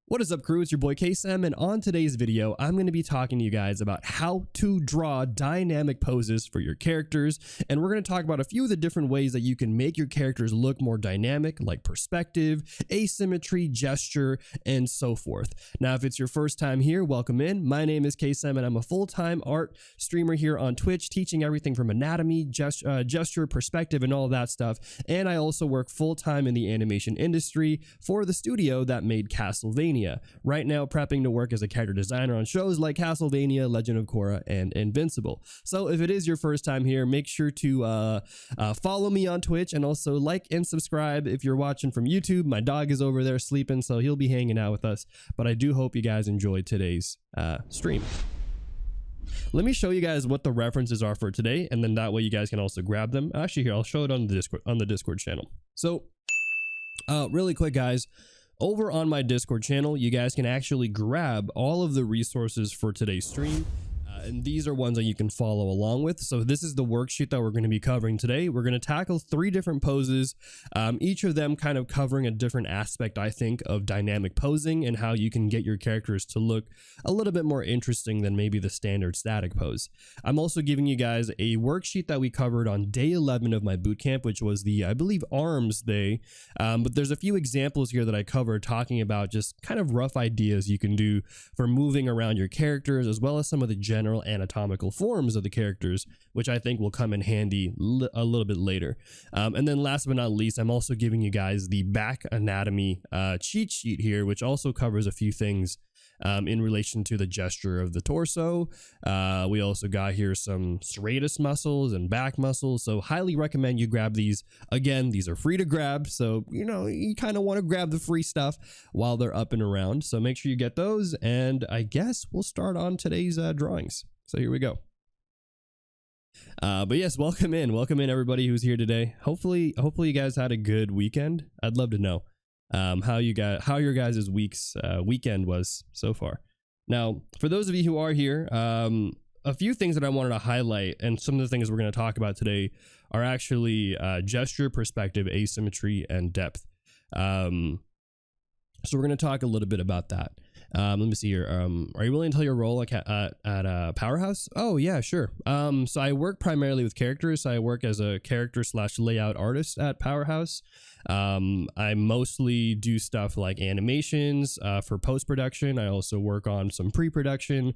What is up, crew? It's your boy Kaycem, and on today's video, I'm going to be talking to you guys about how to draw dynamic poses for your characters, and we're going to talk about a few of the different ways that you can make your characters look more dynamic, like perspective, asymmetry, gesture, and so forth. Now, if it's your first time here, welcome in. My name is Kaycem, and I'm a full-time art streamer here on Twitch, teaching everything from anatomy, gesture, perspective, and all that stuff, and I also work full-time in the animation industry for the studio that made Castlevania. Right now, prepping to work as a character designer on shows like Castlevania, Legend of Korra, and Invincible. So if it is your first time here, make sure to follow me on Twitch, and also like and subscribe if you're watching from YouTube. My dog is over there sleeping, so he'll be hanging out with us, but I do hope you guys enjoyed today's stream. Let me show you guys what the references are for today, and then that way you guys can also grab them. Actually, here, I'll show it on the Discord channel. So really quick, guys, over on my Discord channel, you guys can actually grab all of the resources for today's stream. And these are ones that you can follow along with. So this is the worksheet that we're going to be covering today. We're going to tackle 3 different poses, each of them kind of covering a different aspect, I think, of dynamic posing and how you can get your characters to look a little bit more interesting than maybe the standard static pose. I'm also giving you guys a worksheet that we covered on day 11 of my bootcamp, which was the, I believe, arms day. But there's a few examples here that I covered talking about just kind of rough ideas you can do for moving around your characters, as well as some of the general anatomical forms of the characters, which I think will come in handy a little bit later. And then last but not least, I'm also giving you guys the back anatomy cheat sheet here, which also covers a few things in relation to the gesture of the torso. We also got here some serratus muscles and back muscles, so highly recommend you grab these. Again, these are free to grab, so you know you kind of want to grab the free stuff while they're up and around, so make sure you get those. And I guess we'll start on today's drawings. So here we go. But yes, welcome in everybody who's here today. Hopefully you guys had a good weekend. I'd love to know how your guys' weekend was so far. Now, for those of you who are here, a few things that I wanted to highlight, and some of the things we're going to talk about today are actually gesture, perspective, asymmetry, and depth. So we're going to talk a little bit about that. Let me see here. Are you willing to tell your role at Powerhouse? Oh yeah, sure. So I work primarily with characters. I work as a character / layout artist at Powerhouse. I mostly do stuff like animations for post-production. I also work on some pre-production,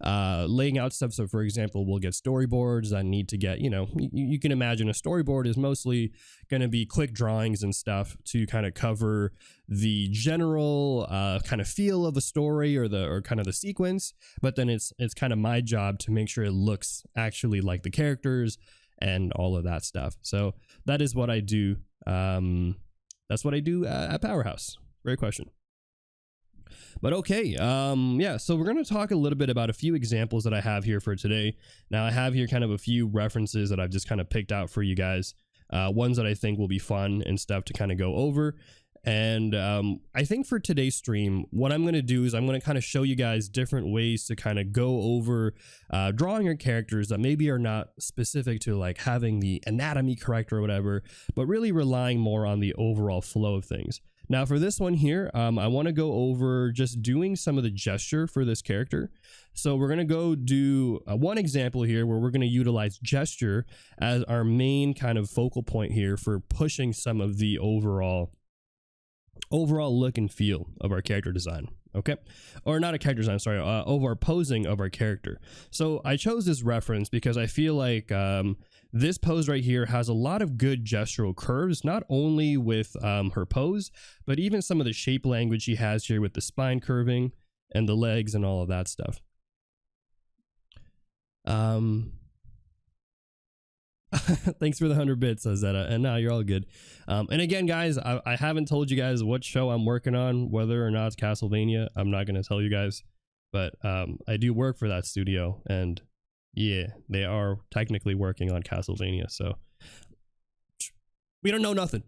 laying out stuff. So for example, we'll get storyboards. I need to get, you can imagine a storyboard is mostly going to be quick drawings and stuff to kind of cover the general kind of feel of the story or kind of the sequence. But then it's kind of my job to make sure it looks actually like the characters and all of that stuff. So that is what I do. That's what I do at Powerhouse. Great question. But okay, yeah, so we're going to talk a little bit about a few examples that I have here for today. Now, I have here kind of a few references that I've just kind of picked out for you guys, ones that I think will be fun and stuff to kind of go over. And I think for today's stream, what I'm going to do is I'm going to kind of show you guys different ways to kind of go over drawing your characters that maybe are not specific to like having the anatomy correct or whatever, but really relying more on the overall flow of things. Now for this one here, I want to go over just doing some of the gesture for this character. So we're going to go do one example here where we're going to utilize gesture as our main kind of focal point here for pushing some of the overall look and feel of our character design. Okay, or not a character design, sorry, over posing of our character. So I chose this reference because I feel like this pose right here has a lot of good gestural curves, not only with her pose, but even some of the shape language she has here with the spine curving and the legs and all of that stuff. Thanks for the 100 bits, says Zeta, and now you're all good. And again, guys, I haven't told you guys what show I'm working on, whether or not it's Castlevania. I'm not going to tell you guys, but I do work for that studio, and yeah, they are technically working on Castlevania, so we don't know nothing.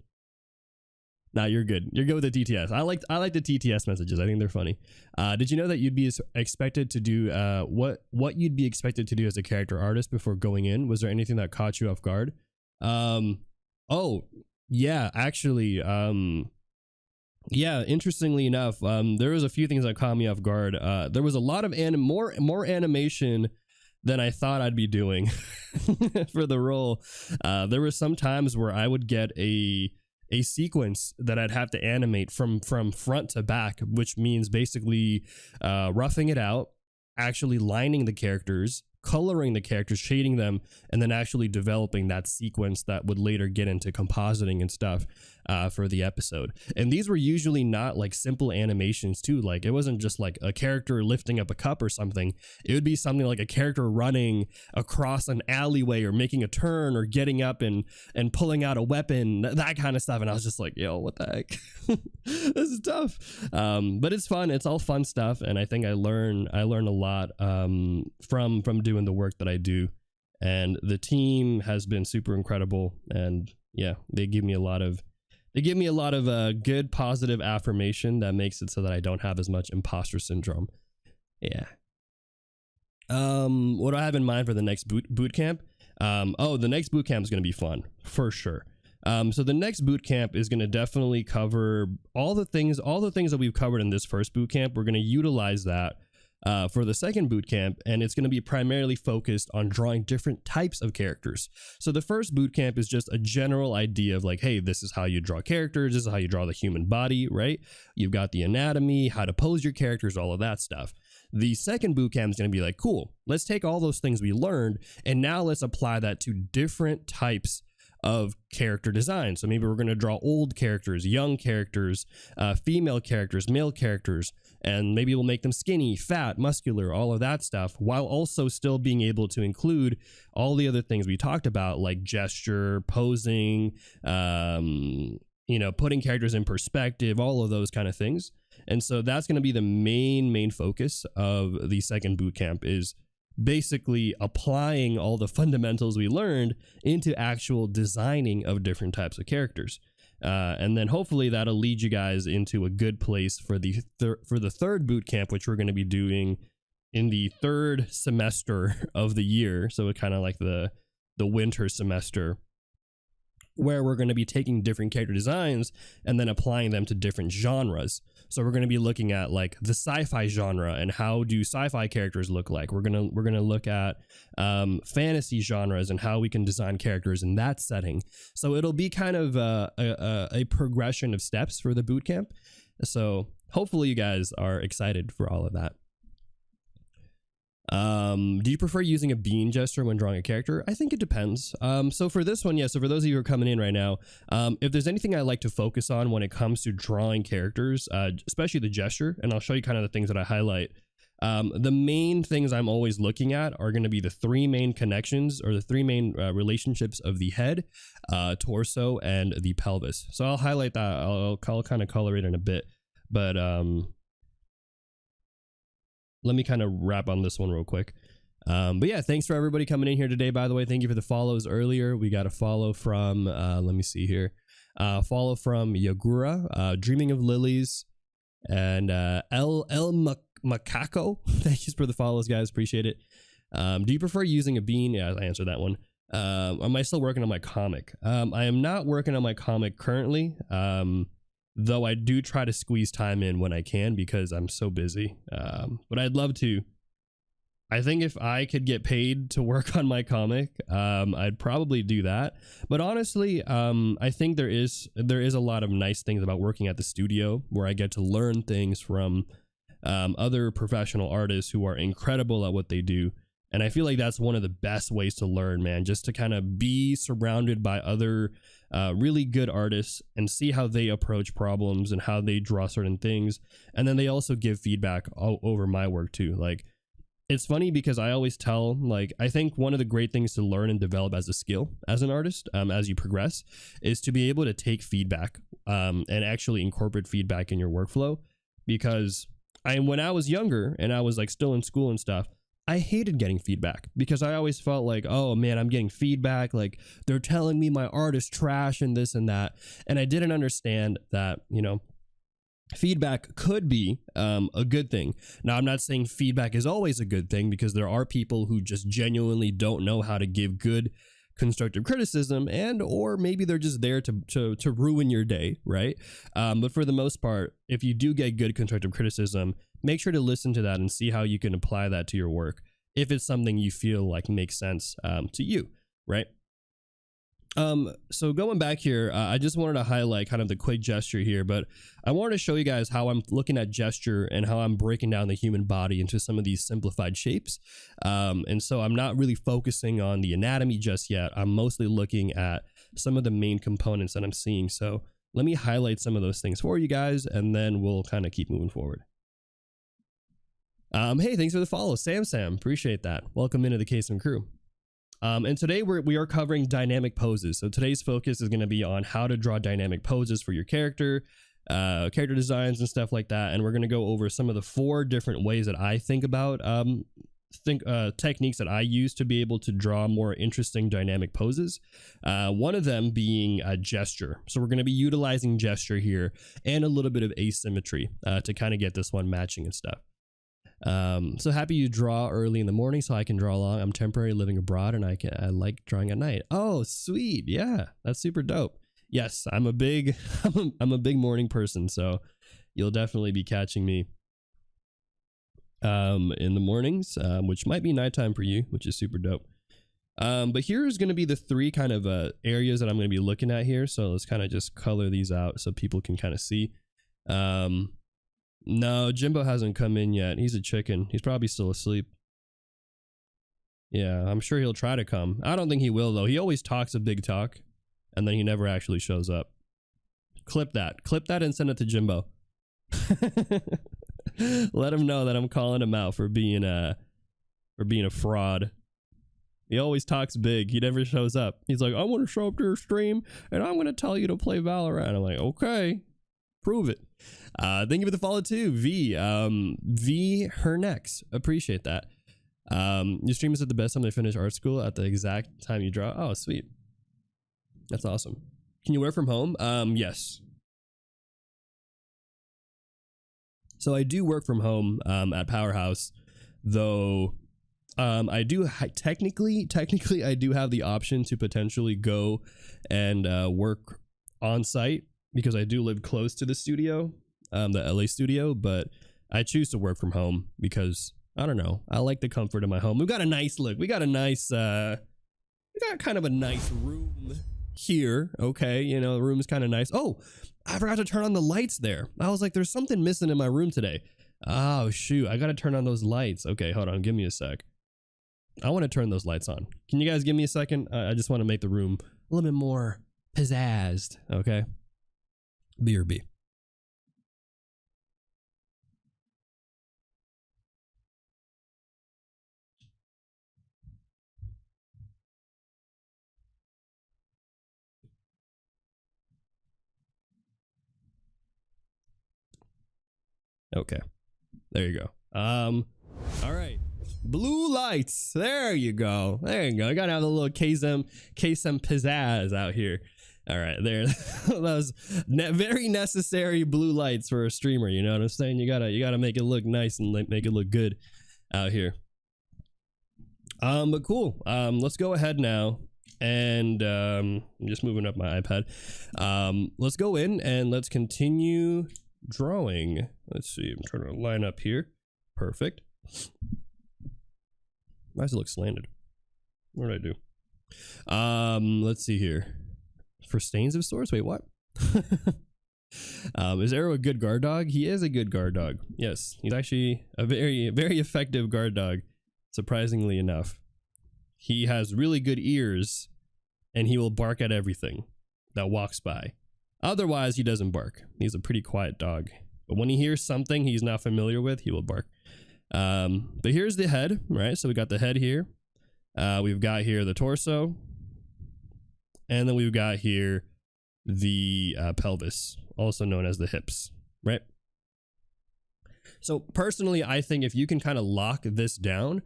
Nah, you're good. You're good with the TTS. I like the TTS messages. I think they're funny. Did you know that you'd be expected to do what you'd be expected to do as a character artist before going in? Was there anything that caught you off guard? Oh, yeah, actually, Yeah, interestingly enough, there was a few things that caught me off guard. There was a lot of more animation than I thought I'd be doing for the role. There were some times where I would get a sequence that I'd have to animate from front to back, which means basically roughing it out, actually lining the characters, coloring the characters, shading them, and then actually developing that sequence that would later get into compositing and stuff for the episode. And these were usually not like simple animations too. Like it wasn't just like a character lifting up a cup or something. It would be something like a character running across an alleyway or making a turn or getting up and pulling out a weapon, that kind of stuff. And I was just like, yo, what the heck? This is tough. But it's fun. It's all fun stuff. And I think I learn a lot from doing the work that I do. And the team has been super incredible. And yeah, they give me a lot of good positive affirmation that makes it so that I don't have as much imposter syndrome. Yeah. What do I have in mind for the next boot camp? The next boot camp is going to be fun for sure. So the next boot camp is going to definitely cover all the things that we've covered in this first boot camp. We're going to utilize that for the second boot camp, and it's going to be primarily focused on drawing different types of characters. So the first boot camp is just a general idea of like, hey, this is how you draw characters, this is how you draw the human body, right? You've got the anatomy, how to pose your characters, all of that stuff. The second boot camp is going to be like, cool, let's take all those things we learned and now let's apply that to different types of character design. So maybe we're going to draw old characters, young characters, female characters, male characters, and maybe we'll make them skinny, fat, muscular, all of that stuff, while also still being able to include all the other things we talked about, like gesture, posing, putting characters in perspective, all of those kind of things. And so that's going to be the main focus of the second boot camp, is basically applying all the fundamentals we learned into actual designing of different types of characters. And then hopefully that'll lead you guys into a good place for the third boot camp, which we're going to be doing in the third semester of the year. So it's kind of like the winter semester, where we're going to be taking different character designs and then applying them to different genres. So we're going to be looking at like the sci-fi genre and how do sci-fi characters look like. We're going to look at fantasy genres and how we can design characters in that setting. So it'll be kind of a progression of steps for the boot camp. So hopefully you guys are excited for all of that. Do you prefer using a bean gesture when drawing a character? I think it depends. So for this one, yeah, so for those of you who are coming in right now, if there's anything I like to focus on when it comes to drawing characters, especially the gesture, and I'll show you kind of the things that I highlight. The main things I'm always looking at are going to be the three main connections, or the three main relationships of the head, torso, and the pelvis. So I'll highlight that. I'll kind of color it in a bit, but let me kind of wrap on this one real quick. But yeah, thanks for everybody coming in here today. By the way, thank you for the follows earlier. We got a follow from, let me see here. Follow from Yagura, Dreaming of Lilies, and El Macaco. Thank you for the follows, guys. Appreciate it. Do you prefer using a bean? Yeah, I answered that one. Am I still working on my comic? I am not working on my comic currently. Though I do try to squeeze time in when I can because I'm so busy. But I'd love to. I think if I could get paid to work on my comic, I'd probably do that. But honestly, I think there is a lot of nice things about working at the studio, where I get to learn things from other professional artists who are incredible at what they do. And I feel like that's one of the best ways to learn, man, just to kind of be surrounded by other really good artists and see how they approach problems and how they draw certain things. And then they also give feedback over my work too. Like, it's funny because I always tell, like, I think one of the great things to learn and develop as a skill as an artist, as you progress, is to be able to take feedback and actually incorporate feedback in your workflow. Because when I was younger and I was like still in school and stuff, I hated getting feedback because I always felt like, oh man, I'm getting feedback. Like, they're telling me my art is trash and this and that. And I didn't understand that, feedback could be a good thing. Now, I'm not saying feedback is always a good thing, because there are people who just genuinely don't know how to give good constructive criticism, and or maybe they're just there to ruin your day, right? But for the most part, if you do get good constructive criticism, make sure to listen to that and see how you can apply that to your work if it's something you feel like makes sense to you, right? So going back here, I just wanted to highlight kind of the quick gesture here, but I wanted to show you guys how I'm looking at gesture and how I'm breaking down the human body into some of these simplified shapes. And so I'm not really focusing on the anatomy just yet. I'm mostly looking at some of the main components that I'm seeing. So let me highlight some of those things for you guys, and then we'll kind of keep moving forward. Hey, thanks for the follow, Sam. Appreciate that. Welcome into the Kaycem crew. And today we are covering dynamic poses. So today's focus is going to be on how to draw dynamic poses for your character designs and stuff like that. And we're going to go over some of the 4 different ways that I think about techniques that I use to be able to draw more interesting dynamic poses. One of them being a gesture. So we're going to be utilizing gesture here and a little bit of asymmetry to kind of get this one matching and stuff. So happy you draw early in the morning so I can draw along. I'm temporarily living abroad and I like drawing at night. Oh, sweet. Yeah, that's super dope. Yes, I'm a big morning person, so you'll definitely be catching me in the mornings, which might be nighttime for you, which is super dope. But here's going to be the 3 kind of areas that I'm going to be looking at here. So let's kind of just color these out so people can kind of see. No, Jimbo hasn't come in yet. He's a chicken. He's probably still asleep. Yeah, I'm sure he'll try to come. I don't think he will, though. He always talks a big talk, and then he never actually shows up. Clip that. Clip that and send it to Jimbo. Let him know that I'm calling him out for being a fraud. He always talks big. He never shows up. He's like, I want to show up to your stream, and I'm going to tell you to play Valorant. I'm like, okay. Prove it. Thank you for the follow too, V. Her next. Appreciate that. Your stream is at the best time to finish art school at the exact time you draw. Oh, sweet. That's awesome. Can you work from home? Yes. So I do work from home at Powerhouse, though. I do technically I do have the option to potentially go and work on site, because I do live close to the studio, the LA studio, but I choose to work from home because I don't know. I like the comfort of my home. We've got a nice look. We got a nice, we got kind of a nice room here. Okay. You know, the room is kind of nice. Oh, I forgot to turn on the lights there. I was like, there's something missing in my room today. Oh shoot. I got to turn on those lights. Okay. Hold on. Give me a sec. I want to turn those lights on. Can you guys give me a second? I just want to make the room a little bit more pizzazzed. Okay. BRB. Okay. There you go. All right. Blue lights. There you go. There you go. I gotta have a little Kaycem pizzazz out here. All right, there. Those very necessary blue lights for a streamer. You know what I'm saying? You gotta make it look nice and make it look good out here. But cool. Let's go ahead now, and I'm just moving up my iPad. Let's go in and let's continue drawing. Let's see. I'm trying to line up here. Perfect. Why does it look slanted? What did I do? Let's see here. For stains of sorts? Wait, what? Is Arrow a good guard dog? He is a good guard dog. Yes, he's actually a very effective guard dog, surprisingly enough. He has really good ears, and he will bark at everything that walks by. Otherwise, he doesn't bark. He's a pretty quiet dog. But when he hears something he's not familiar with, he will bark. But here's the head, right? So we got the head here. We've got here the torso. And then we've got here the pelvis, also known as the hips, right? So personally, I think if you can kind of lock this down,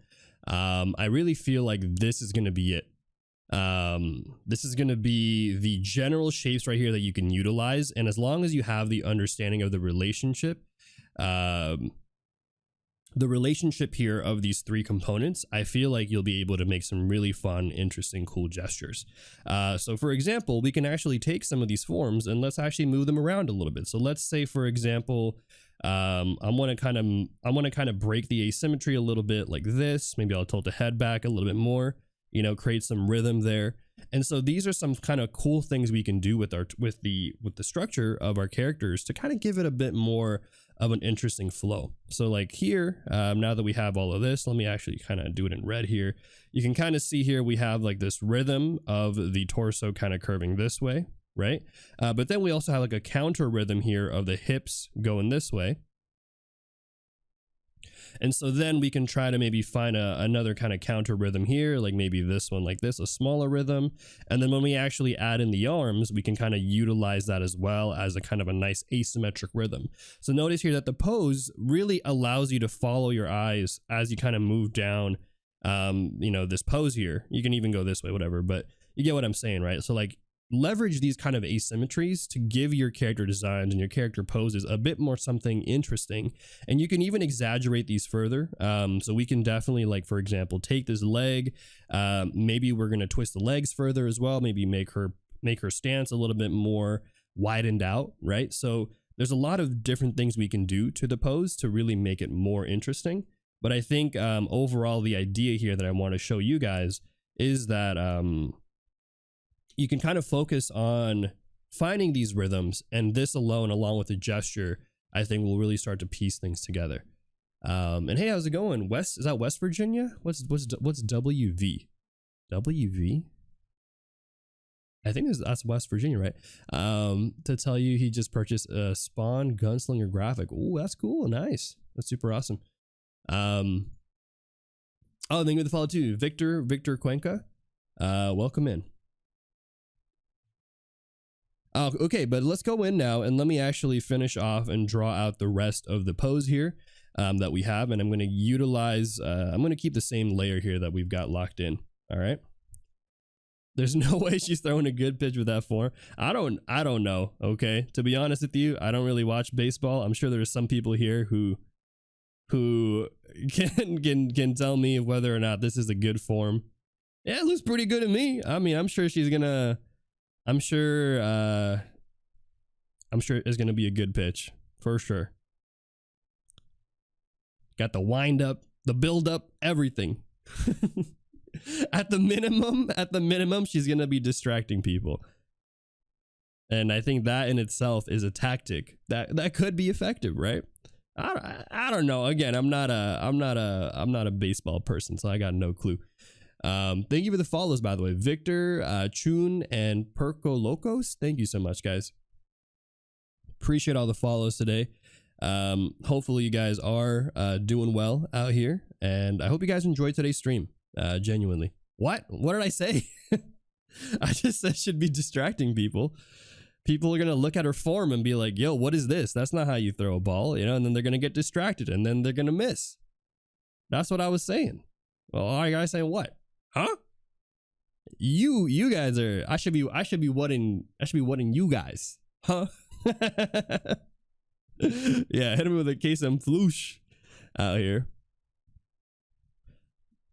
I really feel like this is going to be it. This is going to be the general shapes right here that you can utilize. And as long as you have the understanding of the relationship the relationship here of these three components, I feel like you'll be able to make some really fun, interesting, cool gestures. So for example, we can actually take some of these forms and let's actually move them around a little bit. So let's say, for example, I want to kind of break the asymmetry a little bit like this. Maybe I'll tilt the head back a little bit more, you know, create some rhythm there. And so these are some kind of cool things we can do with the structure of our characters to kind of give it a bit more of an interesting flow. So like here, now that we have all of this, let me actually kind of do it in red here. You can kind of see here we have like this rhythm of the torso kind of curving this way, right? But then we also have like a counter rhythm here of the hips going this way. And so then we can try to maybe find another kind of counter rhythm here, like maybe this one like this, a smaller rhythm. And then when we actually add in the arms, we can kind of utilize that as well as a kind of a nice asymmetric rhythm. So notice here that the pose really allows you to follow your eyes as you kind of move down, you know, this pose here. You can even go this way, whatever, but you get what I'm saying, right? So like, leverage these kind of asymmetries to give your character designs and your character poses a bit more something interesting. And you can even exaggerate these further. So we can definitely, like, for example, take this leg. Maybe we're going to twist the legs further as well. Maybe make her stance a little bit more widened out, right? So there's a lot of different things we can do to the pose to really make it more interesting. But I think overall, the idea here that I want to show you guys is that you can kind of focus on finding these rhythms, and this alone, along with the gesture, I think will really start to piece things together. And hey, how's it going? Is that West Virginia? What's WV? WV? I think that's West Virginia, right? To tell you he just purchased a Spawn Gunslinger graphic. Oh, that's cool. Nice. That's super awesome. Oh, thank you for the follow too. Victor Cuenca. Welcome in. Oh, okay, but let's go in now and let me actually finish off and draw out the rest of the pose here that we have. And I'm going to utilize, I'm going to keep the same layer here that we've got locked in. All right. There's no way she's throwing a good pitch with that form. I don't know. Okay. To be honest with you, I don't really watch baseball. I'm sure there's some people here who can tell me whether or not this is a good form. Yeah, it looks pretty good to me. I mean, I'm sure it's gonna be a good pitch for sure. Got the wind up, the build up, everything. At the minimum, she's gonna be distracting people. And I think that in itself is a tactic that could be effective, right? I don't know. Again, I'm not a baseball person, so I got no clue. Thank you for the follows, by the way. Victor, Chun, and Perco Locos. Thank you so much, guys. Appreciate all the follows today. Hopefully you guys are doing well out here, and I hope you guys enjoyed today's stream. Genuinely. What did I say? I just said should be distracting people. People are gonna look at her form and be like, yo, what is this? That's not how you throw a ball, you know, and then they're gonna get distracted and then they're gonna miss. That's what I was saying. Well, all you guys saying what? Huh? You guys are, I should be whatting you guys. Huh? Yeah, hit him with a Kaycem floosh out here.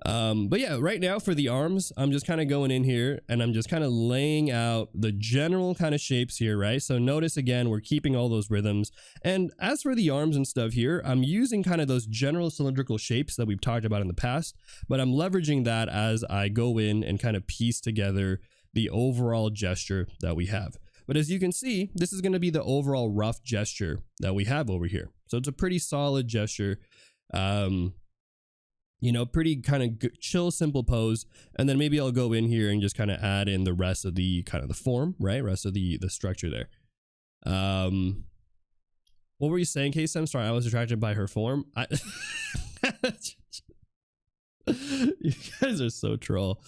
But yeah, right now for the arms, I'm just kind of going in here and I'm just kind of laying out the general kind of shapes here, right? So notice again, we're keeping all those rhythms. And as for the arms and stuff here, I'm using kind of those general cylindrical shapes that we've talked about in the past, but I'm leveraging that as I go in and kind of piece together the overall gesture that we have. But as you can see, this is going to be the overall rough gesture that we have over here. So it's a pretty solid gesture. You know, pretty kind of chill, simple pose. And then maybe I'll go in here and just kind of add in the rest of the kind of the form, right? Rest of the structure there. What were you saying, Kaycem? Sorry, I was attracted by her form. You guys are so troll.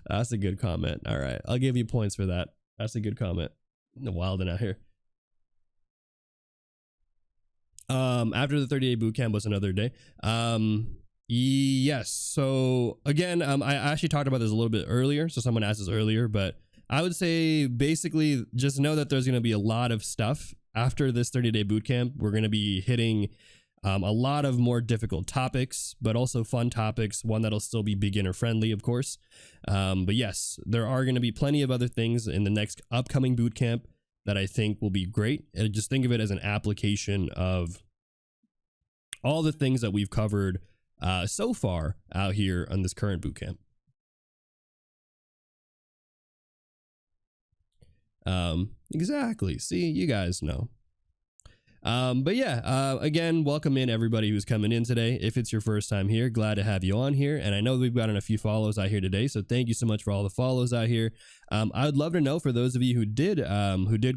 That's a good comment. All right, I'll give you points for that. That's a good comment. Wilding out here. After the 30-day bootcamp was another day. Yes. So again, I actually talked about this a little bit earlier. So someone asked this earlier, but I would say basically just know that there's going to be a lot of stuff after this 30-day bootcamp. We're going to be hitting A lot of more difficult topics, but also fun topics, one that'll still be beginner friendly, of course. But yes, there are going to be plenty of other things in the next upcoming bootcamp that I think will be great. And just think of it as an application of all the things that we've covered so far out here on this current bootcamp. Exactly. See, you guys know. But yeah, again, welcome in everybody who's coming in today. If it's your first time here, glad to have you on here. And I know we've gotten a few follows out here today, so thank you so much for all the follows out here. I would love to know, for those of you who did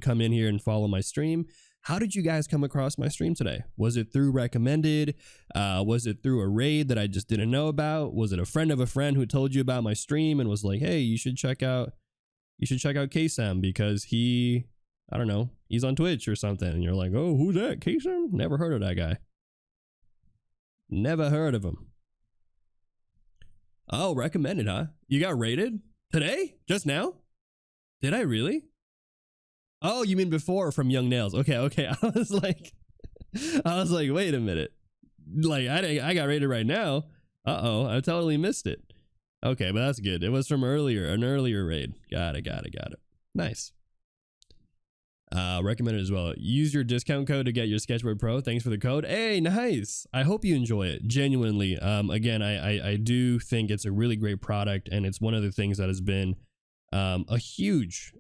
come in here and follow my stream, how did you guys come across my stream today? Was it through recommended? Was it through a raid that I just didn't know about? Was it a friend of a friend who told you about my stream and was like, hey, you should check out Kaycem because he, I don't know, he's on Twitch or something. And you're like, oh, who's that? Kaycem? Never heard of that guy. Never heard of him. Oh, recommended, huh? You got rated today? Just now? Did I really? Oh, you mean before from Young Nails? Okay. I was like, wait a minute. Like, I got rated right now. Uh-oh, I totally missed it. Okay, but that's good. It was from an earlier raid. Got it. Nice. Recommended as well. Use your discount code to get your Sketchboard Pro. Thanks for the code. Hey, nice. I hope you enjoy it. Genuinely. Again, I do think it's a really great product, and it's one of the things that has been a huge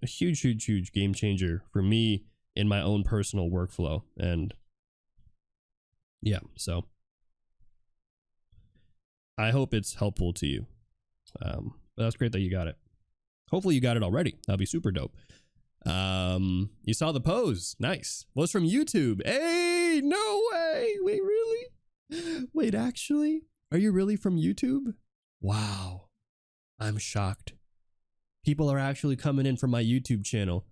game changer for me in my own personal workflow. And yeah, so I hope it's helpful to you. But that's great that you got it. Hopefully you got it already. That'd be super dope. You saw the pose. Nice. Well, it's from YouTube. Hey, no way. Wait, really? Wait, actually? Are you really from YouTube? Wow. I'm shocked. People are actually coming in from my YouTube channel.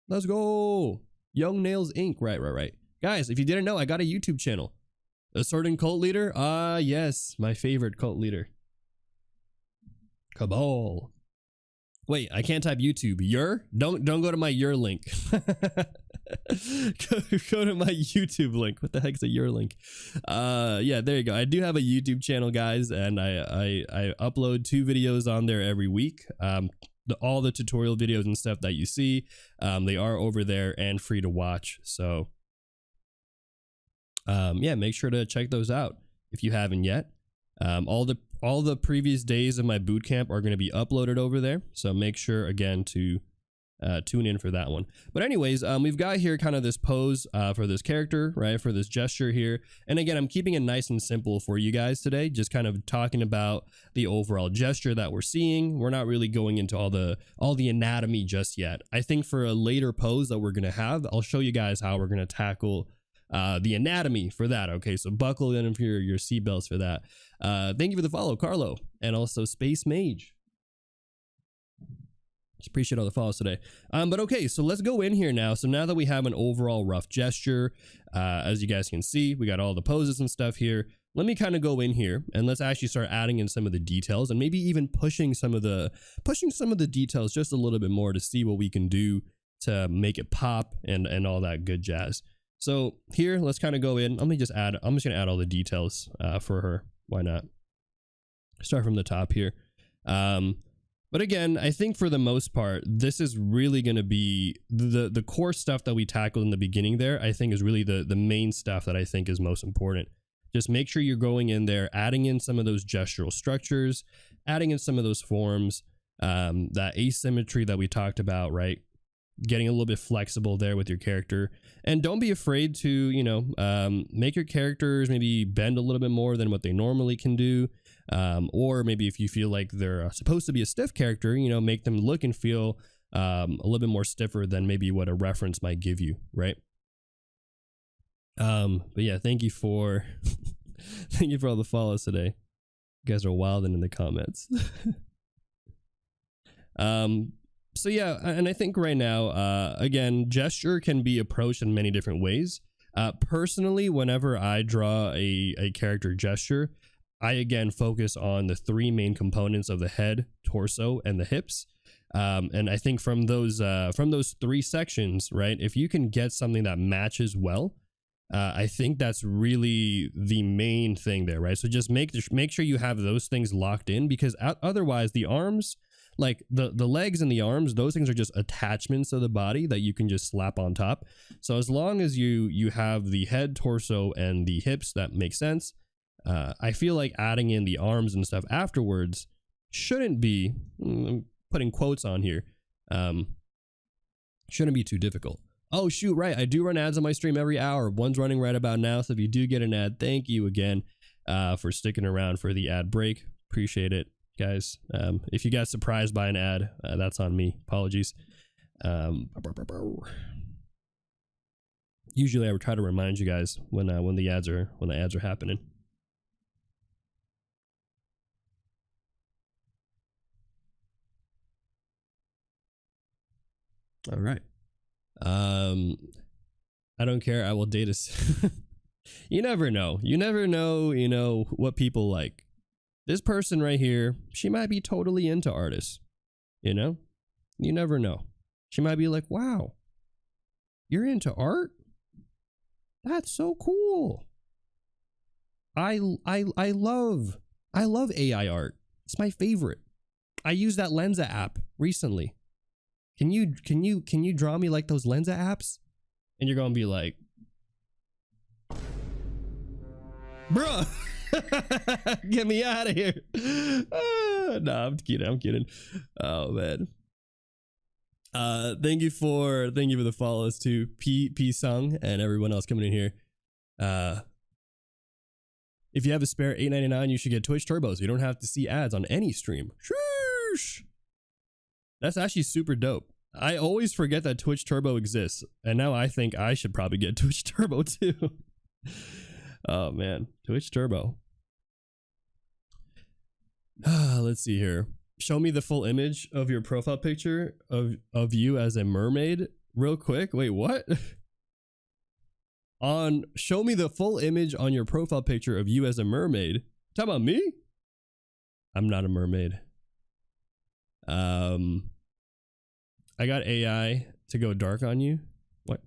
Let's go. Young Nails Inc. Right. Guys, if you didn't know, I got a YouTube channel. A certain cult leader? Yes. My favorite cult leader. Cabal. Wait, I can't type YouTube. Don't go to my your link. go to my YouTube link. What the heck's a your link? Yeah, there you go. I do have a YouTube channel, guys, and I upload 2 videos on there every week. All the tutorial videos and stuff that you see, they are over there and free to watch. So yeah, make sure to check those out if you haven't yet. All the previous days of my bootcamp are going to be uploaded over there, so make sure again to tune in for that one. But anyways, we've got here kind of this pose for this character, right, for this gesture here. And again, I'm keeping it nice and simple for you guys today, just kind of talking about the overall gesture that we're seeing. We're not really going into all the anatomy just yet. I think for a later pose that we're going to have, I'll show you guys how we're going to tackle the anatomy for that. Okay, so buckle in for your seatbelts for that. Thank you for the follow, Carlo, and also Space Mage. Just appreciate all the follows today. But okay, so let's go in here now. So now that we have an overall rough gesture, as you guys can see, we got all the poses and stuff here. Let me kind of go in here and let's actually start adding in some of the details and maybe even pushing some of the details just a little bit more to see what we can do to make it pop and all that good jazz. So here, let's kind of go in. I'm just gonna add all the details for her. Why not? Start from the top here. But again, I think for the most part, this is really going to be the core stuff that we tackled in the beginning there. I think is really the main stuff that I think is most important. Just make sure you're going in there, adding in some of those gestural structures, adding in some of those forms, that asymmetry that we talked about, right? Getting a little bit flexible there with your character. And don't be afraid to, you know, make your characters maybe bend a little bit more than what they normally can do. Or maybe if you feel like they're supposed to be a stiff character, you know, make them look and feel a little bit more stiffer than maybe what a reference might give you, right? But yeah, thank you for thank you for all the follows today. You guys are wilding in the comments. So yeah, and I think right now, again, gesture can be approached in many different ways. Personally, whenever I draw a character gesture, I again focus on the 3 main components of the head, torso, and the hips. And I think from those 3 sections, right, if you can get something that matches well, I think that's really the main thing there, right? So just make sure you have those things locked in, because otherwise the arms, like the legs and the arms, those things are just attachments of the body that you can just slap on top. So as long as you have the head, torso, and the hips, that makes sense. I feel like adding in the arms and stuff afterwards shouldn't be, I'm putting quotes on here, shouldn't be too difficult. Oh shoot, right, I do run ads on my stream every hour. One's running right about now, so if you do get an ad, thank you again for sticking around for the ad break. Appreciate it, guys. If you got surprised by an ad, that's on me. Apologies. Usually I would try to remind you guys when the ads are happening. All right. I don't care. I will date a. You never know. You never know, you know, what people like. This person right here, she might be totally into artists. You know? You never know. She might be like, wow, you're into art? That's so cool. I love AI art. It's my favorite. I used that Lensa app recently. Can you draw me like those Lensa apps? And you're gonna be like, bruh, get me out of here. Nah, I'm kidding. Oh man. Thank you for the follows to P Sung and everyone else coming in here. If you have a spare $8.99, you should get Twitch Turbo, so you don't have to see ads on any stream. Sheesh. That's actually super dope. I always forget that Twitch Turbo exists, and now I think I should probably get Twitch Turbo too. Oh man, Twitch Turbo. Let's see here. Show me the full image of your profile picture of you as a mermaid real quick. Wait, what? Show me the full image on your profile picture of you as a mermaid. Talking about me? I'm not a mermaid. I got AI to go dark on you. What?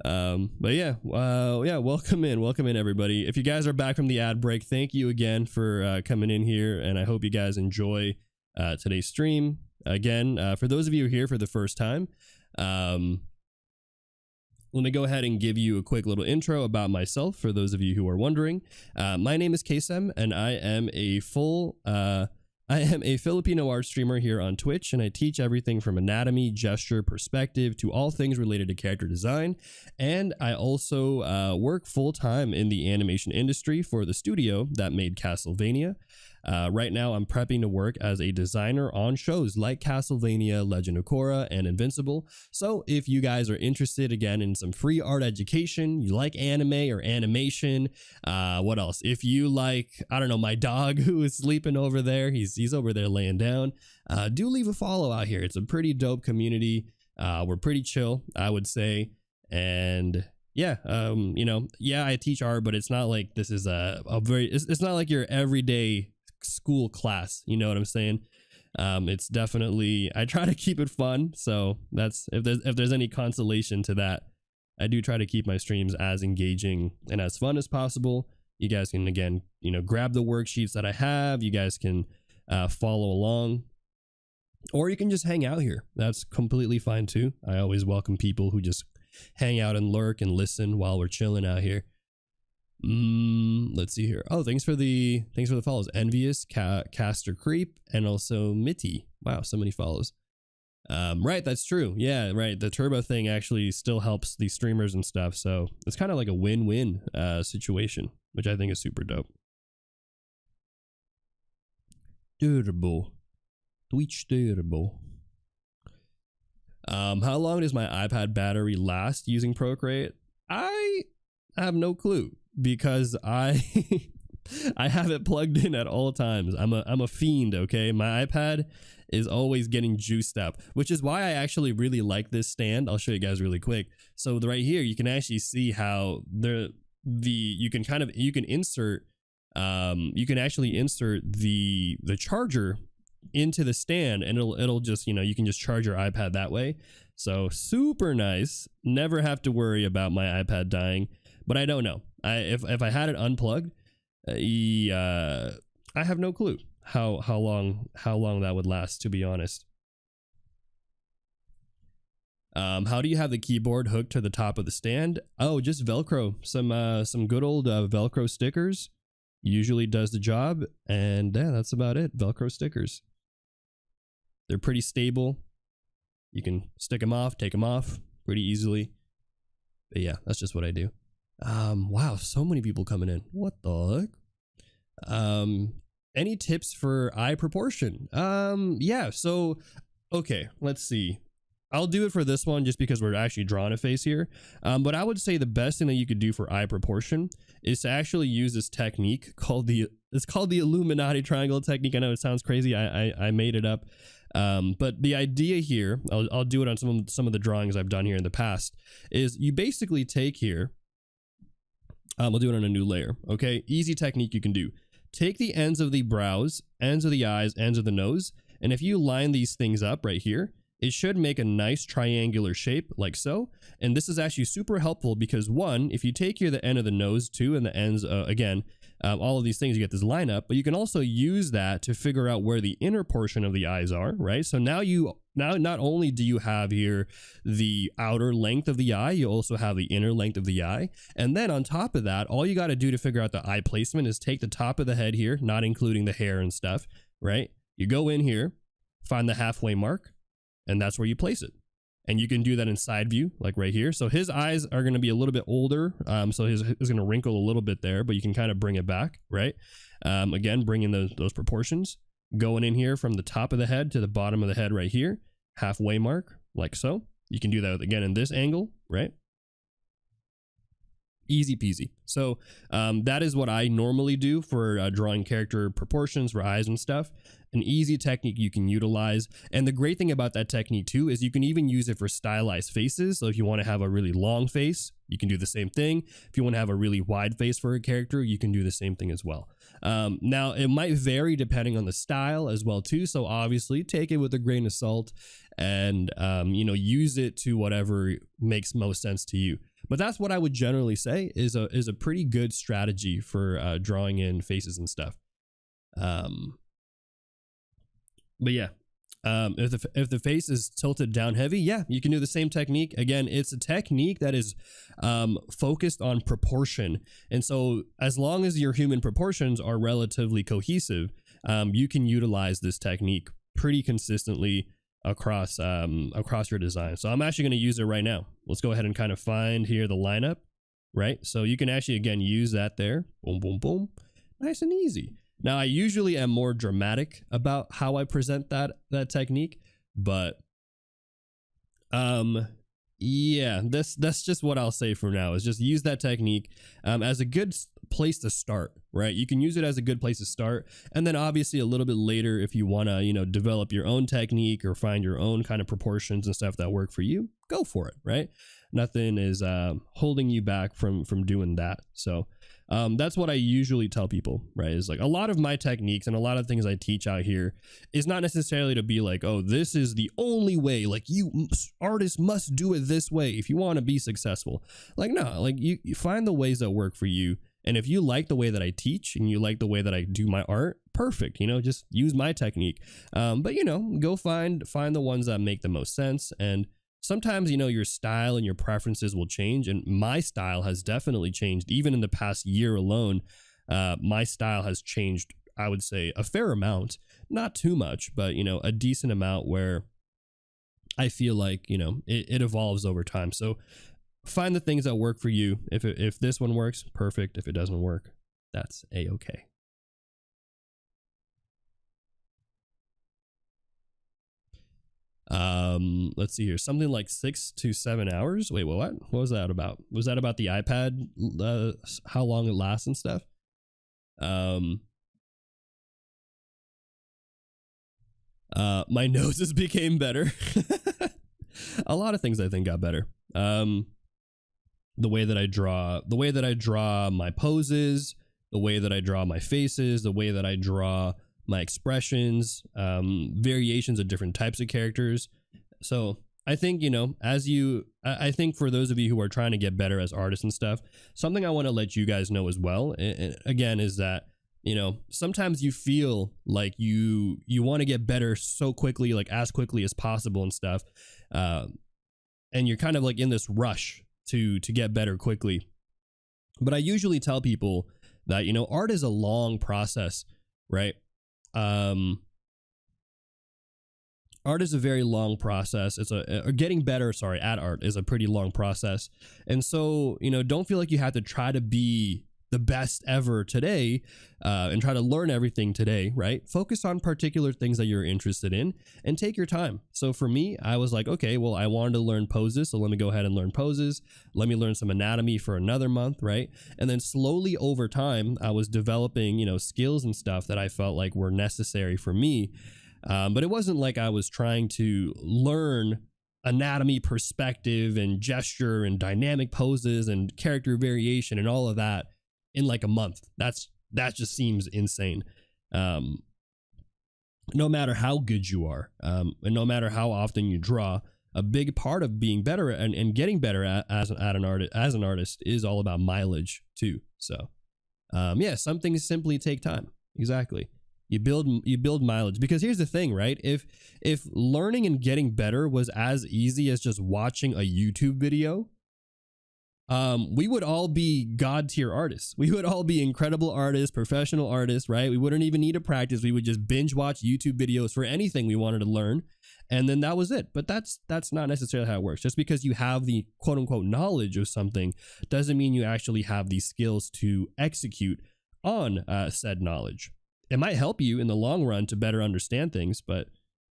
But yeah, welcome in everybody. If you guys are back from the ad break, thank you again for coming in here, and I hope you guys enjoy today's stream. Again, for those of you here for the first time, let me go ahead and give you a quick little intro about myself for those of you who are wondering. My name is Kaycem, and I am a Filipino art streamer here on Twitch, and I teach everything from anatomy, gesture, perspective, to all things related to character design. And I also work full-time in the animation industry for the studio that made Castlevania. Right now, I'm prepping to work as a designer on shows like Castlevania, Legend of Korra, and Invincible. So if you guys are interested, again, in some free art education, you like anime or animation, what else? If you like, I don't know, my dog who is sleeping over there, he's over there laying down, do leave a follow out here. It's a pretty dope community. We're pretty chill, I would say. And yeah, you know, yeah, I teach art, but it's not like this is it's not like your everyday school class, you know what I'm saying? It's definitely, I try to keep it fun, so that's, if there's any consolation to that, I do try to keep my streams as engaging and as fun as possible. You guys can, again, you know, grab the worksheets that I have, you guys can follow along, or you can just hang out here. That's completely fine too. I always welcome people who just hang out and lurk and listen while we're chilling out here. Let's see here. Oh, thanks for the follows. Envious, Caster Creep, and also Mitty. Wow, so many follows. Right, that's true. Yeah, right. The turbo thing actually still helps the streamers and stuff, so it's kind of like a win-win situation, which I think is super dope. Turbo. Twitch Turbo. How long does my iPad battery last using Procreate? I have no clue, because I have it plugged in at all times. I'm a fiend, okay? My iPad is always getting juiced up, which is why I actually really like this stand. I'll show you guys really quick. So right here, you can actually see how you can actually insert the charger into the stand, and it'll just, you know, you can just charge your iPad that way. So super nice. Never have to worry about my iPad dying. But I don't know. If I had it unplugged, I have no clue how long that would last, to be honest. How do you have the keyboard hooked to the top of the stand? Oh, just Velcro. Some good old Velcro stickers usually does the job, and yeah, that's about it. Velcro stickers. They're pretty stable. You can stick them off, take them off pretty easily. But yeah, that's just what I do. Wow, so many people coming in. What the heck? Any tips for eye proportion? Yeah, so okay, let's see. I'll do it for this one just because we're actually drawing a face here. But I would say the best thing that you could do for eye proportion is to actually use this technique called it's called the Illuminati triangle technique. I know it sounds crazy. I made it up. But the idea here, I'll do it on some of the drawings I've done here in the past, is you basically take here, we'll do it on a new layer. Okay. Easy technique you can do. Take the ends of the brows, ends of the eyes, ends of the nose. And if you line these things up right here, it should make a nice triangular shape like so. And this is actually super helpful because one, if you take here the end of the nose too, and the ends, again, all of these things, you get this lineup, but you can also use that to figure out where the inner portion of the eyes are, right? So now not only do you have here the outer length of the eye, you also have the inner length of the eye. And then on top of that, all you got to do to figure out the eye placement is take the top of the head here, not including the hair and stuff, right? You go in here, find the halfway mark, and that's where you place it. And you can do that in side view, like right here. So his eyes are going to be a little bit older. So his is going to wrinkle a little bit there, but you can kind of bring it back, right? Again, bring in those proportions. Going in here from the top of the head to the bottom of the head right here, halfway mark, like so. You can do that again in this angle, right? Easy peasy. So that is what I normally do for drawing character proportions for eyes and stuff. An easy technique you can utilize. And the great thing about that technique too is you can even use it for stylized faces. So if you want to have a really long face, you can do the same thing. If you want to have a really wide face for a character, you can do the same thing as well. Now it might vary depending on the style as well too. So obviously take it with a grain of salt and you know, use it to whatever makes most sense to you. But that's what I would generally say is a pretty good strategy for drawing in faces and stuff. But yeah, if the face is tilted down heavy, yeah, you can do the same technique. Again, it's a technique that is focused on proportion. And so as long as your human proportions are relatively cohesive, you can utilize this technique pretty consistently across your design. So I'm actually going to use it right now. Let's go ahead and kind of find here the lineup, right? So you can actually, again, use that there. Boom, boom, boom. Nice and easy. Now, I usually am more dramatic about how I present that technique, but yeah, that's just what I'll say for now, is just use that technique as a good place to start, right? You can use it as a good place to start. And then obviously a little bit later, if you want to, you know, develop your own technique or find your own kind of proportions and stuff that work for you, go for it, right? Nothing is holding you back from doing that. So that's what I usually tell people, right? Is like a lot of my techniques and a lot of things I teach out here is not necessarily to be like, oh, this is the only way, like you artists must do it this way if you want to be successful. Like, no, like you find the ways that work for you. And if you like the way that I teach and you like the way that I do my art, perfect, you know, just use my technique. But you know, go find the ones that make the most sense. And sometimes, you know, your style and your preferences will change, and my style has definitely changed. Even in the past year alone, my style has changed, I would say, a fair amount. Not too much, but, you know, a decent amount where I feel like, you know, it evolves over time. So find the things that work for you. If this one works, perfect. If it doesn't work, that's a-okay. Let's see here, something like 6 to 7 hours. Wait, what was that about? Was that about the iPad, how long it lasts and stuff? My noses became better. A lot of things I think got better. The way that I draw my poses, the way that I draw my faces, the way that I draw my expressions, variations of different types of characters. So I think, you know, I think for those of you who are trying to get better as artists and stuff, something I want to let you guys know as well, and again, is that, you know, sometimes you feel like you want to get better so quickly, like as quickly as possible and stuff. And you're kind of like in this rush to get better quickly. But I usually tell people that, you know, art is a long process, right? Art is a very long process. It's getting better, sorry, at art is a pretty long process. And so, you know, don't feel like you have to try to be the best ever today and try to learn everything today, right? Focus on particular things that you're interested in and take your time. So for me, I was like, okay, well, I wanted to learn poses, so let me go ahead and learn poses. Let me learn some anatomy for another month, right? And then slowly over time, I was developing, you know, skills and stuff that I felt like were necessary for me. But it wasn't like I was trying to learn anatomy, perspective, and gesture and dynamic poses and character variation and all of that in like a month. That just seems insane. No matter how good you are, and no matter how often you draw, a big part of being better and getting better as an artist is all about mileage too. So, yeah, some things simply take time. Exactly. You build mileage, because here's the thing, right? If learning and getting better was as easy as just watching a YouTube video, we would all be god tier artists. We would all be incredible artists, professional artists, right? We wouldn't even need to practice. We would just binge watch YouTube videos for anything we wanted to learn, and then that was it. But that's not necessarily how it works. Just because you have the quote unquote knowledge of something doesn't mean you actually have the skills to execute on said knowledge. It might help you in the long run to better understand things, but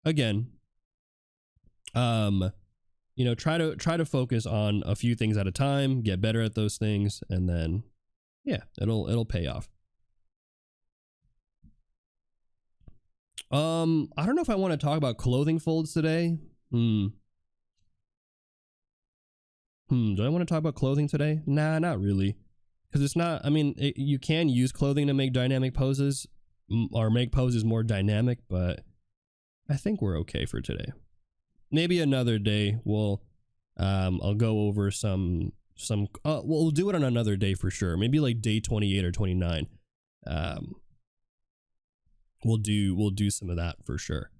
again, you know, try to focus on a few things at a time, get better at those things, and then, yeah, it'll pay off. I don't know if I want to talk about clothing folds today. Do I want to talk about clothing today? Nah, not really, because it's not. I mean, you can use clothing to make dynamic poses or make poses more dynamic, but I think we're okay for today. Maybe another day I'll go over some we'll do it on another day for sure. Maybe like day 28 or 29. We'll do some of that for sure.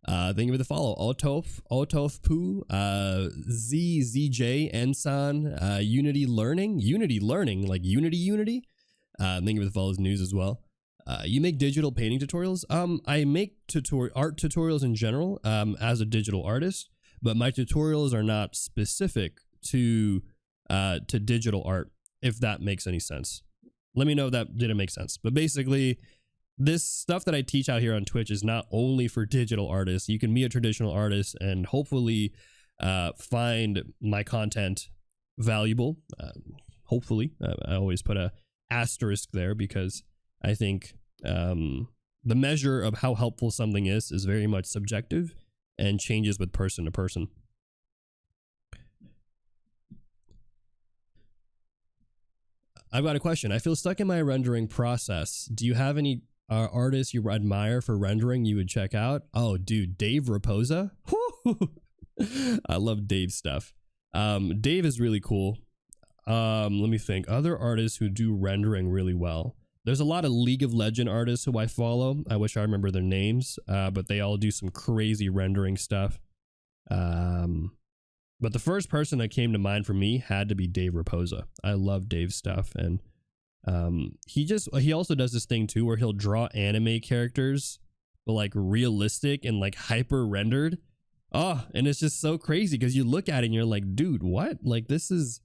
Thank you for the follow. Otof Poo, ZJ, Ensan, Unity Learning, like Unity. Thank you for the follows news as well. You make digital painting tutorials? I make art tutorials in general as a digital artist, but my tutorials are not specific to digital art, if that makes any sense. Let me know if that didn't make sense. But basically, this stuff that I teach out here on Twitch is not only for digital artists. You can be a traditional artist and hopefully find my content valuable. Hopefully. I always put a asterisk there, because I think the measure of how helpful something is very much subjective and changes with person to person. I've got a question. I feel stuck in my rendering process. Do you have any artists you admire for rendering you would check out? Oh, dude, Dave Raposa. I love Dave's stuff. Dave is really cool. Let me think. Other artists who do rendering really well. There's a lot of League of Legends artists who I follow. I wish I remember their names, but they all do some crazy rendering stuff. But the first person that came to mind for me had to be Dave Raposa. I love Dave's stuff, and he also does this thing too where he'll draw anime characters, but like realistic and like hyper rendered. Oh, and it's just so crazy because you look at it and you're like, dude, what? Like, this is.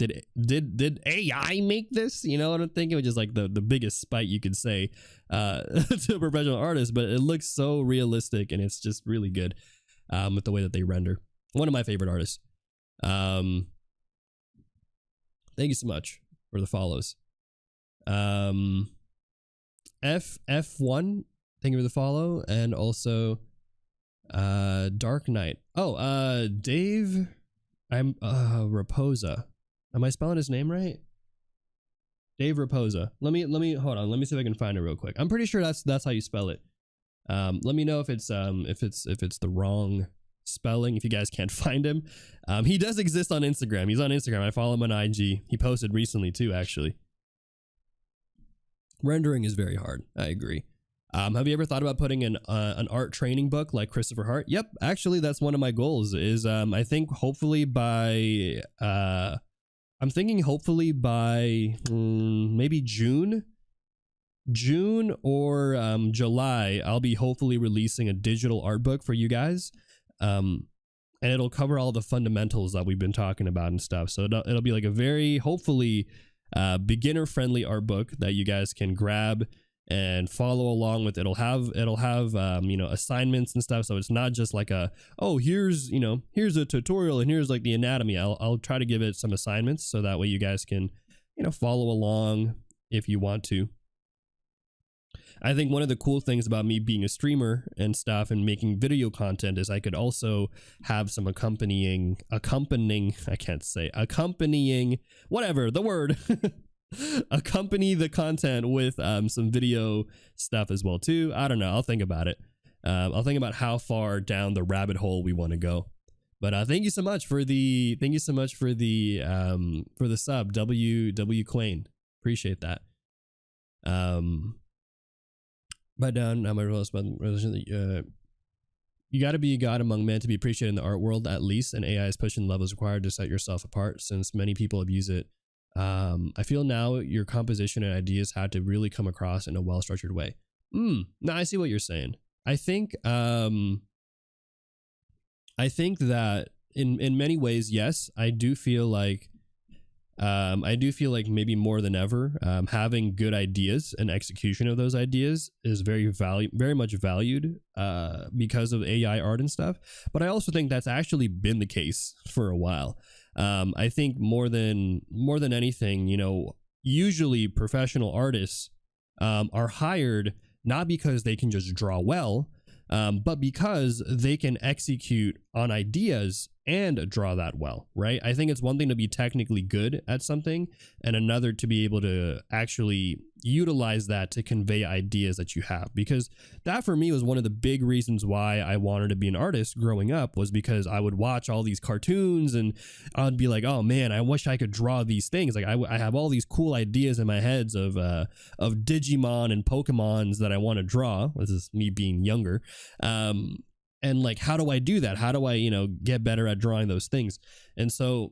Did AI make this? You know what I'm thinking? Which is like the biggest spite you could say to a professional artist, but it looks so realistic and it's just really good with the way that they render. One of my favorite artists. Thank you so much for the follows. F1, thank you for the follow, and also Dark Knight. Oh, Dave, Raposa. Am I spelling his name right? Dave Raposa. Let me hold on. Let me see if I can find it real quick. I'm pretty sure that's how you spell it. Let me know if it's the wrong spelling, if you guys can't find him. He does exist on Instagram. He's on Instagram. I follow him on IG. He posted recently too, actually. Rendering is very hard. I agree. Have you ever thought about putting an art training book like Christopher Hart? Yep, actually that's one of my goals. Is I think hopefully by I'm thinking hopefully by maybe June or July, I'll be hopefully releasing a digital art book for you guys. And it'll cover all the fundamentals that we've been talking about and stuff. So it'll be like a very hopefully beginner friendly art book that you guys can grab and follow along with. It'll have you know, assignments and stuff, so it's not just like a, oh, here's a tutorial and here's like the anatomy. I'll try to give it some assignments so that way you guys can, you know, follow along if you want to. I think one of the cool things about me being a streamer and stuff and making video content is I could also have some accompanying whatever the word accompany the content with some video stuff as well too. I don't know. I'll think about it. I'll think about how far down the rabbit hole we want to go. But thank you so much for the sub, W Quain. Appreciate that. But now my role is about you got to be a god among men to be appreciated in the art world, at least, and AI is pushing the levels required to set yourself apart since many people abuse it. I feel now your composition and ideas had to really come across in a well-structured way. No, I see what you're saying. I think that in many ways, yes, I do feel like maybe more than ever, having good ideas and execution of those ideas is very much valued because of AI art and stuff. But I also think that's actually been the case for a while. I think more than anything, you know, usually professional artists are hired not because they can just draw well, but because they can execute on ideas and draw that well, right? I think it's one thing to be technically good at something and another to be able to actually utilize that to convey ideas that you have. Because that for me was one of the big reasons why I wanted to be an artist growing up, was because I would watch all these cartoons and I'd be like, oh man, I wish I could draw these things. Like I have all these cool ideas in my heads of Digimon and Pokemons that I want to draw. This is me being younger. And like, how do I do that? How do I, you know, get better at drawing those things? And so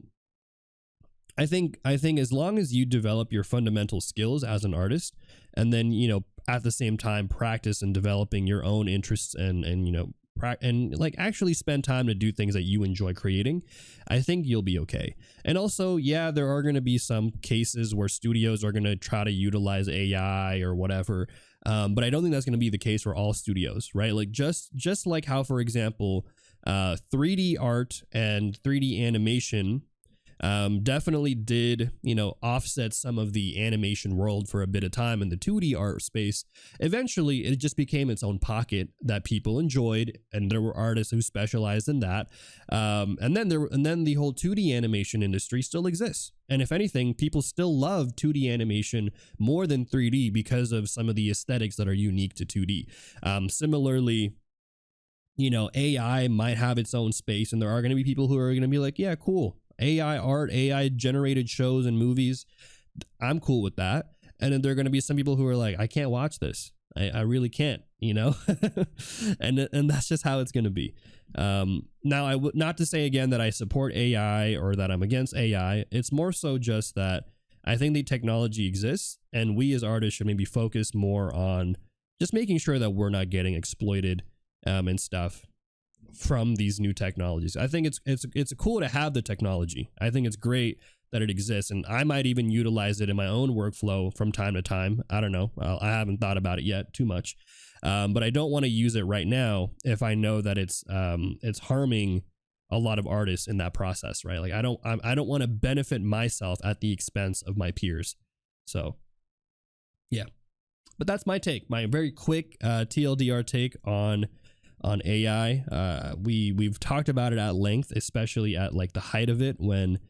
I think as long as you develop your fundamental skills as an artist, and then, you know, at the same time practice and developing your own interests and you know, and like actually spend time to do things that you enjoy creating, I think you'll be okay. And also, yeah, there are going to be some cases where studios are going to try to utilize AI or whatever. But I don't think that's going to be the case for all studios, right? Like just like how, for example, 3D art and 3D animation definitely did, you know, offset some of the animation world for a bit of time in the 2D art space. Eventually, it just became its own pocket that people enjoyed, and there were artists who specialized in that. And then the whole 2D animation industry still exists. And if anything, people still love 2D animation more than 3D because of some of the aesthetics that are unique to 2D. Similarly, you know, AI might have its own space, and there are going to be people who are going to be like, yeah, cool. AI art, AI generated shows and movies, I'm cool with that. And then there are going to be some people who are like, I can't watch this. I really can't, you know. and that's just how it's going to be. Now, I would not to say again that I support AI or that I'm against AI. It's more so just that I think the technology exists, and we as artists should maybe focus more on just making sure that we're not getting exploited and stuff from these new technologies. I think it's cool to have the technology. I think it's great that it exists, and I might even utilize it in my own workflow from time to time. I don't know. I haven't thought about it yet too much, but I don't want to use it right now if I know that it's harming a lot of artists in that process, right? Like I don't want to benefit myself at the expense of my peers. So yeah, but that's my take, my very quick TLDR take on AI. We've talked about it at length, especially at like the height of it when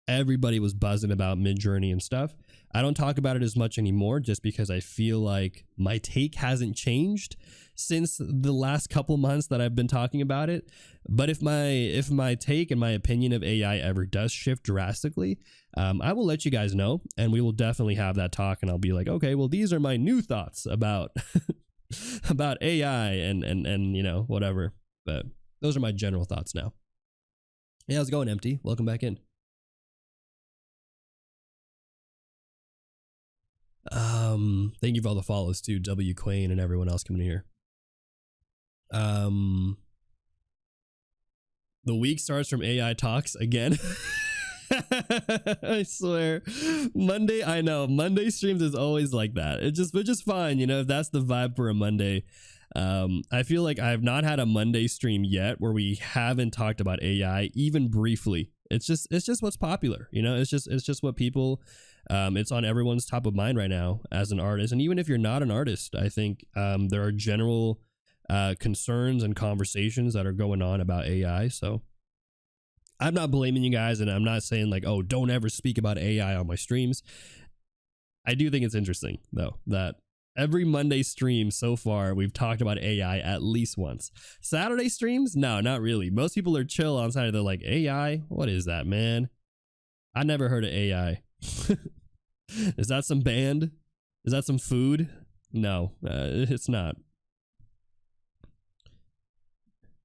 everybody was buzzing about Midjourney and stuff. I don't talk about it as much anymore just because I feel like my take hasn't changed since the last couple months that I've been talking about it. But if my take and my opinion of AI ever does shift drastically, I will let you guys know, and we will definitely have that talk, and I'll be like, okay, well, these are my new thoughts about about AI and you know, whatever. But those are my general thoughts now. Hey, how's it going, Empty? Welcome back in. Thank you for all the follows too, W Quain and everyone else coming in here. The week starts from AI talks again. I swear, Monday. I know Monday streams is always like that. It's just fine, you know. If that's the vibe for a Monday. I feel like I've not had a Monday stream yet where we haven't talked about AI even briefly. It's just what's popular, you know. It's just what people. It's on everyone's top of mind right now as an artist, and even if you're not an artist, I think there are general concerns and conversations that are going on about AI. So I'm not blaming you guys, and I'm not saying like, oh, don't ever speak about AI on my streams. I do think it's interesting though that every Monday stream so far we've talked about AI at least once. Saturday streams, no, not really. Most people are chill on Saturday. They're like, AI, what is that, man? I never heard of AI. Is that some band? Is that some food? No, it's not.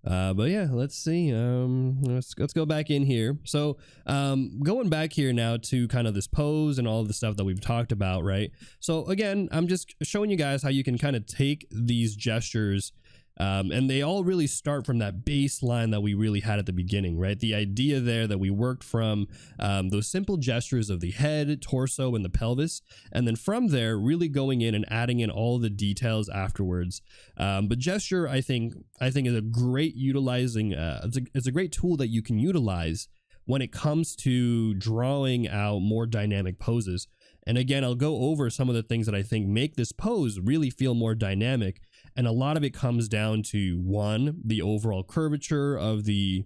But yeah, let's see. Let's go back in here. So going back here now to kind of this pose and all of the stuff that we've talked about, right? So again, I'm just showing you guys how you can kind of take these gestures, and they all really start from that baseline that we really had at the beginning, right? The idea there that we worked from those simple gestures of the head, torso, and the pelvis, and then from there really going in and adding in all the details afterwards. But gesture, I think is a great utilizing. It's a great tool that you can utilize when it comes to drawing out more dynamic poses. And again, I'll go over some of the things that I think make this pose really feel more dynamic. And a lot of it comes down to one, the overall curvature of the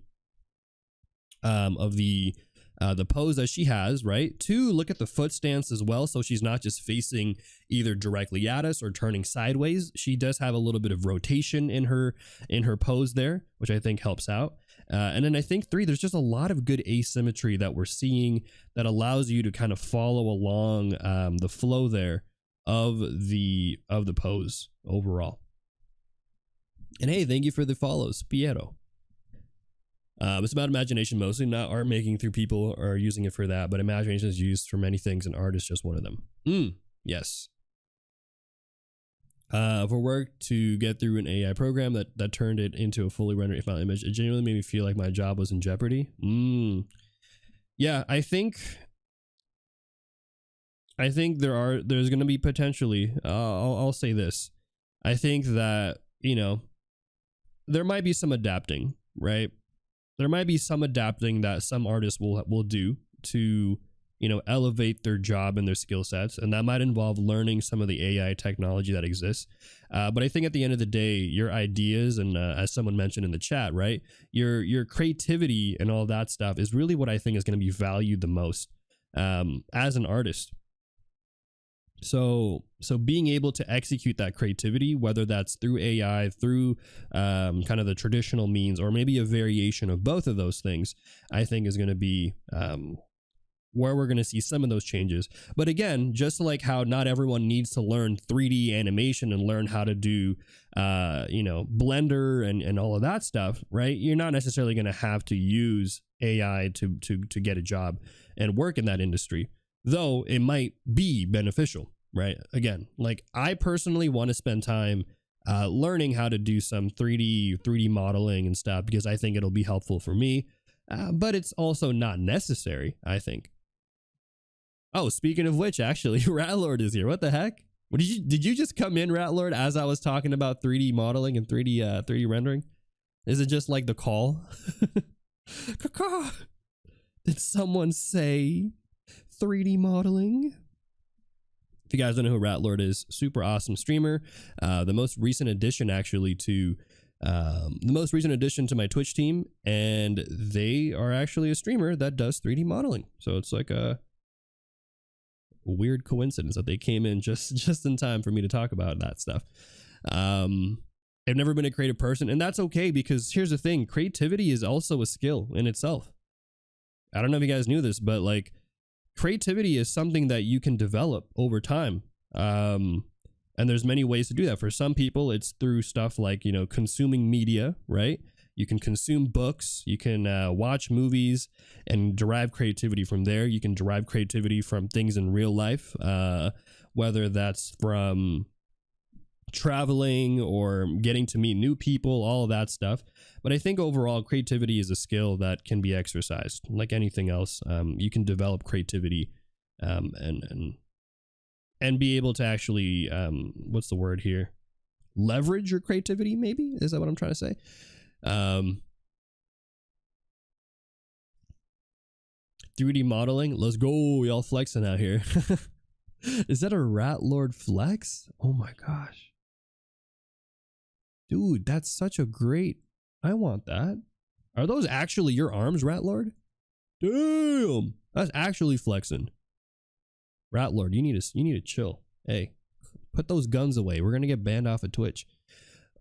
pose that she has, right? Two, look at the foot stance as well. So she's not just facing either directly at us or turning sideways. She does have a little bit of rotation in her pose there, which I think helps out. And then I think three, there's just a lot of good asymmetry that we're seeing that allows you to kind of follow along the flow there of the pose overall. And hey, thank you for the follows, Piero. It's about imagination mostly, not art making through people are using it for that, but imagination is used for many things and art is just one of them. Yes. For work to get through an AI program that turned it into a fully rendered final image, it genuinely made me feel like my job was in jeopardy. Yeah, I think there's going to be potentially, I'll say this. I think that, you know, there might be some adapting, right? There might be some adapting that some artists will do to, you know, elevate their job and their skill sets. And that might involve learning some of the AI technology that exists. But I think at the end of the day, your ideas and as someone mentioned in the chat, right, your creativity and all that stuff is really what I think is going to be valued the most as an artist. So being able to execute that creativity, whether that's through AI, through kind of the traditional means, or maybe a variation of both of those things, I think is going to be where we're going to see some of those changes. But again, just like how not everyone needs to learn 3D animation and learn how to do, you know, Blender and all of that stuff, right? You're not necessarily going to have to use AI to get a job and work in that industry, though it might be beneficial, right? Again, like I personally want to spend time learning how to do some 3D modeling and stuff because I think it'll be helpful for me, but it's also not necessary, I think. Oh, speaking of which, actually, Ratlord is here. What the heck? What did you just come in, Ratlord, as I was talking about 3D modeling and 3D rendering? Is it just like the call? Did someone say 3D modeling? If you guys don't know who Ratlord is, super awesome streamer. The most recent addition actually to the most recent addition to my Twitch team, and they are actually a streamer that does 3D modeling. So it's like a weird coincidence that they came in just in time for me to talk about that stuff. I've never been a creative person, and that's okay, because here's the thing: creativity is also a skill in itself. I don't know if you guys knew this, but like creativity is something that you can develop over time. And there's many ways to do that. For some people, it's through stuff like, you know, consuming media, right? You can consume books, you can watch movies and derive creativity from there. You can derive creativity from things in real life, whether that's from traveling or getting to meet new people, all of that stuff. But I think overall, creativity is a skill that can be exercised. Like anything else, you can develop creativity and be able to actually, what's the word here? Leverage your creativity, maybe? Is that what I'm trying to say? 3D modeling, let's go. Y'all flexing out here. Is that a Rat Lord flex? Oh my gosh. Dude, that's such a great, I want that. Are those actually your arms, Rat Lord? Damn, that's actually flexing. Rat Lord, you need to chill. Hey, put those guns away. We're gonna get banned off of Twitch.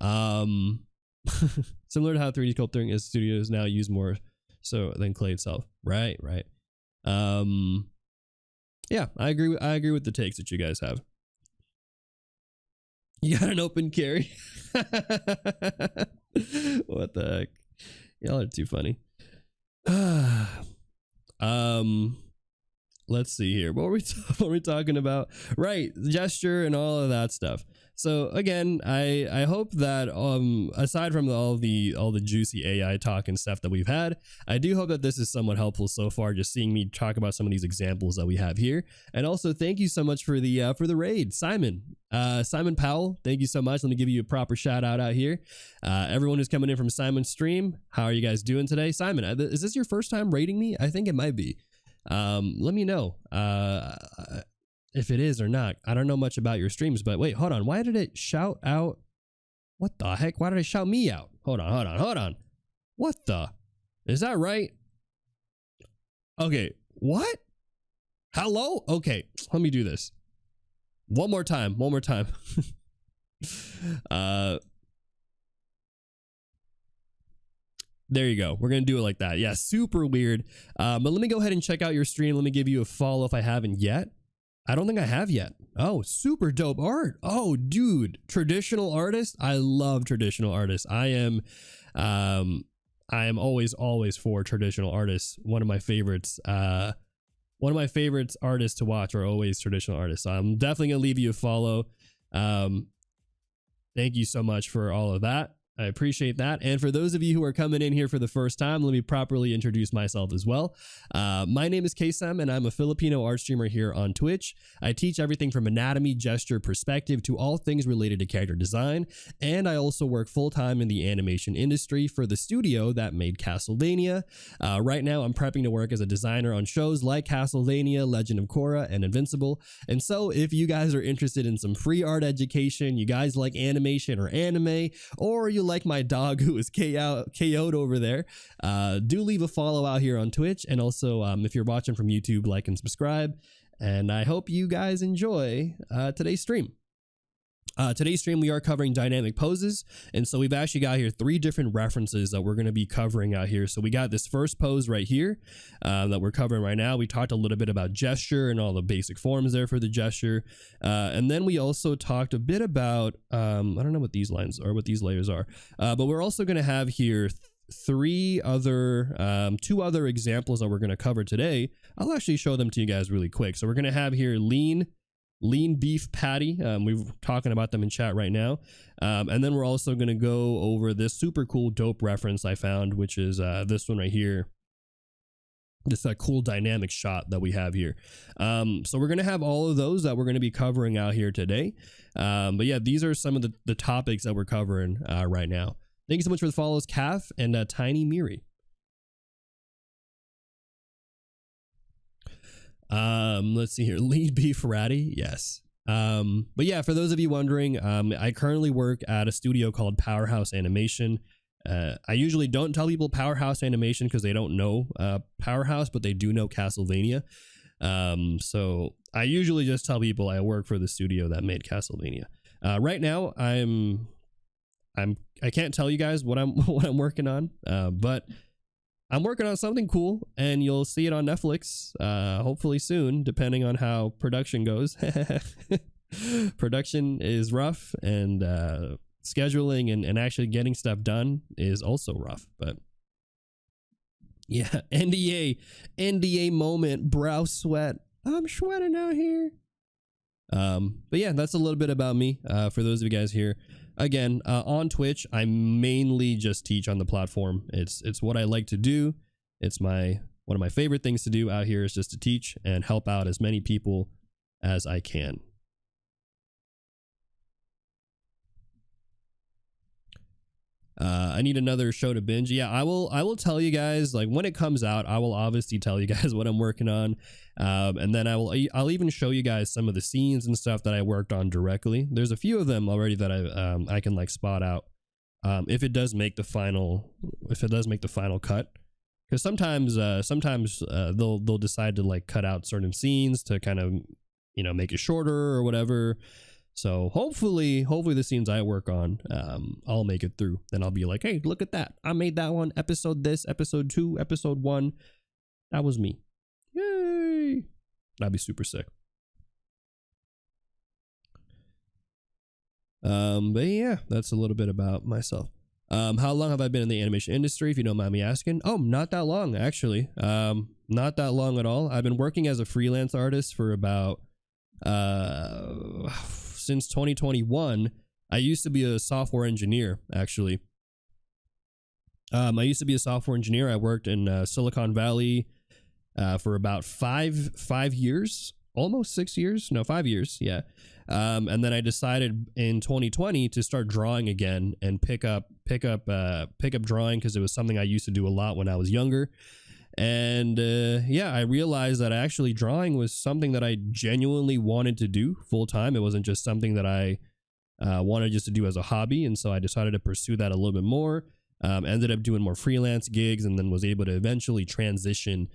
Similar to how 3D sculpting is studios now use more so than clay itself. Right. Yeah, I agree with the takes that you guys have. You got an open carry. What the heck? Y'all are too funny. Let's see here. What were we talking about? Right, gesture and all of that stuff. So again, I hope that aside from all the juicy AI talk and stuff that we've had, I do hope that this is somewhat helpful so far, just seeing me talk about some of these examples that we have here. And also thank you so much for the raid, Simon Powell. Thank you so much. Let me give you a proper shout out here. Everyone who's coming in from Simon's stream, how are you guys doing today? Simon, is this your first time raiding me? I think it might be. Let me know if it is or not. I don't know much about your streams, but wait, hold on. Why did it shout out? What the heck? Why did it shout me out? Hold on. What the? Is that right? Okay, what? Hello? Okay, let me do this. One more time. There you go. We're going to do it like that. Yeah, super weird. But let me go ahead and check out your stream. Let me give you a follow if I haven't yet. I don't think I have yet. Oh, super dope art. Oh, dude. Traditional artist. I love traditional artists. I am always for traditional artists. One of my favorites artists to watch are always traditional artists. So I'm definitely going to leave you a follow. Thank you so much for all of that. I appreciate that. And for those of you who are coming in here for the first time, let me properly introduce myself as well. My name is Kaycem, and I'm a Filipino art streamer here on Twitch. I teach everything from anatomy, gesture, perspective to all things related to character design. And I also work full-time in the animation industry for the studio that made Castlevania. Right now, I'm prepping to work as a designer on shows like Castlevania, Legend of Korra, and Invincible. And so if you guys are interested in some free art education, you guys like animation or anime, or you like my dog who is KO'd over there, do leave a follow out here on Twitch. And also, if you're watching from YouTube, like and subscribe. And I hope you guys enjoy today's stream. Today's stream, we are covering dynamic poses. And so we've actually got here 3 different references that we're going to be covering out here. So we got this first pose right here that we're covering right now. We talked a little bit about gesture and all the basic forms there for the gesture. And then we also talked a bit about, I don't know what these lines are, what these layers are. But we're also going to have here 2 other examples that we're going to cover today. I'll actually show them to you guys really quick. So we're going to have here lean beef patty. We're talking about them in chat right now. And then we're also going to go over this super cool dope reference I found, which is this one right here. This cool dynamic shot that we have here. So we're going to have all of those that we're going to be covering out here today. But yeah, these are some of the topics that we're covering right now. Thank you so much for the follows, Calf and Tiny Miri. Let's see here. Lean beef ratty. Yes. But yeah, for those of you wondering, I currently work at a studio called Powerhouse Animation. I usually don't tell people Powerhouse Animation because they don't know Powerhouse, but they do know Castlevania. So I usually just tell people I work for the studio that made Castlevania. Right now, I can't tell you guys what I'm working on, but I'm working on something cool, and you'll see it on Netflix, hopefully soon, depending on how production goes. Production is rough, and scheduling and actually getting stuff done is also rough. But yeah, NDA moment, brow sweat. I'm sweating out here. But yeah, that's a little bit about me. For those of you guys here, again, on Twitch, I mainly just teach on the platform. It's what I like to do. It's one of my favorite things to do out here is just to teach and help out as many people as I can. I need another show to binge. Yeah, I will tell you guys, like, when it comes out, I will obviously tell you guys what I'm working on. And then I'll even show you guys some of the scenes and stuff that I worked on directly. There's a few of them already that I can like spot out. If it does make the final cut, because sometimes they'll decide to like cut out certain scenes to kind of, you know, make it shorter or whatever. So hopefully the scenes I work on, I'll make it through. Then I'll be like, hey, look at that. I made that one. Episode this, episode 2, episode 1. That was me. Yay. That'd be super sick. But yeah, that's a little bit about myself. How long have I been in the animation industry, if you don't mind me asking? Oh, not that long, actually. Not that long at all. I've been working as a freelance artist for about since 2021. I used to be a software engineer, actually. I used to be a software engineer. I worked in Silicon Valley for about five years, almost 6 years. No, 5 years. Yeah. And then I decided in 2020 to start drawing again and pick up drawing, because it was something I used to do a lot when I was younger. And yeah, I realized that actually drawing was something that I genuinely wanted to do full time. It wasn't just something that I wanted just to do as a hobby. And so I decided to pursue that a little bit more. Ended up doing more freelance gigs, and then was able to eventually transition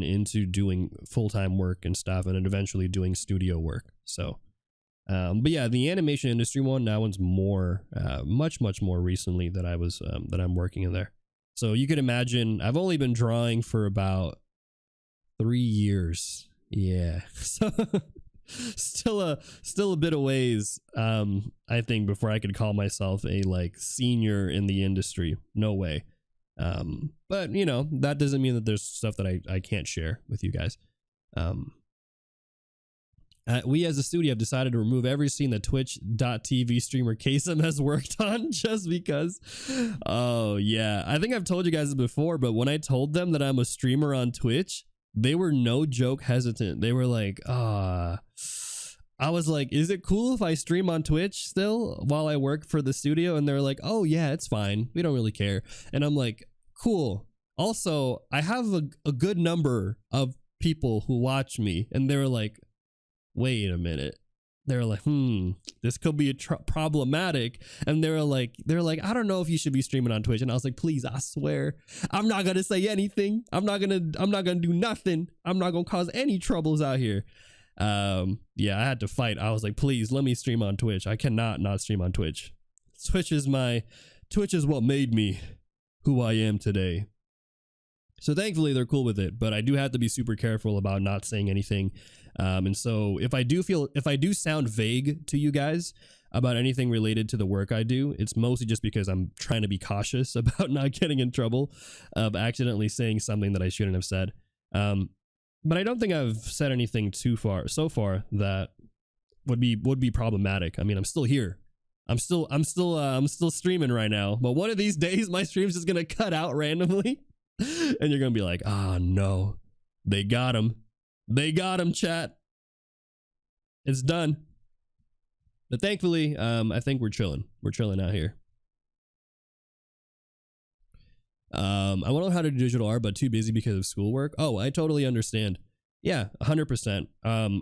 into doing full-time work and stuff, and then eventually doing studio work. So but yeah, the animation industry one, that one's more much more recently that I'm working in there. So you could imagine I've only been drawing for about 3 years. Yeah. So still a bit of ways, I think, before I could call myself a like senior in the industry. No way. But you know, that doesn't mean that there's stuff that I can't share with you guys. We as a studio have decided to remove every scene that Twitch.tv streamer Kaycem has worked on, just because. Oh yeah, I think I've told you guys this before, but when I told them that I'm a streamer on Twitch, they were no joke hesitant. They were like, I was like, is it cool if I stream on Twitch still while I work for the studio? And they're like, oh yeah, it's fine. We don't really care. And I'm like, cool. Also, I have a good number of people who watch me. And they were like, wait a minute. They're like, this could be problematic. And they're like, I don't know if you should be streaming on Twitch. And I was like, please, I swear, I'm not gonna say anything. I'm not gonna do nothing. I'm not gonna cause any troubles out here. Yeah, I had to fight. I was like, please let me stream on Twitch. I cannot not stream on Twitch. Twitch is what made me who I am today. So thankfully they're cool with it, but I do have to be super careful about not saying anything. And so if I do sound vague to you guys about anything related to the work I do, it's mostly just because I'm trying to be cautious about not getting in trouble of accidentally saying something that I shouldn't have said. But I don't think I've said anything so far that would be problematic. I mean, I'm still here. I'm still streaming right now. But one of these days, my stream's just gonna cut out randomly, and you're gonna be like, "Oh no, they got him! They got him, chat. It's done." But thankfully, I think we're chilling. We're chilling out here. I want to know how to do digital art, but too busy because of schoolwork. Oh, I totally understand. Yeah, 100%.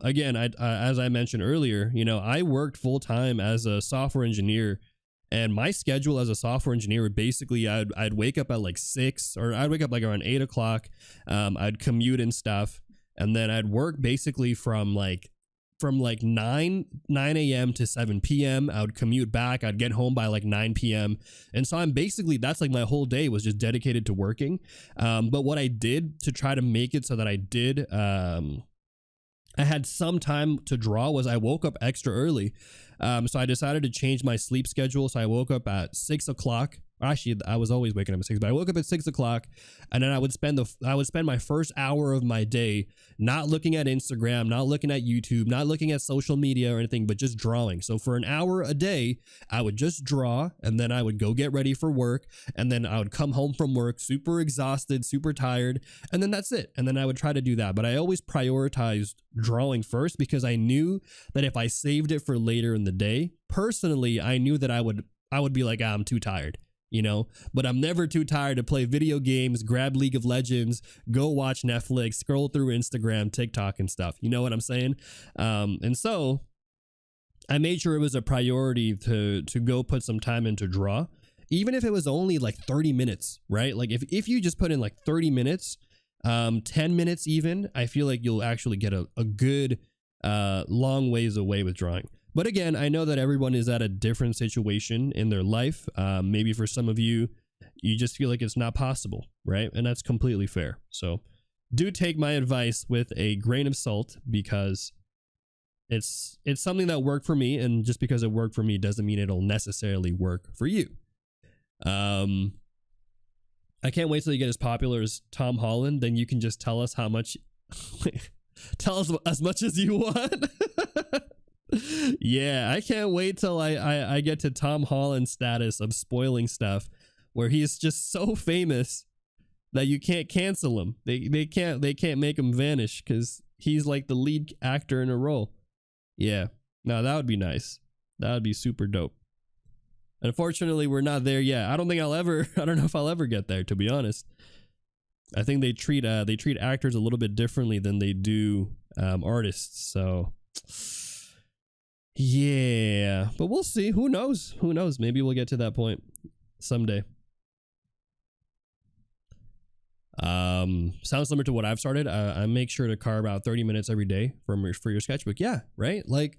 Again, as I mentioned earlier, you know, I worked full time as a software engineer, and my schedule as a software engineer would basically, I'd wake up at like 6, or I'd wake up like around 8 o'clock. I'd commute and stuff, and then I'd work basically from like 9 a.m. to 7 p.m. I would commute back. I'd get home by like 9 p.m. And so I'm basically, that's like my whole day was just dedicated to working. But what I did to try to make it so that I had some time to draw was I woke up extra early. So I decided to change my sleep schedule. So I woke up at 6 o'clock. Actually, I was always waking up at 6, but I woke up at 6 o'clock, and then I would spend my first hour of my day not looking at Instagram, not looking at YouTube, not looking at social media or anything, but just drawing. So for an hour a day, I would just draw, and then I would go get ready for work, and then I would come home from work super exhausted, super tired, and then that's it. And then I would try to do that. But I always prioritized drawing first because I knew that if I saved it for later in the day, personally, I knew that I would be like, I'm too tired. You know, but I'm never too tired to play video games, grab League of Legends, go watch Netflix, scroll through Instagram, TikTok and stuff. You know what I'm saying? And so I made sure it was a priority to go put some time into draw, even if it was only like 30 minutes, right? Like if you just put in like 30 minutes, 10 minutes even, I feel like you'll actually get a good long ways away with drawing. But again, I know that everyone is at a different situation in their life. Maybe for some of you, you just feel like it's not possible, right? And that's completely fair. So do take my advice with a grain of salt, because it's something that worked for me, and just because it worked for me doesn't mean it'll necessarily work for you. I can't wait till you get as popular as Tom Holland. Then you can just tell us how much, tell us as much as you want. Yeah, I can't wait till I get to Tom Holland status of spoiling stuff, where he's just so famous that you can't cancel him. They can't make him vanish because he's like the lead actor in a role. Yeah, no, that would be nice. That would be super dope. Unfortunately, we're not there yet. I don't know if I'll ever get there, to be honest. I think they treat actors a little bit differently than they do artists. So yeah, but we'll see. Who knows? Who knows? Maybe we'll get to that point someday. Sounds similar to what I've started. I make sure to carve out 30 minutes every day for your sketchbook. Yeah, right. Like,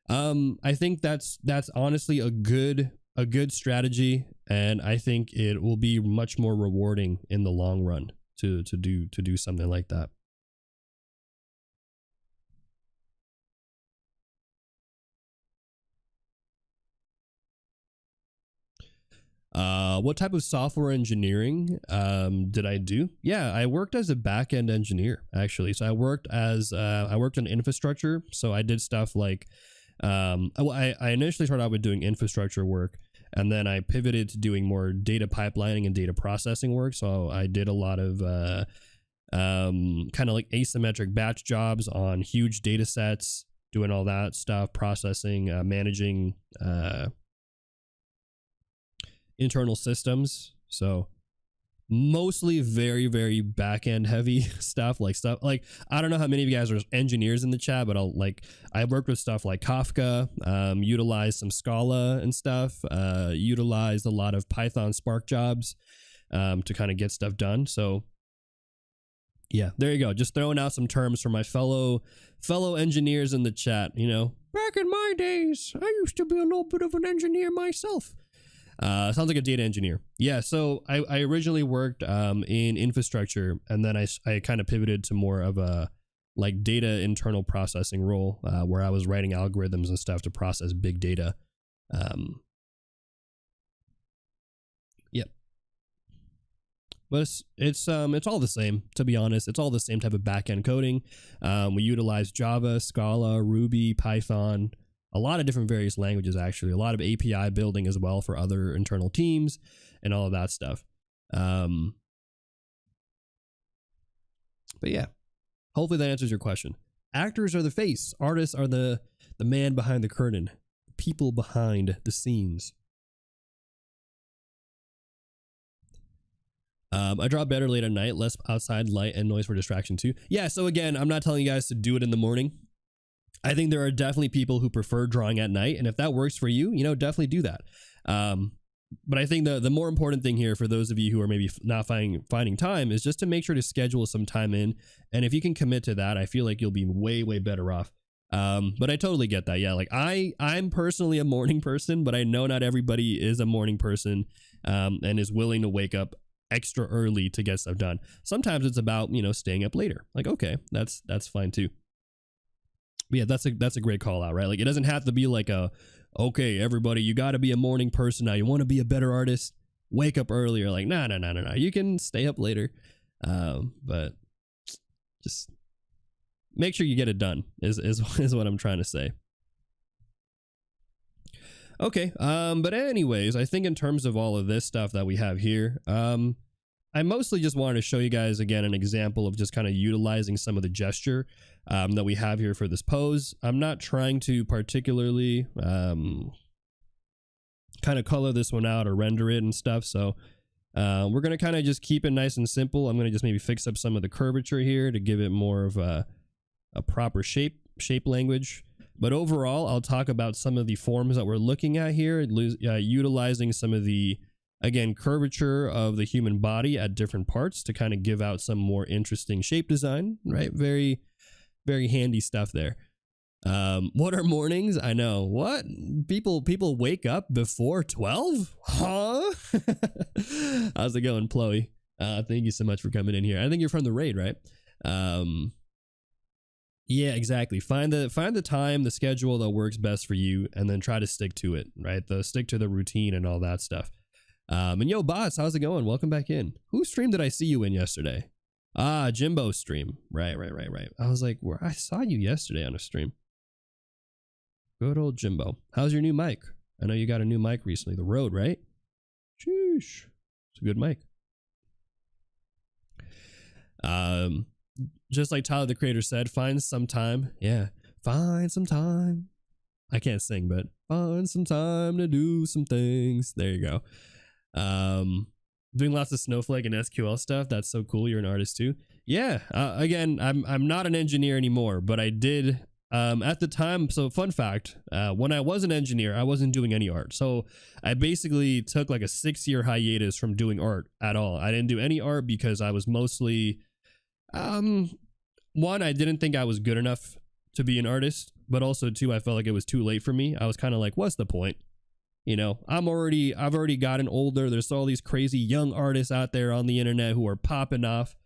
I think that's honestly a good strategy, and I think it will be much more rewarding in the long run to do something like that. What type of software engineering did I do? Yeah, I worked as a back-end engineer, actually. So I worked in infrastructure. So I did stuff like, I initially started out with doing infrastructure work, and then I pivoted to doing more data pipelining and data processing work. So I did a lot of kind of like asymmetric batch jobs on huge data sets, doing all that stuff, processing, managing internal systems. So mostly very, very back end heavy stuff like I don't know how many of you guys are engineers in the chat, but I worked with stuff like Kafka, utilized some Scala and stuff, utilized a lot of Python Spark jobs to kind of get stuff done. So yeah, there you go. Just throwing out some terms for my fellow engineers in the chat. You know, back in my days, I used to be a little bit of an engineer myself. Sounds like a data engineer. Yeah, so I originally worked in infrastructure, and then I kind of pivoted to more of a like data internal processing role, where I was writing algorithms and stuff to process big data. Yep. But it's all the same, to be honest. It's all the same type of back-end coding. We utilize Java, Scala, Ruby, Python, a lot of different various languages, actually. A lot of API building as well for other internal teams and all of that stuff. But yeah, hopefully that answers your question. Actors are the face. Artists are the man behind the curtain. People behind the scenes. I draw better late at night, less outside light and noise for distraction too. Yeah, so again, I'm not telling you guys to do it in the morning. I think there are definitely people who prefer drawing at night, and if that works for you, you know, definitely do that. But I think the more important thing here for those of you who are maybe not finding time is just to make sure to schedule some time in. And if you can commit to that, I feel like you'll be way better off. But I totally get that. Yeah, like I'm personally a morning person, but I know not everybody is a morning person and is willing to wake up extra early to get stuff done. Sometimes it's about, you know, staying up later. Like, okay, that's fine too. But yeah, that's a great call out, right? Like, it doesn't have to be like okay, everybody, you got to be a morning person now. You want to be a better artist, wake up earlier. Like, no. You can stay up later, but just make sure you get it done. Is what I'm trying to say. Okay, but anyways, I think in terms of all of this stuff that we have here, I mostly just wanted to show you guys again an example of just kind of utilizing some of the gesture that we have here for this pose. I'm not trying to particularly kind of color this one out or render it and stuff, so we're going to kind of just keep it nice and simple. I'm going to just maybe fix up some of the curvature here to give it more of a proper shape language. But overall, I'll talk about some of the forms that we're looking at here, utilizing some of the, again, curvature of the human body at different parts to kind of give out some more interesting shape design, right? Very handy stuff there. What are mornings? I know. What? People wake up before 12? Huh? How's it going, Chloe? Thank you so much for coming in here. I think you're from the raid, right? Yeah, exactly. Find the time, the schedule that works best for you, and then try to stick to it, right? Stick to the routine and all that stuff. And yo, bots, how's it going? Welcome back in. Whose stream did I see you in yesterday? Ah, Jimbo's stream. Right. I was like, I saw you yesterday on a stream. Good old Jimbo. How's your new mic? I know you got a new mic recently. The Rode, right? Sheesh. It's a good mic. Just like Tyler the Creator said, find some time. Yeah, find some time. I can't sing, but find some time to do some things. There you go. Doing lots of Snowflake and SQL stuff. That's so cool. You're an artist too. Yeah. Again, I'm not an engineer anymore, but I did at the time. So fun fact, when I was an engineer, I wasn't doing any art. So I basically took like a 6-year hiatus from doing art at all. I didn't do any art because I was mostly one, I didn't think I was good enough to be an artist, but also two, I felt like it was too late for me. I was kind of like, what's the point? You know, I've already gotten older. There's all these crazy young artists out there on the internet who are popping off.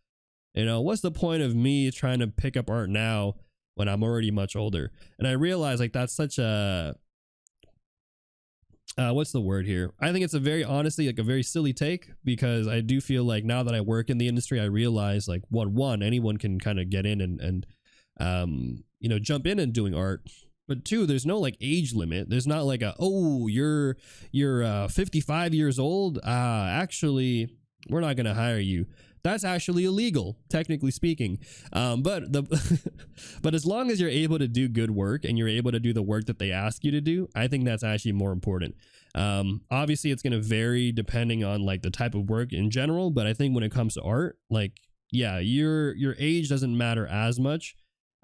You know, what's the point of me trying to pick up art now when I'm already much older? And I realized like that's such a what's the word here? I think it's honestly like a very silly take, because I do feel like now that I work in the industry, I realize like one, anyone can kind of get in and you know, jump in and doing art. But two, there's no like age limit. There's not like you're 55 years old. Actually, we're not going to hire you. That's actually illegal, technically speaking. But as long as you're able to do good work and you're able to do the work that they ask you to do, I think that's actually more important. Obviously, it's going to vary depending on like the type of work in general. But I think when it comes to art, like, yeah, your age doesn't matter as much.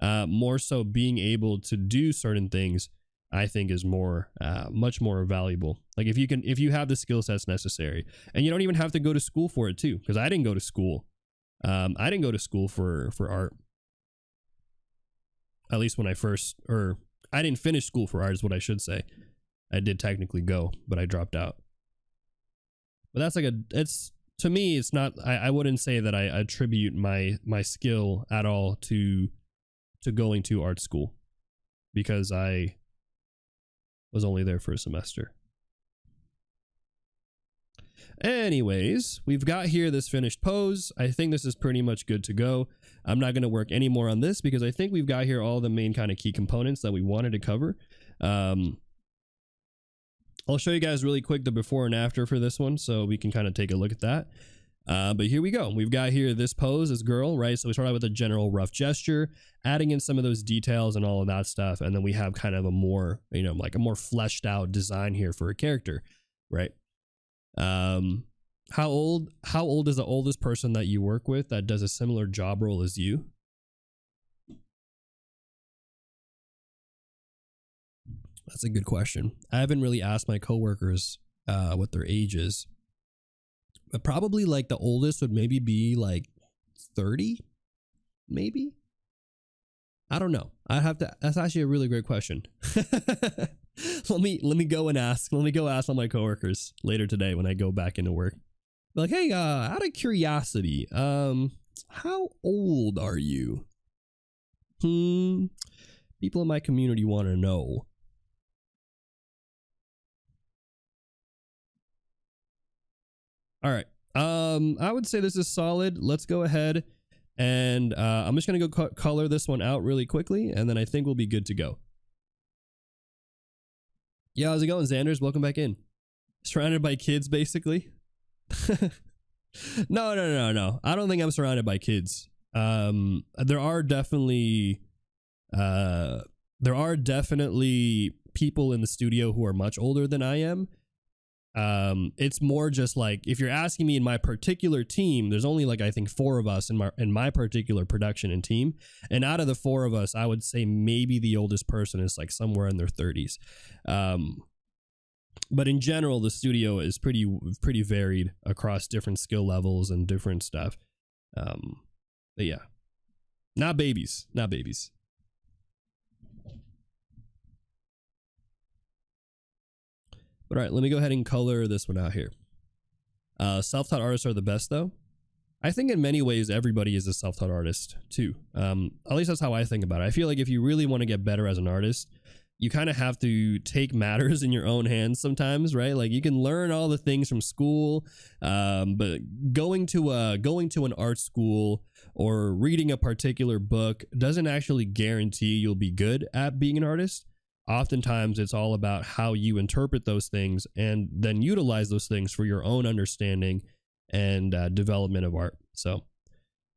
More so being able to do certain things, I think is much more valuable. Like if you have the skill sets necessary, and you don't even have to go to school for it too. Cause I didn't go to school. I didn't go to school for art. At least when I didn't finish school for art is what I should say. I did technically go, but I dropped out. But that's like to me, it's not, I wouldn't say that I attribute my skill at all to going to art school, because I was only there for a semester. Anyways, we've got here this finished pose. I think this is pretty much good to go. I'm not going to work any more on this because I think we've got here all the main kind of key components that we wanted to cover. I'll show you guys really quick the before and after for this one, so we can kind of take a look at that. But here we go. We've got here this pose, this girl, right? So we start out with a general rough gesture, adding in some of those details and all of that stuff. And then we have kind of a more, you know, like a more fleshed out design here for a character, right? How old is the oldest person that you work with that does a similar job role as you? That's a good question. I haven't really asked my coworkers what their age is, but probably like the oldest would maybe be like 30, maybe. I don't know. I have to. That's actually a really great question. let me go and ask. Let me go ask all my coworkers later today when I go back into work. Like, hey, out of curiosity, how old are you? People in my community want to know. All right. I would say this is solid. Let's go ahead and I'm just gonna go color this one out really quickly, and then I think we'll be good to go. Yeah, how's it going, Xanders? Welcome back in. Surrounded by kids, basically. No. I don't think I'm surrounded by kids. There are definitely people in the studio who are much older than I am. It's more just like, if you're asking me in my particular team, there's only like, I think 4 of us in my particular production and team. And out of the 4 of us, I would say maybe the oldest person is like somewhere in their 30s. But in general, the studio is pretty varied across different skill levels and different stuff. But yeah, not babies. All right, let me go ahead and color this one out here. Self-taught artists are the best, though. I think in many ways, everybody is a self-taught artist, too. At least that's how I think about it. I feel like if you really want to get better as an artist, you kind of have to take matters in your own hands sometimes, right? Like, you can learn all the things from school, but going to an art school or reading a particular book doesn't actually guarantee you'll be good at being an artist. Oftentimes, it's all about how you interpret those things and then utilize those things for your own understanding and development of art. So,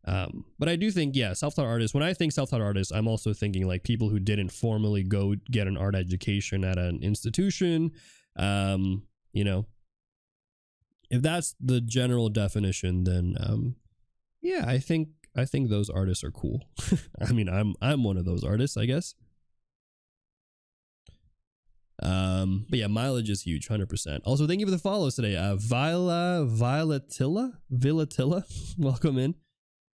but I do think, yeah, self-taught artists, when I think self-taught artists, I'm also thinking like people who didn't formally go get an art education at an institution. You know, if that's the general definition, then yeah, I think those artists are cool. I mean, I'm one of those artists, I guess. But yeah, mileage is huge, 100%. Also, thank you for the follows today. Villatilla, welcome in.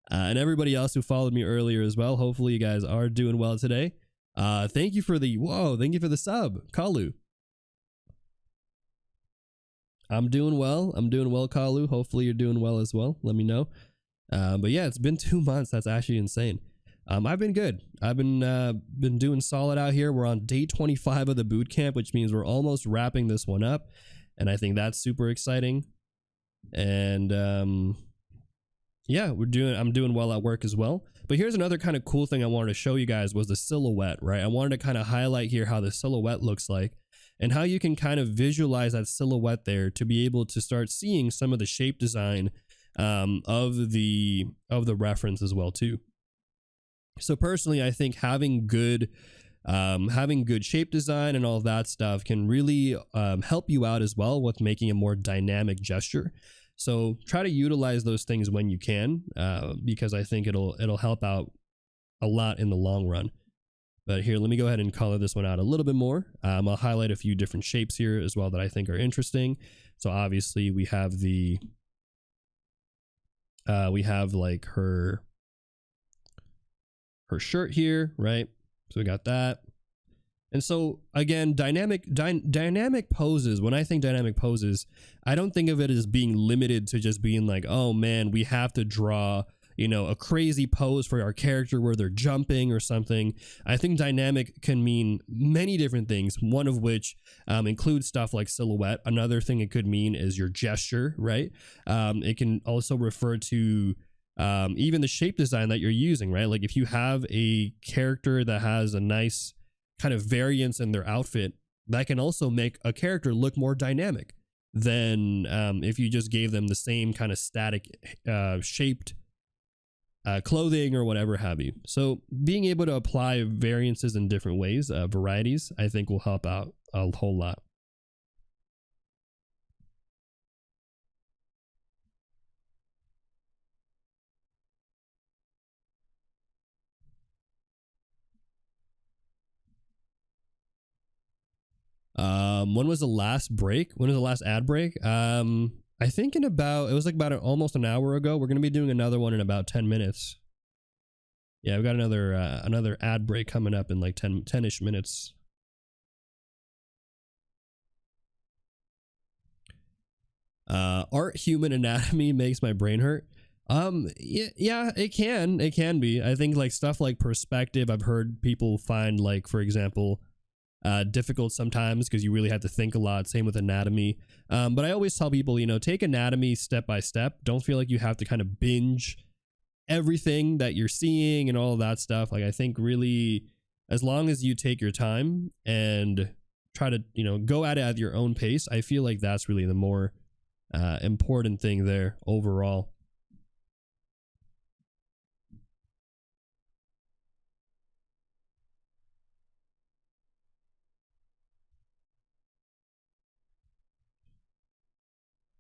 And everybody else who followed me earlier as well. Hopefully you guys are doing well today. Thank you for the sub, Kalu. I'm doing well, Kalu. Hopefully you're doing well as well. Let me know. But yeah, it's been 2 months. That's actually insane. I've been good. I've been doing solid out here. We're on day 25 of the boot camp, which means we're almost wrapping this one up, and I think that's super exciting. And yeah, I'm doing well at work as well. But here's another kind of cool thing I wanted to show you guys was the silhouette, right? I wanted to kind of highlight here how the silhouette looks like and how you can kind of visualize that silhouette there to be able to start seeing some of the shape design of the reference as well too. So personally, I think having good shape design and all of that stuff can really help you out as well with making a more dynamic gesture. So try to utilize those things when you can, because I think it'll help out a lot in the long run. But here, let me go ahead and color this one out a little bit more. I'll highlight a few different shapes here as well that I think are interesting. So obviously we have like her shirt here, right? So we got that. And so again, dynamic poses, when I think dynamic poses, I don't think of it as being limited to just being like, oh man, we have to draw, you know, a crazy pose for our character where they're jumping or something. I think dynamic can mean many different things, one of which includes stuff like silhouette. Another thing it could mean is your gesture, right? It can also refer to even the shape design that you're using, right? Like if you have a character that has a nice kind of variance in their outfit, that can also make a character look more dynamic than if you just gave them the same kind of static shaped clothing or whatever have you. So being able to apply variances in different ways, varieties, I think will help out a whole lot. When was the last break? When was the last ad break? I think it was like about almost an hour ago. We're going to be doing another one in about 10 minutes. Yeah, we got another ad break coming up in like 10-ish minutes. Art human anatomy makes my brain hurt. Yeah, it can be. I think like stuff like perspective, I've heard people find, like, for example, difficult sometimes because you really have to think a lot. Same with anatomy. But I always tell people, you know, take anatomy step by step. Don't feel like you have to kind of binge everything that you're seeing and all of that stuff. Like, I think really, as long as you take your time and try to, you know, go at it at your own pace, I feel like that's really the more important thing there overall.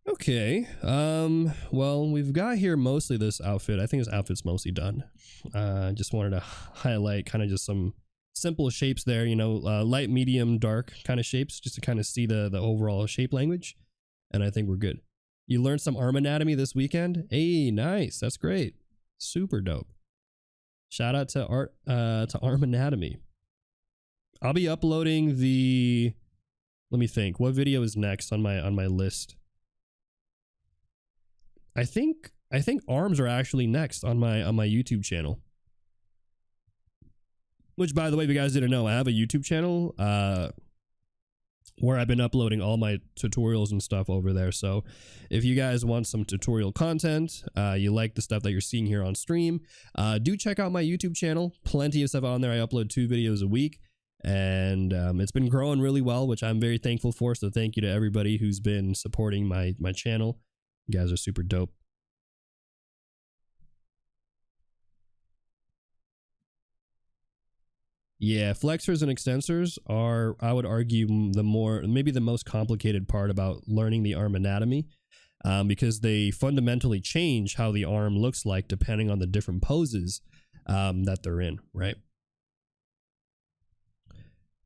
Okay, well, we've got here mostly this outfit. I think this outfit's mostly done. Just wanted to highlight kind of just some simple shapes there, you know, light, medium, dark kind of shapes, just to kind of see the overall shape language. And I think we're good. You learned some arm anatomy this weekend? Hey, nice. That's great. Super dope. Shout out to arm anatomy. I'll be uploading the, let me think, what video is next on my list? I think arms are actually next on my YouTube channel. Which, by the way, if you guys didn't know, I have a YouTube channel where I've been uploading all my tutorials and stuff over there. So if you guys want some tutorial content, you like the stuff that you're seeing here on stream, do check out my YouTube channel. Plenty of stuff on there. I upload 2 videos a week, and it's been growing really well, which I'm very thankful for. So thank you to everybody who's been supporting my channel. You guys are super dope. Yeah, flexors and extensors are, I would argue, maybe the most complicated part about learning the arm anatomy, because they fundamentally change how the arm looks like depending on the different poses that they're in, right?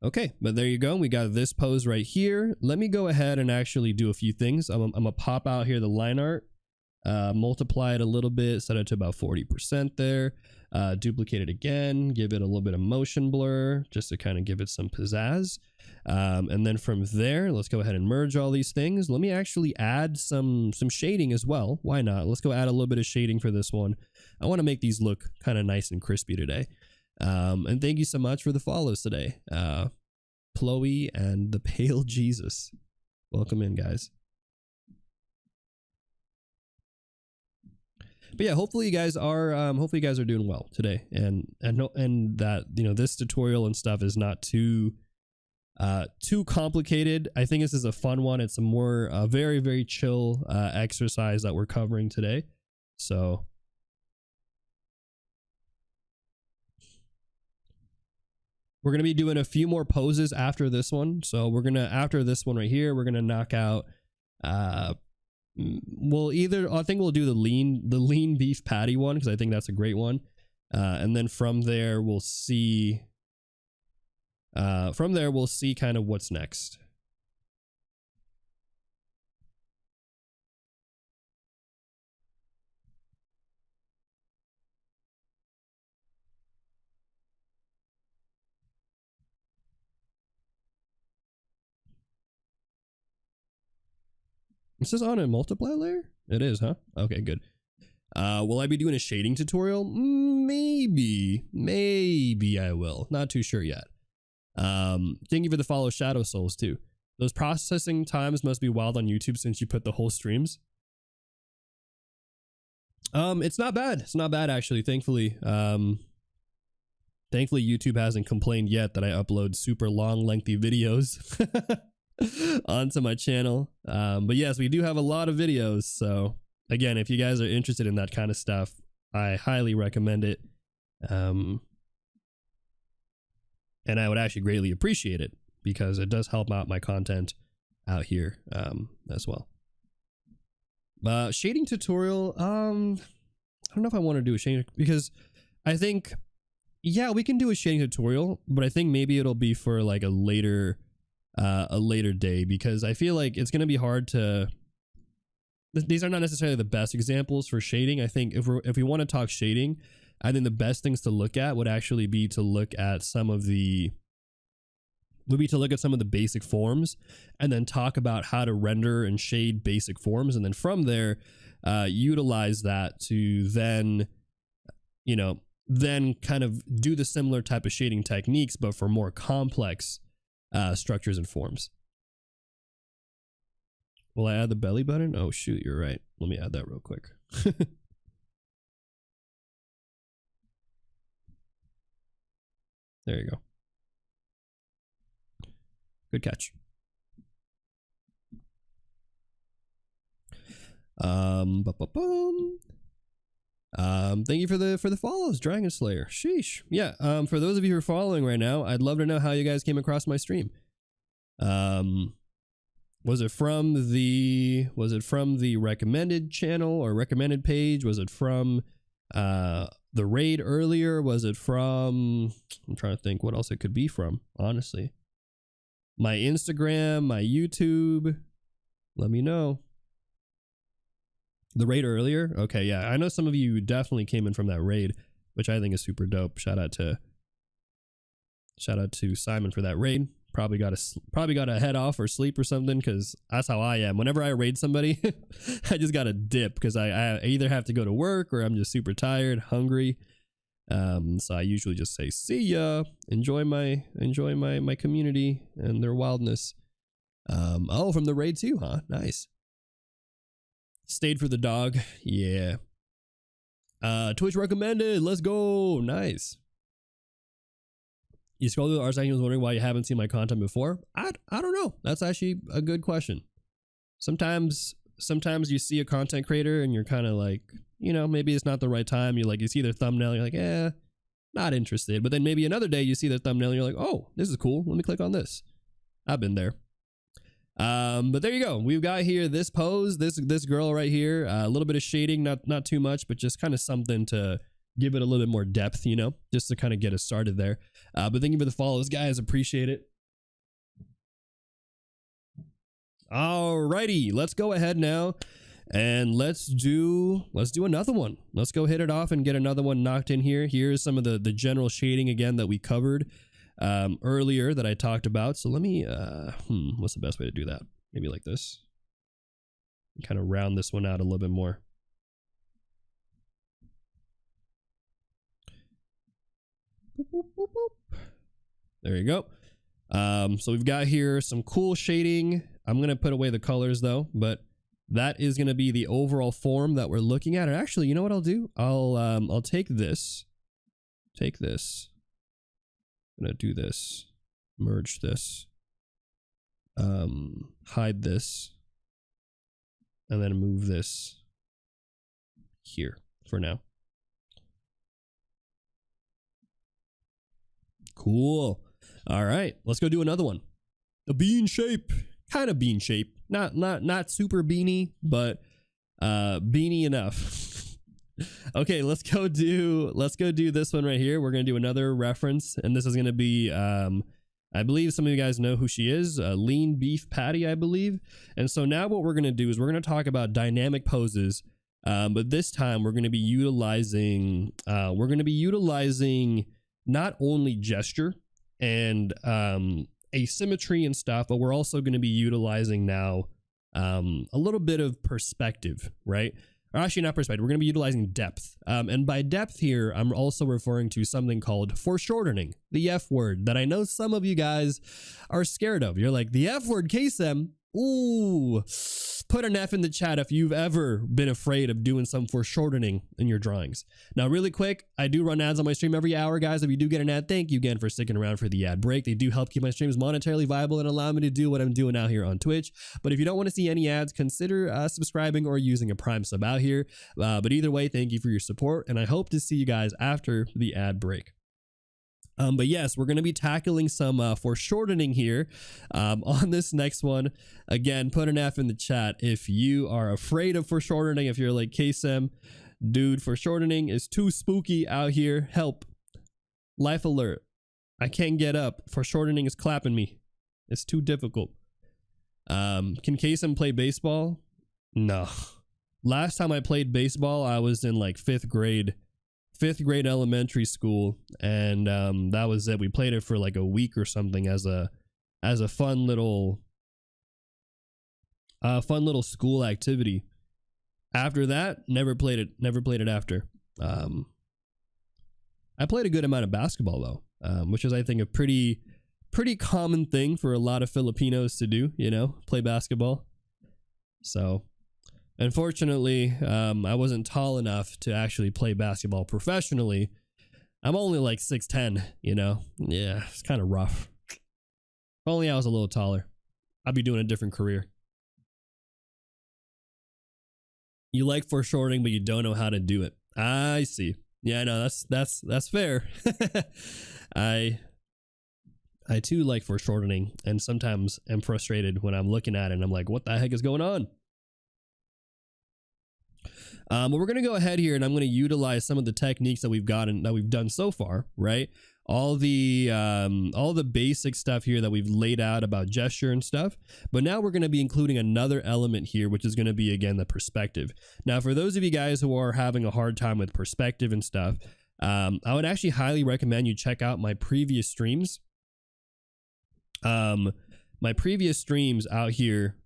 Okay, but there you go. We got this pose right here. Let me go ahead and actually do a few things. I'm gonna pop out here the line art, multiply it a little bit, set it to about 40% there, duplicate it again, give it a little bit of motion blur just to kind of give it some pizzazz. And then from there, let's go ahead and merge all these things. Let me actually add some shading as well. Why not? Let's go add a little bit of shading for this one. I want to make these look kind of nice and crispy today. And thank you so much for the follows today. Chloe and the Pale Jesus. Welcome in, guys. But yeah, hopefully you guys are doing well today, and that, you know, this tutorial and stuff is not too complicated. I think this is a fun one. It's a more very, very chill exercise that we're covering today. So we're going to be doing a few more poses after this one. So after this one right here, we're going to knock out, I think we'll do the lean beef patty one, because I think that's a great one. And then from there, we'll see kind of what's next. Is this on a multiply layer? It is, huh? Okay, good. Will I be doing a shading tutorial? Maybe I will. Not too sure yet. Thank you for the follow, Shadow Souls, too. Those processing times must be wild on YouTube since you put the whole streams. It's not bad. It's not bad, actually, thankfully. Thankfully, YouTube hasn't complained yet that I upload super long, lengthy videos onto my channel. But yes, we do have a lot of videos. So again, if you guys are interested in that kind of stuff, I highly recommend it. And I would actually greatly appreciate it, because it does help out my content out here as well. Shading tutorial, I don't know if I want to do a shading, because I think, yeah, we can do a shading tutorial, but I think maybe it'll be for like a later a later day, because I feel like it's going to be hard to, these are not necessarily the best examples for shading. I think if we want to talk shading, I think the best things to look at would actually be to look at some of the basic forms, and then talk about how to render and shade basic forms, and then from there utilize that to then, you know, then kind of do the similar type of shading techniques, but for more complex structures and forms. Will I add the belly button? Oh shoot, you're right. Let me add that real quick. There you go. Good catch. Thank you for the follows, Dragon Slayer. Sheesh. Yeah. For those of you who are following right now, I'd love to know how you guys came across my stream. Was it from the recommended channel or recommended page? Was it from the raid earlier? Was it from, I'm trying to think what else it could be from, honestly. My Instagram, my YouTube. Let me know. The raid earlier? Okay, yeah. I know some of you definitely came in from that raid, which I think is super dope. Shout out to Simon for that raid. Probably got to head off or sleep or something, because that's how I am. Whenever I raid somebody, I just got to dip, because I either have to go to work or I'm just super tired, hungry. So I usually just say, see ya, enjoy my community and their wildness. Oh, from the raid too, huh? Nice. Stayed for the dog. Yeah. Twitch recommended. Let's go. Nice. You scroll through the art section, was wondering why you haven't seen my content before. I don't know. That's actually a good question. Sometimes you see a content creator and you're kind of like, you know, maybe it's not the right time. You see their thumbnail, you're like, not interested. But then maybe another day you see their thumbnail, and you're like, oh, this is cool. Let me click on this. I've been there. But there you go. We've got here this pose, this girl right here. A little bit of shading, not too much, but just kind of something to give it a little bit more depth, you know, just to kind of get us started there. But thank you for the follows, guys. Appreciate it. Alrighty, let's go ahead now and let's do another one. Let's go hit it off and get another one knocked in here. Here's some of the general shading again that we covered earlier that I talked about. So let me what's the best way to do that? Maybe like this. Kind of round this one out a little bit more. Boop, boop, boop, boop. There you go. So we've got here some cool shading. I'm gonna put away the colors though, but that is gonna be the overall form that we're looking at. And actually, you know what I'll do? I'll take this. I'm gonna do this. Merge this. Hide this. And then move this here for now. Cool. All right, let's go do another one. The bean shape, kind of bean shape, not super beanie, but beanie enough. Okay, let's go do this one right here. We're gonna do another reference, and this is gonna be I believe some of you guys know who she is, Lean Beef Patty, I believe. And so now what we're gonna do is we're gonna talk about dynamic poses, but this time we're gonna be utilizing not only gesture and asymmetry and stuff, but we're also going to be utilizing now a little bit of perspective, right? Or actually not perspective, we're going to be utilizing depth. And by depth here, I'm also referring to something called foreshortening, the F word that I know some of you guys are scared of. You're like, the F word, Kaycem? Ooh, put an F in the chat if you've ever been afraid of doing some foreshortening in your drawings. Now, really quick, I do run ads on my stream every hour, guys. If you do get an ad, thank you again for sticking around for the ad break. They do help keep my streams monetarily viable and allow me to do what I'm doing out here on Twitch. But if you don't want to see any ads, consider subscribing or using a Prime sub out here. But either way, thank you for your support, and I hope to see you guys after the ad break. But yes, we're going to be tackling some foreshortening here on this next one. Again, put an F in the chat if you are afraid of foreshortening. If you're like, Kaycem, dude, foreshortening is too spooky out here. Help. Life alert. I can't get up. Foreshortening is clapping me. It's too difficult. Can Kaycem play baseball? No. Last time I played baseball, I was in like fifth grade elementary school, and that was it. We played it for like a week or something as a fun little school activity. After that, never played it after. I played a good amount of basketball though, which is, I think, a pretty common thing for a lot of Filipinos to do, you know, play basketball. So unfortunately, I wasn't tall enough to actually play basketball professionally. I'm only like 6'10", you know? Yeah, it's kind of rough. If only I was a little taller, I'd be doing a different career. You like foreshortening, but you don't know how to do it. I see. Yeah, no, that's fair. I too like foreshortening, and sometimes am frustrated when I'm looking at it and I'm like, what the heck is going on? But we're going to go ahead here, and I'm going to utilize some of the techniques that we've done so far, right? All the basic stuff here that we've laid out about gesture and stuff. But now we're going to be including another element here, which is going to be, again, the perspective. Now, for those of you guys who are having a hard time with perspective and stuff, I would actually highly recommend you check out my previous streams. My previous streams out here,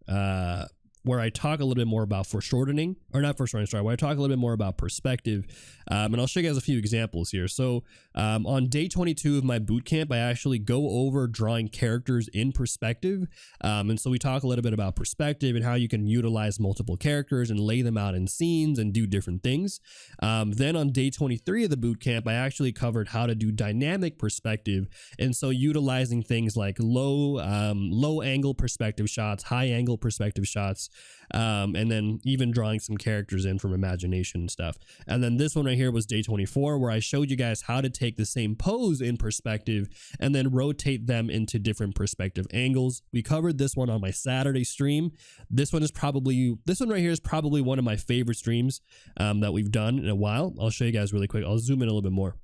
where I talk a little bit more about foreshortening, or not foreshortening, sorry, where I talk a little bit more about perspective. And I'll show you guys a few examples here. So on day 22 of my boot camp, I actually go over drawing characters in perspective. And so we talk a little bit about perspective and how you can utilize multiple characters and lay them out in scenes and do different things. Then on day 23 of the boot camp, I actually covered how to do dynamic perspective. And so utilizing things like low angle perspective shots, high angle perspective shots, and then even drawing some characters in from imagination and stuff. And then this one right here was day 24, where I showed you guys how to take the same pose in perspective and then rotate them into different perspective angles. We covered this one on my Saturday stream. This one right here is probably one of my favorite streams that we've done in a while. I'll show you guys really quick. I'll zoom in a little bit more.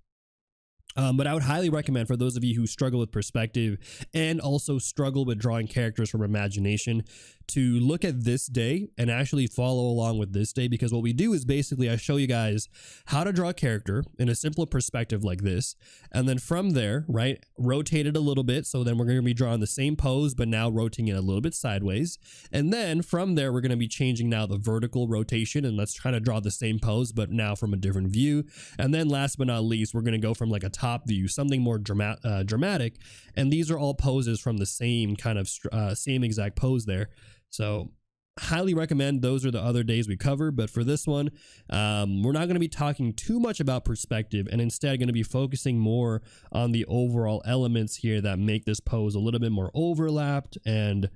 But I would highly recommend, for those of you who struggle with perspective and also struggle with drawing characters from imagination, to look at this day and actually follow along with this day, because what we do is basically I show you guys how to draw a character in a simple perspective like this, and then from there, right, rotate it a little bit. So then we're going to be drawing the same pose, but now rotating it a little bit sideways. And then from there, we're going to be changing now the vertical rotation, and let's try to draw the same pose, but now from a different view. And then last but not least, we're going to go from like a top view, something more dramatic. And these are all poses from the same kind of same exact pose there. So highly recommend. Those are the other days we cover, but for this one, we're not going to be talking too much about perspective, and instead going to be focusing more on the overall elements here that make this pose a little bit more overlapped and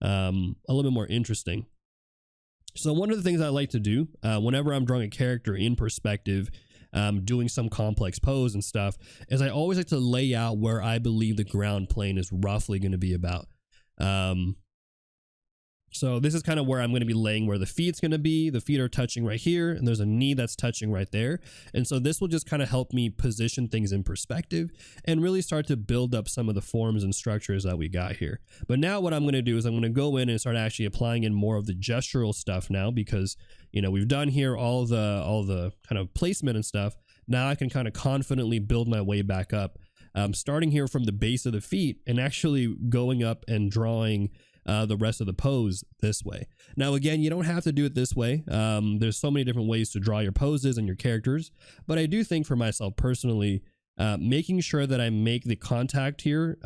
a little bit more interesting. So one of the things I like to do whenever I'm drawing a character in perspective, doing some complex pose and stuff, is I always like to lay out where I believe the ground plane is roughly going to be about. So this is kind of where I'm going to be laying where the feet's going to be. The feet are touching right here, and there's a knee that's touching right there. And so this will just kind of help me position things in perspective and really start to build up some of the forms and structures that we got here. But now what I'm going to do is I'm going to go in and start actually applying in more of the gestural stuff now, because, you know, we've done here all the kind of placement and stuff. Now I can kind of confidently build my way back up, starting here from the base of the feet and actually going up and drawing the rest of the pose this way. Now, again, you don't have to do it this way. There's so many different ways to draw your poses and your characters, but I do think for myself personally, making sure that I make the contact here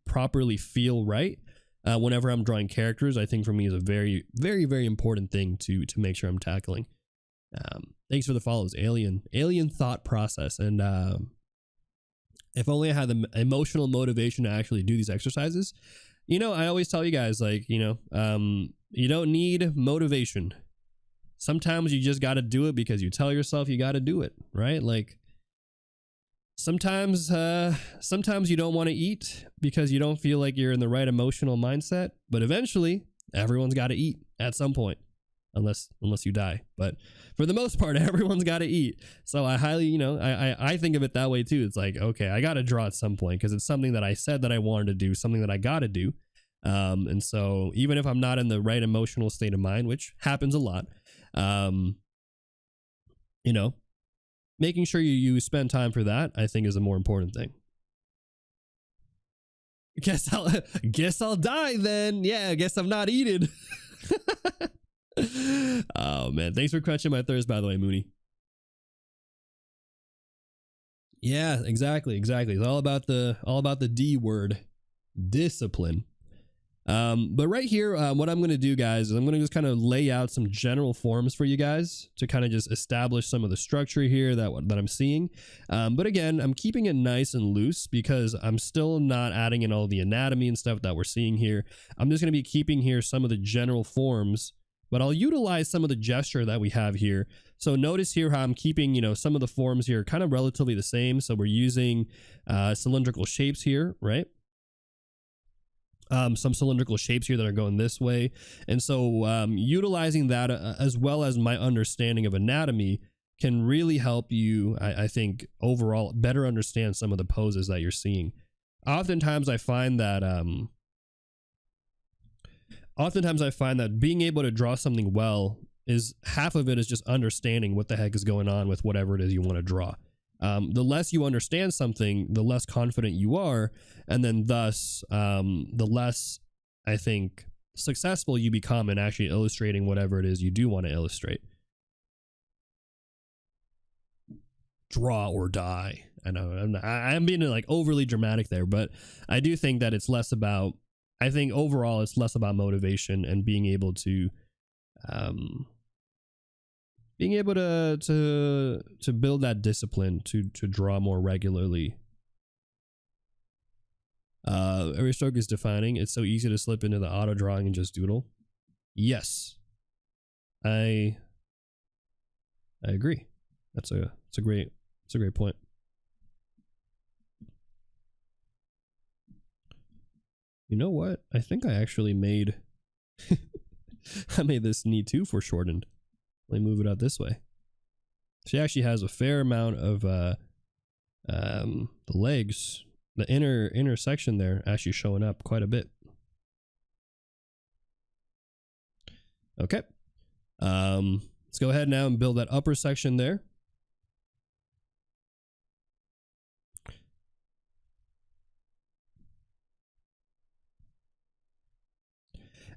properly feel right whenever I'm drawing characters, I think for me is a very, very, very important thing to make sure I'm tackling. Thanks for the follows, Alien thought process. And if only I had the emotional motivation to actually do these exercises. You know, I always tell you guys, like, you know, you don't need motivation. Sometimes you just got to do it because you tell yourself you got to do it, right? Like sometimes you don't want to eat because you don't feel like you're in the right emotional mindset, but eventually everyone's got to eat at some point, unless you die. But for the most part, everyone's got to eat. So I highly, you know, I think of it that way too. It's like, okay, I got to draw at some point because it's something that I said that I wanted to do, something that I got to do. And so even if I'm not in the right emotional state of mind, which happens a lot, you know, making sure you spend time for that, I think, is a more important thing. Guess I'll die then. Yeah, I guess I'm not eating. Oh man, thanks for quenching my thirst, by the way, Mooney. Yeah, exactly. It's all about the D word, discipline. But right here, what I'm going to do, guys, is I'm going to just kind of lay out some general forms for you guys to kind of just establish some of the structure here that I'm seeing. But again, I'm keeping it nice and loose because I'm still not adding in all the anatomy and stuff that we're seeing here. I'm just going to be keeping here some of the general forms, but I'll utilize some of the gesture that we have here. So notice here how I'm keeping, you know, some of the forms here kind of relatively the same. So we're using cylindrical shapes here, right? Some cylindrical shapes here that are going this way. And so utilizing that as well as my understanding of anatomy can really help you, I think, overall better understand some of the poses that you're seeing. Oftentimes I find that being able to draw something well is half of it is just understanding what the heck is going on with whatever it is you want to draw. The less you understand something, the less confident you are, and then thus the less, I think, successful you become in actually illustrating whatever it is you do want to illustrate. Draw or die. I know I'm being like overly dramatic there, but I do think that it's less about, I think overall it's less about motivation and being able to build that discipline to draw more regularly. Every stroke is defining. It's so easy to slip into the auto drawing and just doodle. Yes, I agree. It's a great point. You know what? I think I actually made I made this knee too foreshortened. Let me move it out this way. She actually has a fair amount of the legs, the inner section there actually showing up quite a bit. Okay. Let's go ahead now and build that upper section there.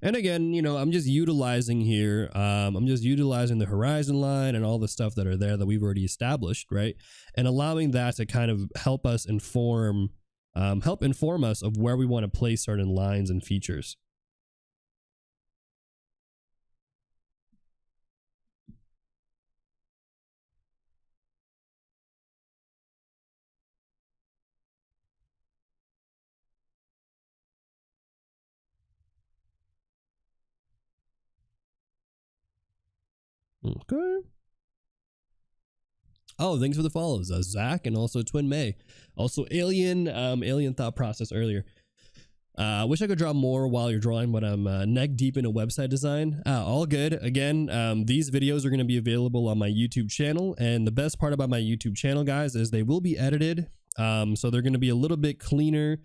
And again, you know, I'm just utilizing here, I'm just utilizing the horizon line and all the stuff that are there that we've already established, right? And allowing that to kind of help us inform us of where we want to place certain lines and features. Okay. Oh, thanks for the follows, Zach, and also Twin May. Also Alien thought process earlier. I wish I could draw more while you're drawing, but I'm neck deep into website design. All good. Again, these videos are going to be available on my YouTube channel, and the best part about my YouTube channel, guys, is they will be edited. So they're going to be a little bit cleaner,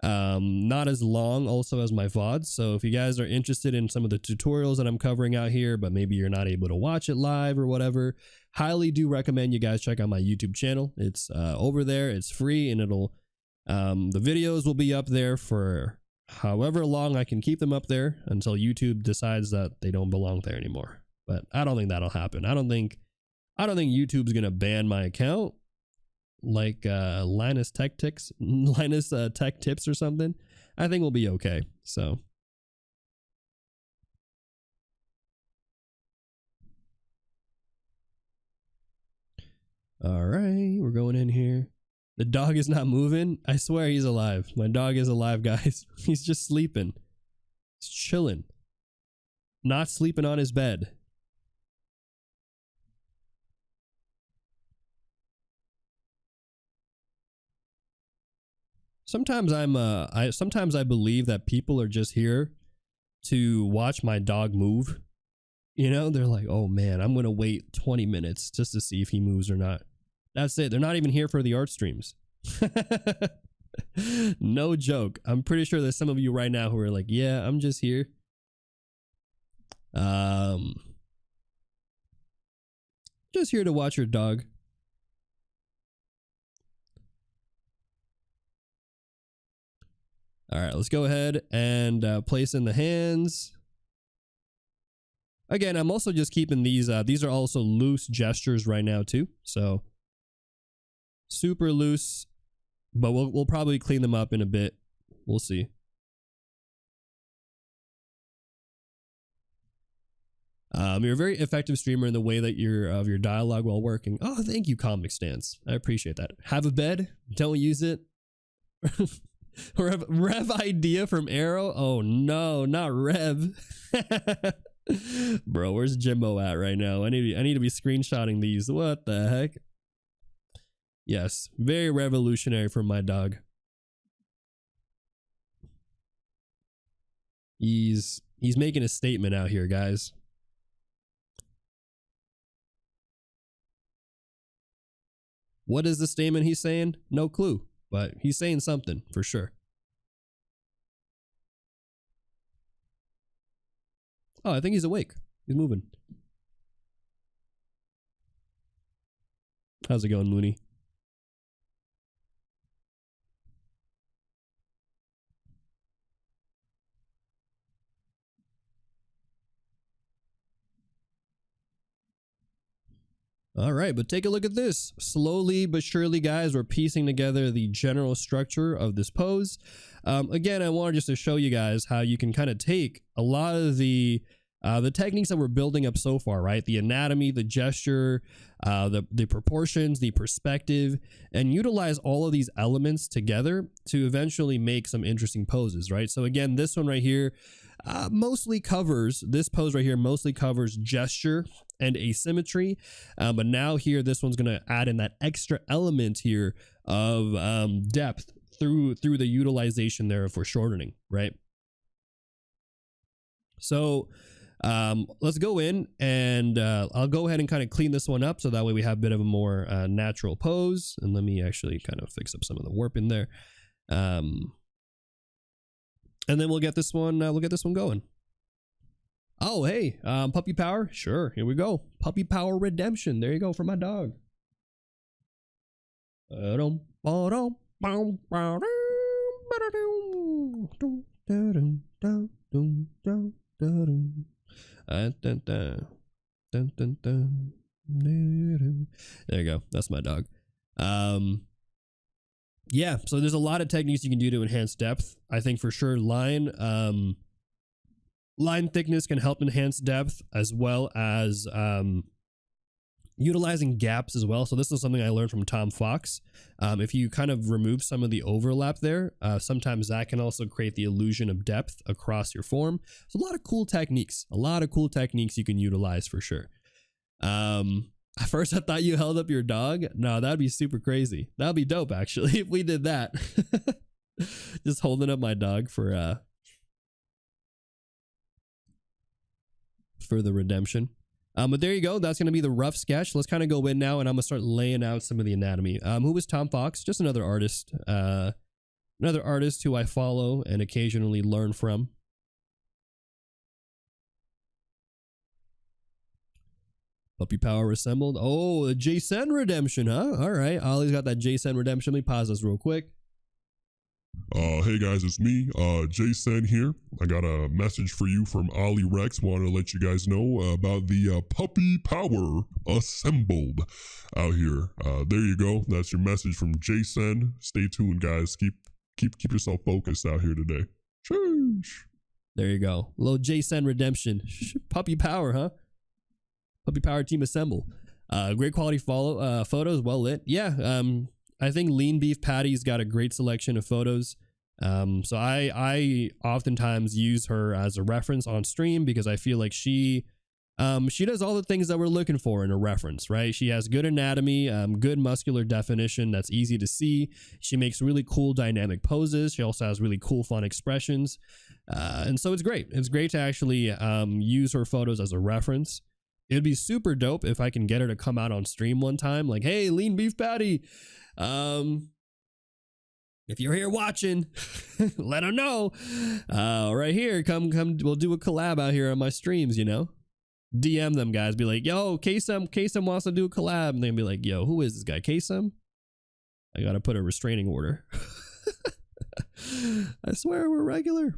not as long also as my VODs. So if you guys are interested in some of the tutorials that I'm covering out here, but maybe you're not able to watch it live or whatever, highly do recommend you guys check out my YouTube channel. It's over there, it's free, and it'll the videos will be up there for however long I can keep them up there until YouTube decides that they don't belong there anymore. But I don't think that'll happen. I don't think YouTube's gonna ban my account like Linus Tech Tips or something. I think we'll be okay. So all right, we're going in here. The dog is not moving. I swear he's alive. My dog is alive, guys. He's just sleeping. He's chilling. Not sleeping on his bed. Sometimes sometimes I believe that people are just here to watch my dog move. You know, they're like, oh man, I'm gonna wait 20 minutes just to see if he moves or not. That's it. They're not even here for the art streams. No joke. I'm pretty sure there's some of you right now who are like, yeah, I'm just here. Just here to watch your dog. All right, let's go ahead and place in the hands. Again, I'm also just keeping these. These are also loose gestures right now too. So super loose, but we'll probably clean them up in a bit. We'll see. You're a very effective streamer in the way that your dialogue while working. Oh, thank you, Comic Stance. I appreciate that. Have a bed. Don't use it. Rev idea from Arrow. Oh no, not Rev. Bro, where's Jimbo at right now? I need to be screenshotting these. What the heck? Yes, very revolutionary for my dog. He's making a statement out here, guys. What is the statement he's saying? No clue, but he's saying something for sure. Oh, I think he's awake. He's moving. How's it going, Mooney? All right, but take a look at this. Slowly but surely, guys, we're piecing together the general structure of this pose. Again, I wanted just to show you guys how you can kind of take a lot of the techniques that we're building up so far, right? The anatomy, the gesture, the proportions, the perspective, and utilize all of these elements together to eventually make some interesting poses, right? So again, this one right here mostly covers, this pose right here mostly covers gesture and asymmetry, but now here, this one's going to add in that extra element here of depth through the utilization there of foreshortening, right? So let's go in and I'll go ahead and kind of clean this one up so that way we have a bit of a more natural pose. And let me actually kind of fix up some of the warp in there. And then we'll get this one going. Oh, hey, puppy power. Sure. Here we go. Puppy power redemption. There you go for my dog. There you go. That's my dog. Yeah, so there's a lot of techniques you can do to enhance depth. I think for sure line thickness can help enhance depth, as well as utilizing gaps as well. So this is something I learned from Tom Fox. If you kind of remove some of the overlap there, sometimes that can also create the illusion of depth across your form. So a lot of cool techniques you can utilize for sure. At first I thought you held up your dog. No, that'd be super crazy. That'd be dope actually if we did that. Just holding up my dog for the redemption. But there you go. That's going to be the rough sketch. Let's kind of go in now and I'm going to start laying out some of the anatomy. Who was Tom Fox? Just another artist. Another artist who I follow and occasionally learn from. Puppy power assembled. Oh, a Kaycem redemption, huh? All right. Ollie's got that Kaycem redemption. Let me pause this real quick. Hey guys, it's me, Kaycem here. I got a message for you from Ollie Rex. Wanted to let you guys know about the puppy power assembled out here. There you go. That's your message from Kaycem. Stay tuned, guys. Keep yourself focused out here today. Sheesh. There you go. Little Kaycem redemption. Puppy power, huh? Puppy power team assemble. Great quality photos, well lit. Yeah, I think Lean Beef Patty's got a great selection of photos. So I oftentimes use her as a reference on stream because I feel like she does all the things that we're looking for in a reference, right? She has good anatomy, good muscular definition that's easy to see. She makes really cool dynamic poses. She also has really cool, fun expressions. And so it's great. It's great to actually use her photos as a reference. It'd be super dope if I can get her to come out on stream one time. Like, hey, Lean Beef Patty. if you're here watching, let them know. Right here, come, we'll do a collab out here on my streams, you know? DM them guys, be like, yo, Kaycem wants to do a collab. And they'll be like, yo, who is this guy, Kaycem? I gotta put a restraining order. I swear we're regular.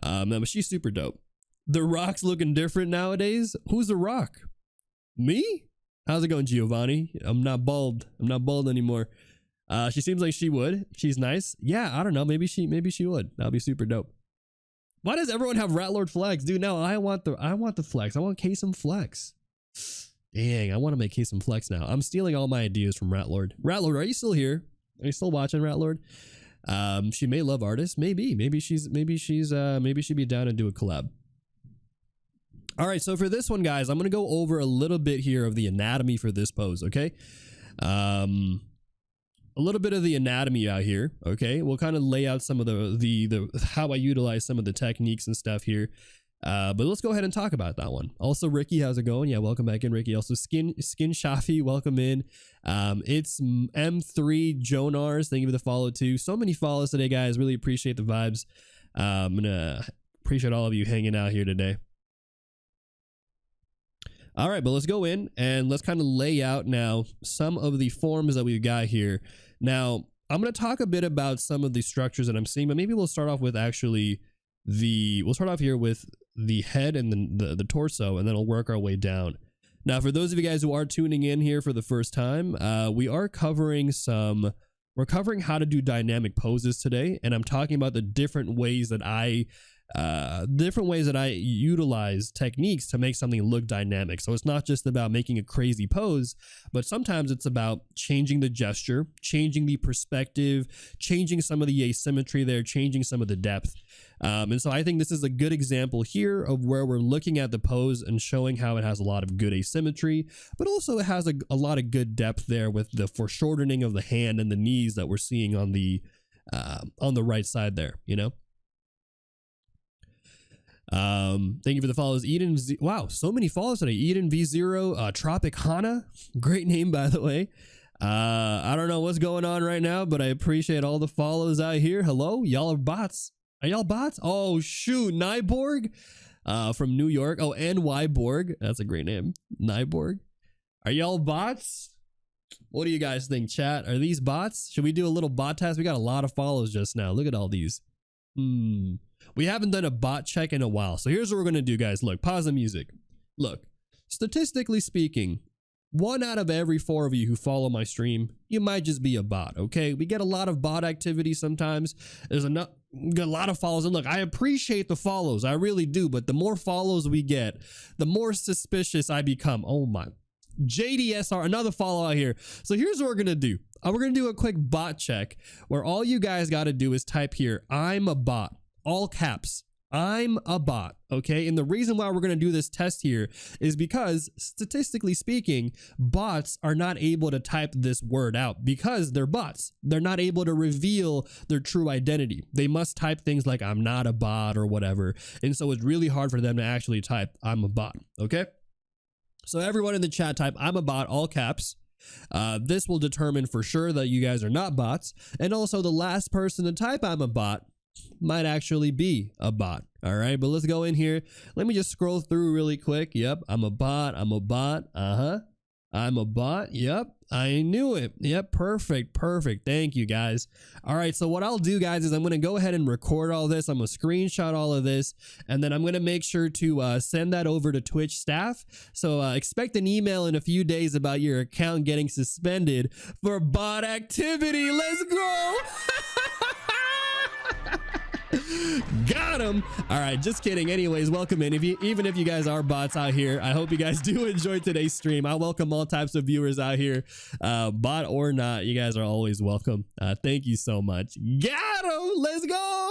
No, but she's super dope. The Rock's looking different nowadays. Who's The Rock? Me? How's it going, Giovanni? I'm not bald anymore. She seems like she would. She's nice. Yeah, I don't know. Maybe she would. That'll be super dope. Why does everyone have Rat Lord flex? Dude, no, I want the flex. I want Kaycem flex. Dang, I want to make Kaycem flex now. I'm stealing all my ideas from Rat Lord. Rat Lord, are you still here? Are you still watching, Rat Lord? She may love artists. Maybe she'd be down to do a collab. All right, so for this one, guys, I'm gonna go over a little bit here of the anatomy for this pose. Okay, a little bit of the anatomy out here. Okay, we'll kind of lay out some of the how I utilize some of the techniques and stuff here. But let's go ahead and talk about that one. Also, Ricky, how's it going? Yeah, welcome back in, Ricky. Also, Skin Shafi, welcome in. It's M3 Jonars. Thank you for the follow too. So many follows today, guys. Really appreciate the vibes. I'm gonna appreciate all of you hanging out here today. All right, but let's go in and let's kind of lay out now some of the forms that we've got here. Now, I'm going to talk a bit about some of the structures that I'm seeing, but maybe we'll start off with actually we'll start off here with the head and the torso, and then we'll work our way down. Now, for those of you guys who are tuning in here for the first time, we are covering we're covering how to do dynamic poses today, and I'm talking about the different ways that I utilize techniques to make something look dynamic. So it's not just about making a crazy pose, but sometimes it's about changing the gesture, changing the perspective, changing some of the asymmetry there, changing some of the depth. And so I think this is a good example here of where we're looking at the pose and showing how it has a lot of good asymmetry, but also it has a lot of good depth there with the foreshortening of the hand and the knees that we're seeing on the right side there, you know? Thank you for the follows. Eden wow, so many follows today. Eden V0, Tropic Hana, great name by the way. I don't know what's going on right now, but I appreciate all the follows out here. Hello, y'all are bots. Are y'all bots? Oh shoot, Nyborg from New York. Oh, NY-borg, that's a great name. Nyborg, are y'all bots? What do you guys think, chat? Are these bots? Should we do a little bot test? We got a lot of follows just now. Look at all these. We haven't done a bot check in a while. So here's what we're going to do, guys. Look, pause the music. Look, statistically speaking, 1 out of every 4 of you who follow my stream, you might just be a bot, okay? We get a lot of bot activity sometimes. There's a lot of follows. And look, I appreciate the follows. I really do. But the more follows we get, the more suspicious I become. Oh my. JDSR, another follow out here. So here's what we're going to do. We're going to do a quick bot check where all you guys got to do is type here, I'm a bot. All caps, I'm a bot, okay? And the reason why we're going to do this test here is because, statistically speaking, bots are not able to type this word out because they're bots. They're not able to reveal their true identity. They must type things like, I'm not a bot or whatever. And so it's really hard for them to actually type, I'm a bot, okay? So everyone in the chat type, I'm a bot, all caps. This will determine for sure that you guys are not bots. And also the last person to type, I'm a bot, might actually be a bot. All right, but let's go in here. Let me just scroll through really quick. Yep, I'm a bot. I'm a bot. I'm a bot. Yep, I knew it. Yep, perfect. Thank you, guys. All right, so what I'll do, guys, is I'm going to go ahead and record all this. I'm going to screenshot all of this, and then I'm going to make sure to send that over to Twitch staff. So expect an email in a few days about your account getting suspended for bot activity. Let's go. Got him. All right, just kidding. Anyways, welcome in. Even if you guys are bots out here, I hope you guys do enjoy today's stream. I welcome all types of viewers out here, bot or not. You guys are always welcome. Thank you so much. Got him. Let's go.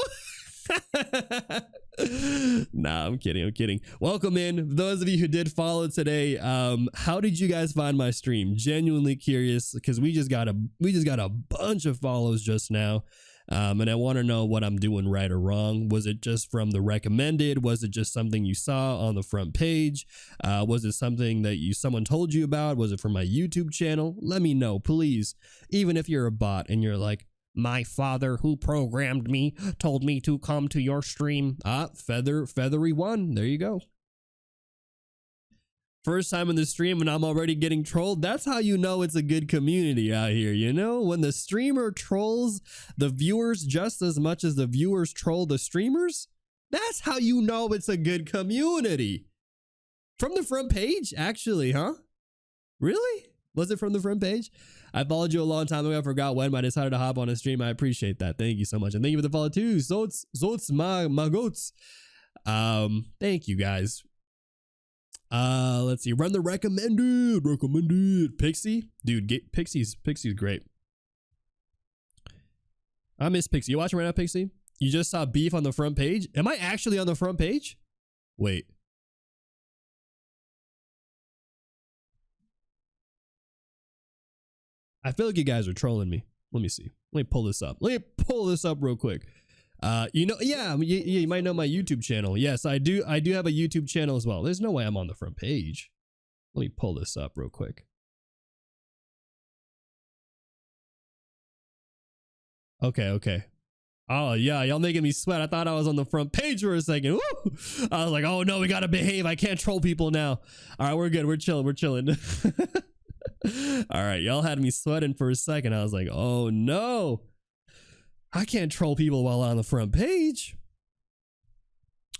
Nah, I'm kidding. Welcome in. Those of you who did follow today, how did you guys find my stream? Genuinely curious, because we just got a bunch of follows just now. And I want to know what I'm doing right or wrong. Was it just from the recommended? Was it just something you saw on the front page? Was it something that someone told you about? Was it from my YouTube channel? Let me know, please. Even if you're a bot and you're like, My father who programmed me told me to come to your stream. Feathery one. There you go. First time in the stream and I'm already getting trolled. That's how you know it's a good community out here, you know? When the streamer trolls the viewers just as much as the viewers troll the streamers, that's how you know it's a good community. From the front page, actually, huh? Really? Was it from the front page? I followed you a long time ago. I forgot when, but I decided to hop on a stream. I appreciate that. Thank you so much. And thank you for the follow too. Zots my goats. Thank you guys. Let's see. Run the recommended. Pixie? Dude, Pixie's great. I miss Pixie. You watching right now, Pixie? You just saw beef on the front page? Am I actually on the front page? Wait. I feel like you guys are trolling me. Let me see. Let me pull this up. Let me pull this up real quick. You know, yeah, you might know my YouTube channel. Yes, I do have a YouTube channel as well. There's no way I'm on the front page. Let me pull this up real quick. Okay. Oh yeah, y'all making me sweat. I thought I was on the front page for a second. Woo! I was like, oh no, we gotta behave. I can't troll people now. All right, we're good. We're chilling. All right, y'all had me sweating for a second. I was like, oh no, I can't troll people while on the front page.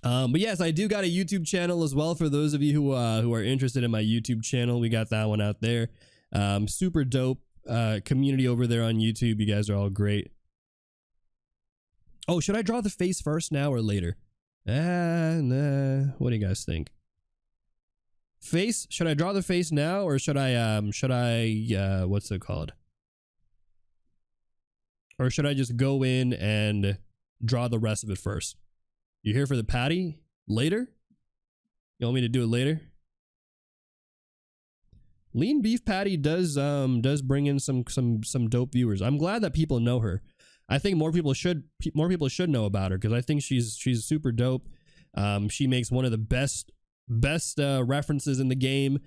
But yes, I do got a YouTube channel as well. For those of you who are interested in my YouTube channel, we got that one out there. Super dope community over there on YouTube. You guys are all great. Oh, should I draw the face first now or later? Nah. What do you guys think? Face? Should I draw the face now or should I what's it called? Or should I just go in and draw the rest of it first? You here for the patty later? You want me to do it later? Lean beef patty does bring in some dope viewers. I'm glad that people know her. I think more people should know about her because I think she's super dope. She makes one of the best references in the game,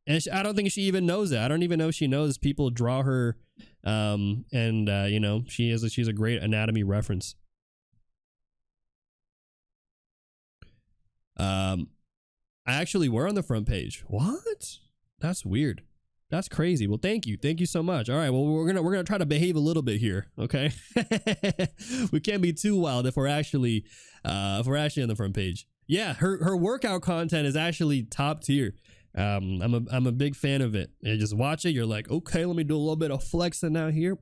and I don't think she even knows it. I don't even know she knows people draw her, you know, she's a great anatomy reference. I actually were on the front page. What? That's weird. That's crazy. Well, thank you so much. All right, well, we're gonna try to behave a little bit here, okay? We can't be too wild if we're actually on the front page. Yeah, her workout content is actually top tier. I'm a big fan of it. You just watch it, you're like, okay, let me do a little bit of flexing out here.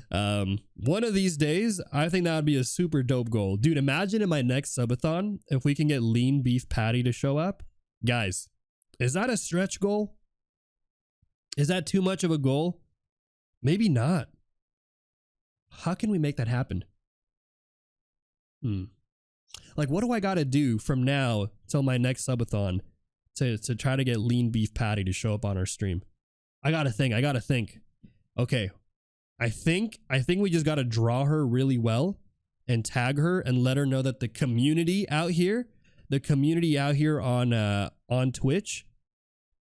One of these days, I think that would be a super dope goal. Dude, imagine in my next subathon if we can get lean beef patty to show up. Guys, is that a stretch goal? Is that too much of a goal? Maybe not. How can we make that happen? Like, what do I got to do from now till my next subathon to try to get lean beef patty to show up on our stream? I got to think. Okay. I think we just got to draw her really well and tag her and let her know that the community out here on Twitch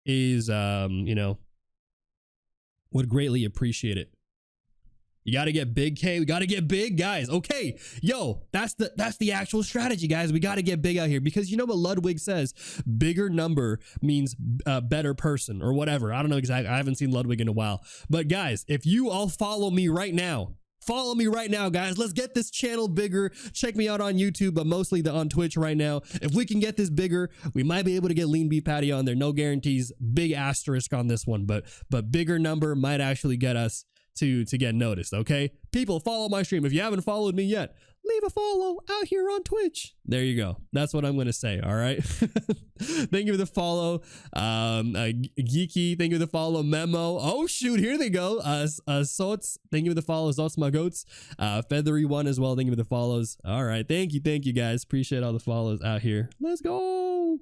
is, you know, would greatly appreciate it. You got to get big, K. We got to get big, guys. Okay, yo, that's the actual strategy, guys. We got to get big out here because you know what Ludwig says? Bigger number means better person or whatever. I don't know exactly. I haven't seen Ludwig in a while. But guys, if you all follow me right now, guys. Let's get this channel bigger. Check me out on YouTube, but mostly on Twitch right now. If we can get this bigger, we might be able to get lean beef patty on there. No guarantees. Big asterisk on this one, but bigger number might actually get us to get noticed. Okay, people, follow my stream. If you haven't followed me yet, leave a follow out here on Twitch. There you go. That's what I'm gonna say. All right. Thank you for the follow, Geeky. Thank you for the follow, Memo. Oh shoot, here they go. Sots. Thank you for the follows. Zots my goats. Feathery one as well. Thank you for the follows. All right. Thank you guys. Appreciate all the follows out here. Let's go.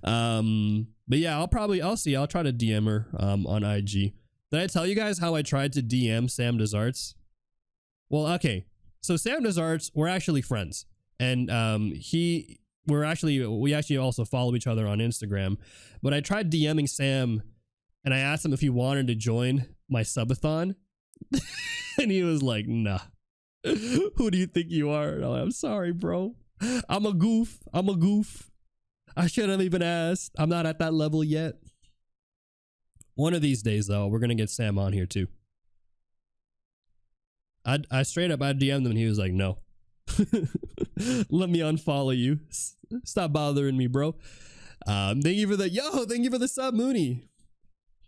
But yeah, I'll try to DM her on IG. Did I tell you guys how I tried to DM Sam Desarts? Well, okay. So Sam Desarts, we're actually friends. And we actually also follow each other on Instagram. But I tried DMing Sam and I asked him if he wanted to join my subathon, and he was like, nah. Who do you think you are? And I'm like, I'm sorry, bro. I'm a goof. I shouldn't have even asked. I'm not at that level yet. One of these days, though, we're gonna get Sam on here too. I straight up, I DM'd him and he was like, no. Let me unfollow you. Stop bothering me, bro. Thank you for the thank you for the sub, Mooney.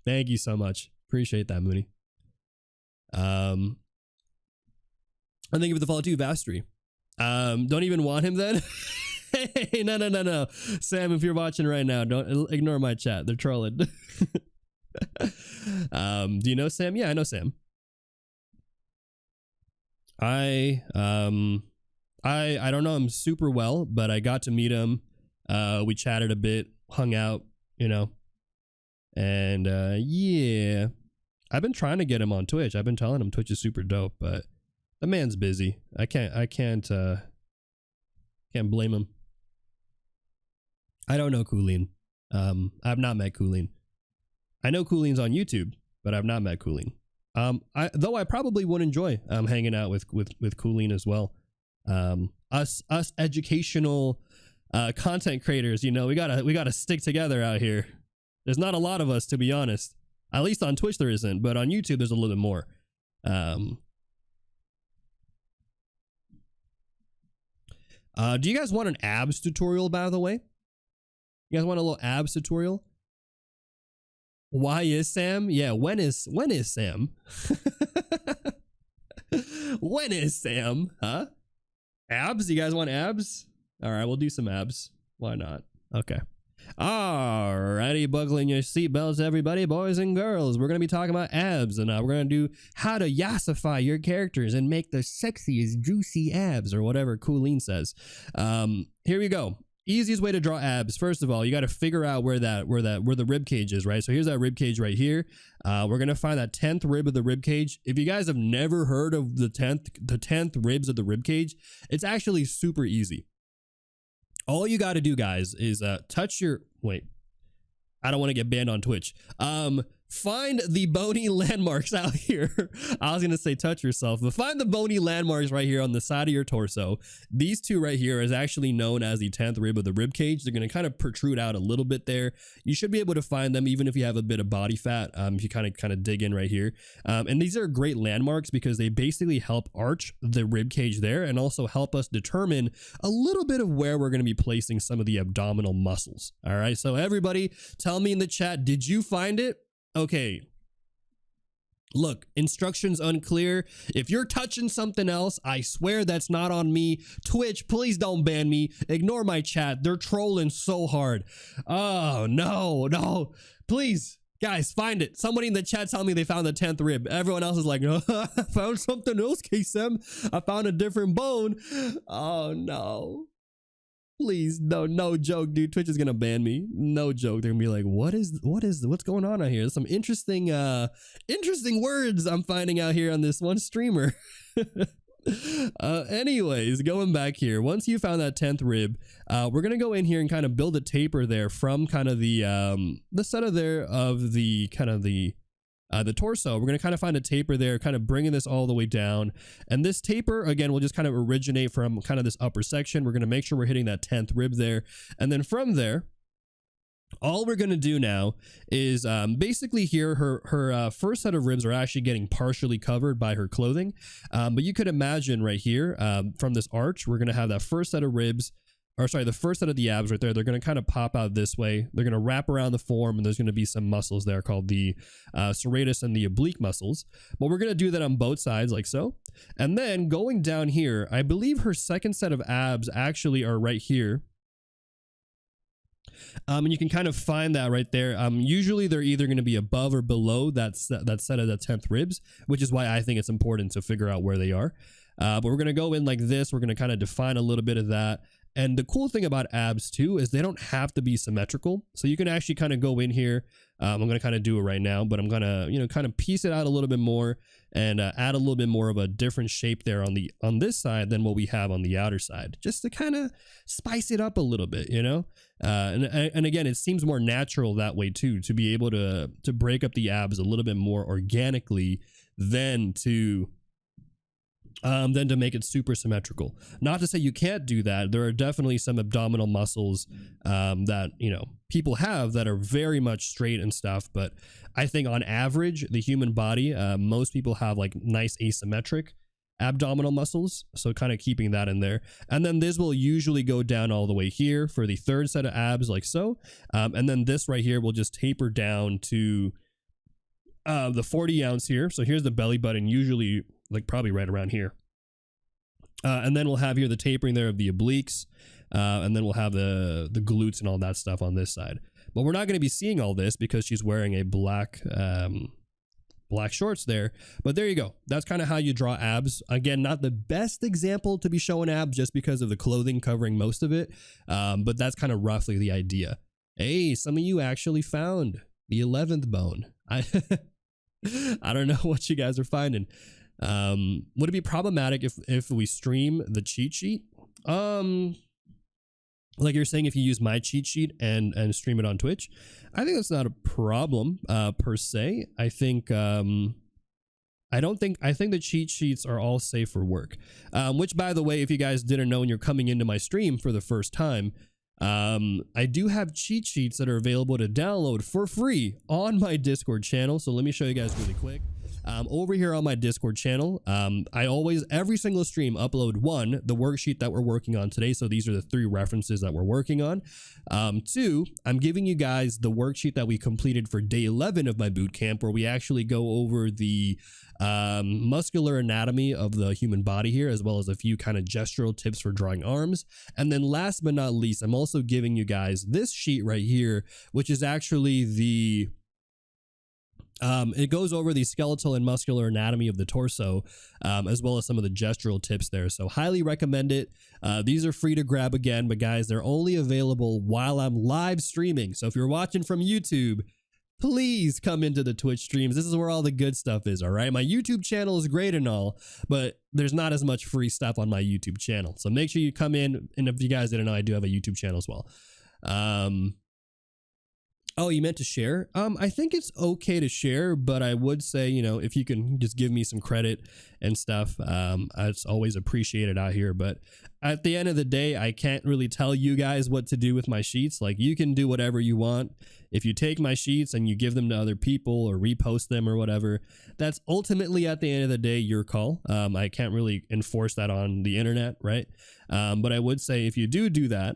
Thank you so much. Appreciate that, Mooney. And thank you for the follow too, Vastry. Don't even want him then. Hey, no. Sam, if you're watching right now, don't ignore my chat. They're trolling. Do you know Sam? Yeah, I know Sam. I don't know him super well, but I got to meet him. We chatted a bit, hung out, you know. And yeah. I've been trying to get him on Twitch. I've been telling him Twitch is super dope, but the man's busy. I can't blame him. I don't know Coolin. I've not met Coolin. I know Coolin's on YouTube, but I've not met Coolin. Though I probably would enjoy hanging out with Coolin as well. Us educational content creators, you know, we gotta stick together out here. There's not a lot of us, to be honest. At least on Twitch there isn't, but on YouTube there's a little bit more. Do you guys want an abs tutorial, by the way? You guys want a little abs tutorial? Why is Sam? Yeah, when is Sam? When is Sam? Huh? Abs? You guys want abs? All right, we'll do some abs. Why not? Okay. Alrighty, buckling your seatbelts, everybody, boys and girls. We're gonna be talking about abs, and we're gonna do how to yassify your characters and make the sexiest juicy abs, or whatever Coolin says. Here we go. Easiest way to draw abs. First of all, you got to figure out where the rib cage is, right? So here's that rib cage right here. We're gonna find that 10th rib of the rib cage. If you guys have never heard of the 10th ribs of the rib cage, it's actually super easy. All you got to do, guys, is touch your... Wait. I don't want to get banned on Twitch. Find the bony landmarks out here. I was going to say touch yourself, but find the bony landmarks right here on the side of your torso. These two right here is actually known as the 10th rib of the rib cage. They're going to kind of protrude out a little bit there. You should be able to find them even if you have a bit of body fat, if you kind of dig in right here. And these are great landmarks because they basically help arch the rib cage there and also help us determine a little bit of where we're going to be placing some of the abdominal muscles. All right, so everybody tell me in the chat, did you find it? Okay, look, instructions unclear. If you're touching something else, I swear that's not on me. Twitch, please don't ban me. Ignore my chat. They're trolling so hard. Oh, no. Please, guys, find it. Somebody in the chat tell me they found the 10th rib. Everyone else is like, oh, I found something else, Kaycem. I found a different bone. Oh, no. Please, no joke, dude. Twitch is gonna ban me. No joke. They're gonna be like, what's going on out here? There's some interesting words I'm finding out here on this one streamer. Anyways, going back here, once you found that 10th rib, we're gonna go in here and kind of build a taper there from kind of the center there of the kind of the torso. We're going to kind of find a taper there, kind of bringing this all the way down. And this taper, again, will just kind of originate from kind of this upper section. We're going to make sure we're hitting that 10th rib there. And then from there, all we're going to do now is basically here, her first set of ribs are actually getting partially covered by her clothing. But you could imagine right here, from this arch, we're going to have that first set of ribs, or sorry, the first set of the abs right there. They're going to kind of pop out this way. They're going to wrap around the form, and there's going to be some muscles there called the serratus and the oblique muscles. But we're going to do that on both sides like so. And then going down here, I believe her second set of abs actually are right here. And you can kind of find that right there. Usually they're either going to be above or below that set of the 10th ribs, which is why I think it's important to figure out where they are. But we're going to go in like this. We're going to kind of define a little bit of that. And the cool thing about abs too is they don't have to be symmetrical. So you can actually kind of go in here. I'm going to kind of do it right now, but I'm going to, kind of piece it out a little bit more. and add a little bit more of a different shape there on this side than what we have on the outer side, just to kind of spice it up a little bit, you know. And again, it seems more natural that way too, to be able to break up the abs a little bit more organically than to make it super symmetrical. Not to say you can't do that. There are definitely some abdominal muscles that, you know, people have that are very much straight and stuff. But I think on average, the human body, most people have like nice asymmetric abdominal muscles. So kind of keeping that in there. And then this will usually go down all the way here for the third set of abs, like so. And then this right here will just taper down to the 40 ounce here. So here's the belly button, usually like probably right around here. And then we'll have here the tapering there of the obliques. And then we'll have the glutes and all that stuff on this side. But we're not going to be seeing all this because she's wearing a black shorts there. But there you go. That's kind of how you draw abs. Again, not the best example to be showing abs just because of the clothing covering most of it. But that's kind of roughly the idea. Hey, some of you actually found the 11th bone. I don't know what you guys are finding. Would it be problematic if we stream the cheat sheet? Like you're saying, if you use my cheat sheet and stream it on Twitch, I think that's not a problem per se. I think I think the cheat sheets are all safe for work. Which, by the way, if you guys didn't know and you're coming into my stream for the first time, I do have cheat sheets that are available to download for free on my Discord channel. So let me show you guys really quick. Over here on my Discord channel, I always, every single stream, upload one, the worksheet that we're working on today. So these are the 3 references that we're working on. 2, I'm giving you guys the worksheet that we completed for day 11 of my boot camp, where we actually go over the muscular anatomy of the human body here, as well as a few kind of gestural tips for drawing arms. And then last but not least, I'm also giving you guys this sheet right here, which is actually the it goes over the skeletal and muscular anatomy of the torso, as well as some of the gestural tips there. So highly recommend it. These are free to grab again, but guys, they're only available while I'm live streaming. So if you're watching from YouTube, please come into the Twitch streams. This is where all the good stuff is, all right? My YouTube channel is great and all, but there's not as much free stuff on my YouTube channel. So make sure you come in. And if you guys didn't know, I do have a YouTube channel as well. Oh, you meant to share? I think it's okay to share, but I would say, you know, if you can just give me some credit and stuff, it's always appreciated out here. But at the end of the day, I can't really tell you guys what to do with my sheets. Like, you can do whatever you want. If you take my sheets and you give them to other people or repost them or whatever, that's ultimately at the end of the day your call. I can't really enforce that on the internet, right? But I would say if you do that,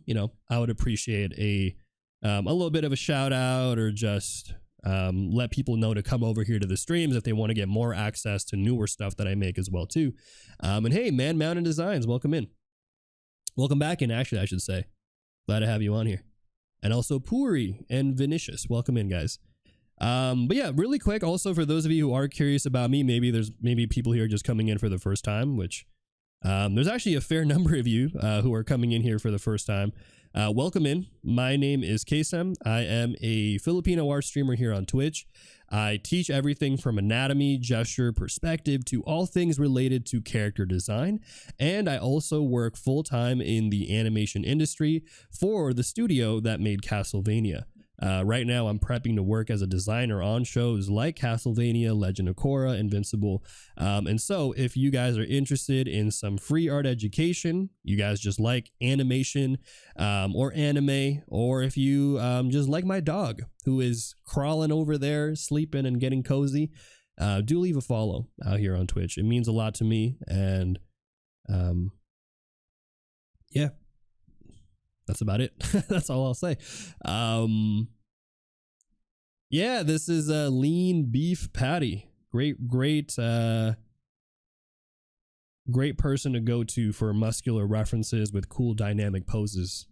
you know, I would appreciate a little bit of a shout out, or just let people know to come over here to the streams if they want to get more access to newer stuff that I make as well too. And hey, Man Mountain Designs, welcome in. Welcome back in, actually, I should say. Glad to have you on here. And also Puri and Vinicius, welcome in, guys. But yeah, really quick, also for those of you who are curious about me, maybe people here just coming in for the first time, which there's actually a fair number of you who are coming in here for the first time. Welcome in. My name is Kaycem. I am a Filipino art streamer here on Twitch. I teach everything from anatomy, gesture, perspective to all things related to character design. And I also work full-time in the animation industry for the studio that made Castlevania. Right now, I'm prepping to work as a designer on shows like Castlevania, Legend of Korra, Invincible. And so if you guys are interested in some free art education, you guys just like animation or anime, or if you just like my dog who is crawling over there, sleeping and getting cozy, do leave a follow out here on Twitch. It means a lot to me. And yeah. That's about it. That's all I'll say. Yeah, this is a lean beef patty. Great person to go to for muscular references with cool dynamic poses.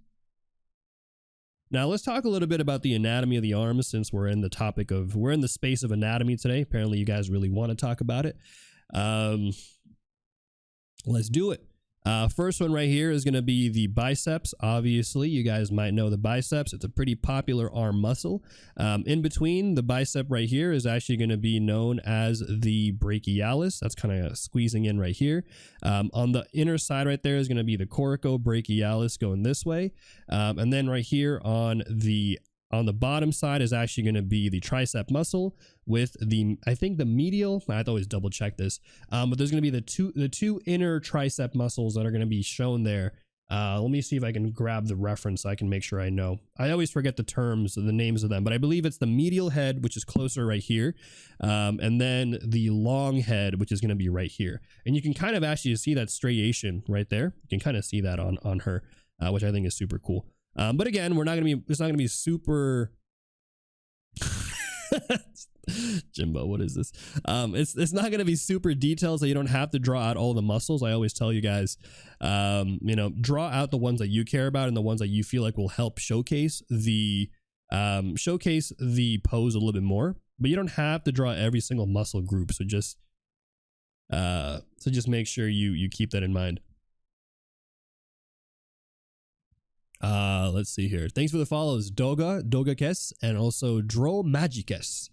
Now let's talk a little bit about the anatomy of the arms, since we're in the space of anatomy today. Apparently you guys really want to talk about it. Let's do it. First one right here is going to be the biceps. Obviously, you guys might know the biceps. It's a pretty popular arm muscle. In between, the bicep right here is actually going to be known as the brachialis. That's kind of squeezing in right here. On the inner side right there is going to be the coracobrachialis going this way. And then right here on the bottom side is actually going to be the tricep muscle with the, I think the medial, I have to always double check this, but there's going to be the two inner tricep muscles that are going to be shown there. Let me see if I can grab the reference so I can make sure I know. I always forget the terms, the names of them, but I believe it's the medial head, which is closer right here, and then the long head, which is going to be right here. And you can kind of actually see that striation right there. You can kind of see that on her, which I think is super cool. But again, it's not going to be super Jimbo, what is this? It's not going to be super detailed, so you don't have to draw out all the muscles. I always tell you guys, you know, draw out the ones that you care about and the ones that you feel like will help showcase the pose a little bit more, but you don't have to draw every single muscle group. So just make sure you keep that in mind. Let's see here. Thanks for the follows, Dogakes, and also Dro Magicus.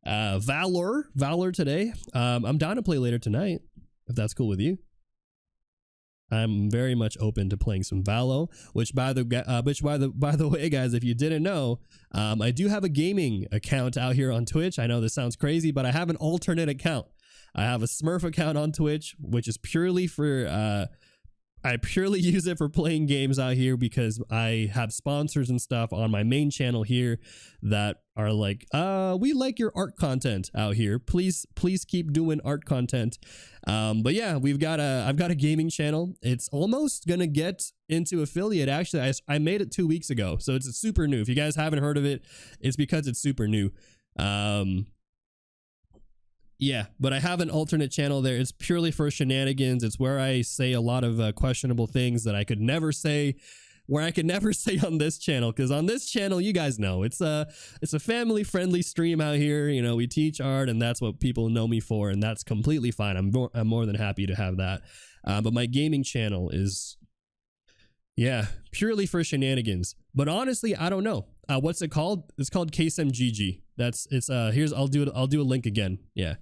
Valor today. I'm down to play later tonight, if that's cool with you. I'm very much open to playing some Valo, which by the way, guys, if you didn't know, I do have a gaming account out here on Twitch. I know this sounds crazy, but I have an alternate account. I have a Smurf account on Twitch, which is purely for I purely use it for playing games out here because I have sponsors and stuff on my main channel here that are like, we like your art content out here. Please keep doing art content. But yeah, I've got a gaming channel. It's almost gonna get into affiliate. Actually, I made it 2 weeks ago, so it's super new. If you guys haven't heard of it, it's because it's super new. Yeah, but I have an alternate channel there. It's purely for shenanigans. It's where I say a lot of questionable things that I could never say, on this channel. Because on this channel, you guys know, it's a family-friendly stream out here. You know, we teach art, and that's what people know me for, and that's completely fine. I'm more than happy to have that. But my gaming channel is, yeah, purely for shenanigans. But honestly, I don't know. What's it called? It's called Kaycem GG. I'll do a link again. Yeah.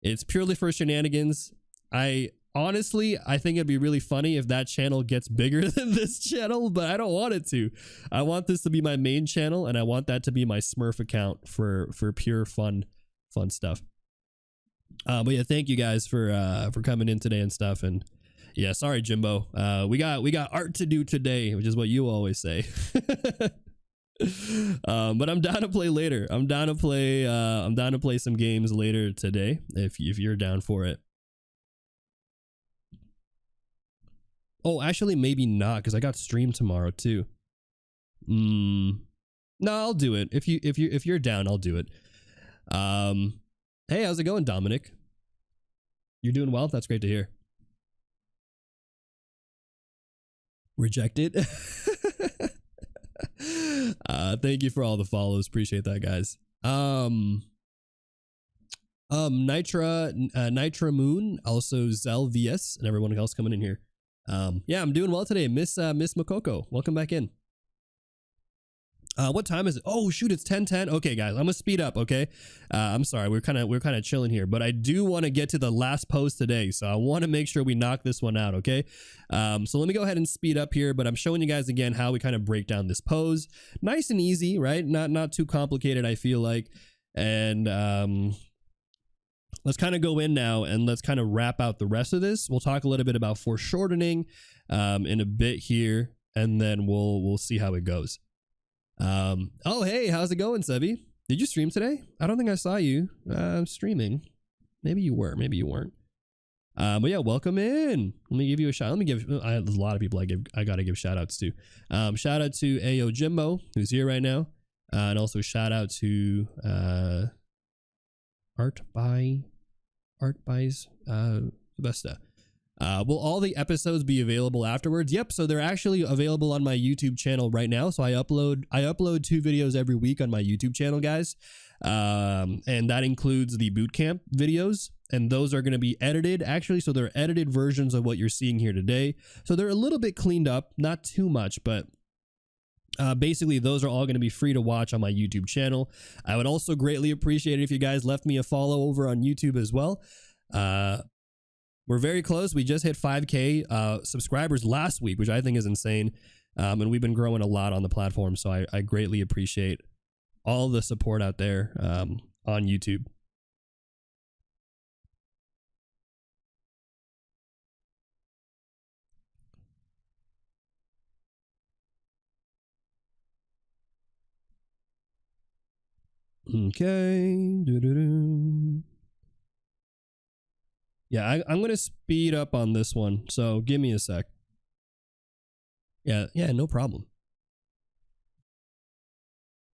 It's purely for shenanigans. I think it'd be really funny if that channel gets bigger than this channel, but I don't want it to. I want this to be my main channel, and I want that to be my Smurf account for pure fun stuff. But yeah, thank you guys for coming in today and stuff. And yeah, sorry, Jimbo. We got art to do today, which is what you always say. But I'm down to play later. I'm down to play some games later today if you're down for it. Oh, actually maybe not, because I got stream tomorrow too. No, I'll do it. If you're down, I'll do it. Hey, how's it going, Dominic? You're doing well? That's great to hear. Rejected. Thank you for all the follows. Appreciate that, guys. Nitra Moon, also Zel VS, and everyone else coming in here. Yeah, I'm doing well today. Miss Makoko, welcome back in. What time is it? Oh shoot, it's 10:10. Okay, guys, I'm gonna speed up. Okay, I'm sorry, we're kind of chilling here, but I do want to get to the last post today, so I want to make sure we knock this one out. Okay, so let me go ahead and speed up here, but I'm showing you guys again how we kind of break down this pose, nice and easy, right? Not too complicated, I feel like. And let's kind of go in now and let's kind of wrap out the rest of this. We'll talk a little bit about foreshortening in a bit here, and then we'll see how it goes. Oh hey, how's it going, Sebi? Did you stream today? I don't think I saw you streaming. Maybe you were, maybe you weren't. But yeah, welcome in. Let me give you a shout. There's a lot of people I gotta give shout outs to. Shout out to Ayo Jimbo, who's here right now, and also shout out to Art Buys Vesta. Will all the episodes be available afterwards? Yep, so they're actually available on my YouTube channel right now. So I upload 2 videos every week on my YouTube channel, guys. And that includes the bootcamp videos. and those are going to be edited actually. So they're edited versions of what you're seeing here today. So they're a little bit cleaned up, not too much, but basically those are all going to be free to watch on my YouTube channel. I would also greatly appreciate it if you guys left me a follow over on YouTube as well. We're very close. We just hit 5K subscribers last week, which I think is insane. And we've been growing a lot on the platform. So I greatly appreciate all the support out there on YouTube. Okay. Yeah, I'm going to speed up on this one. So give me a sec. Yeah, no problem.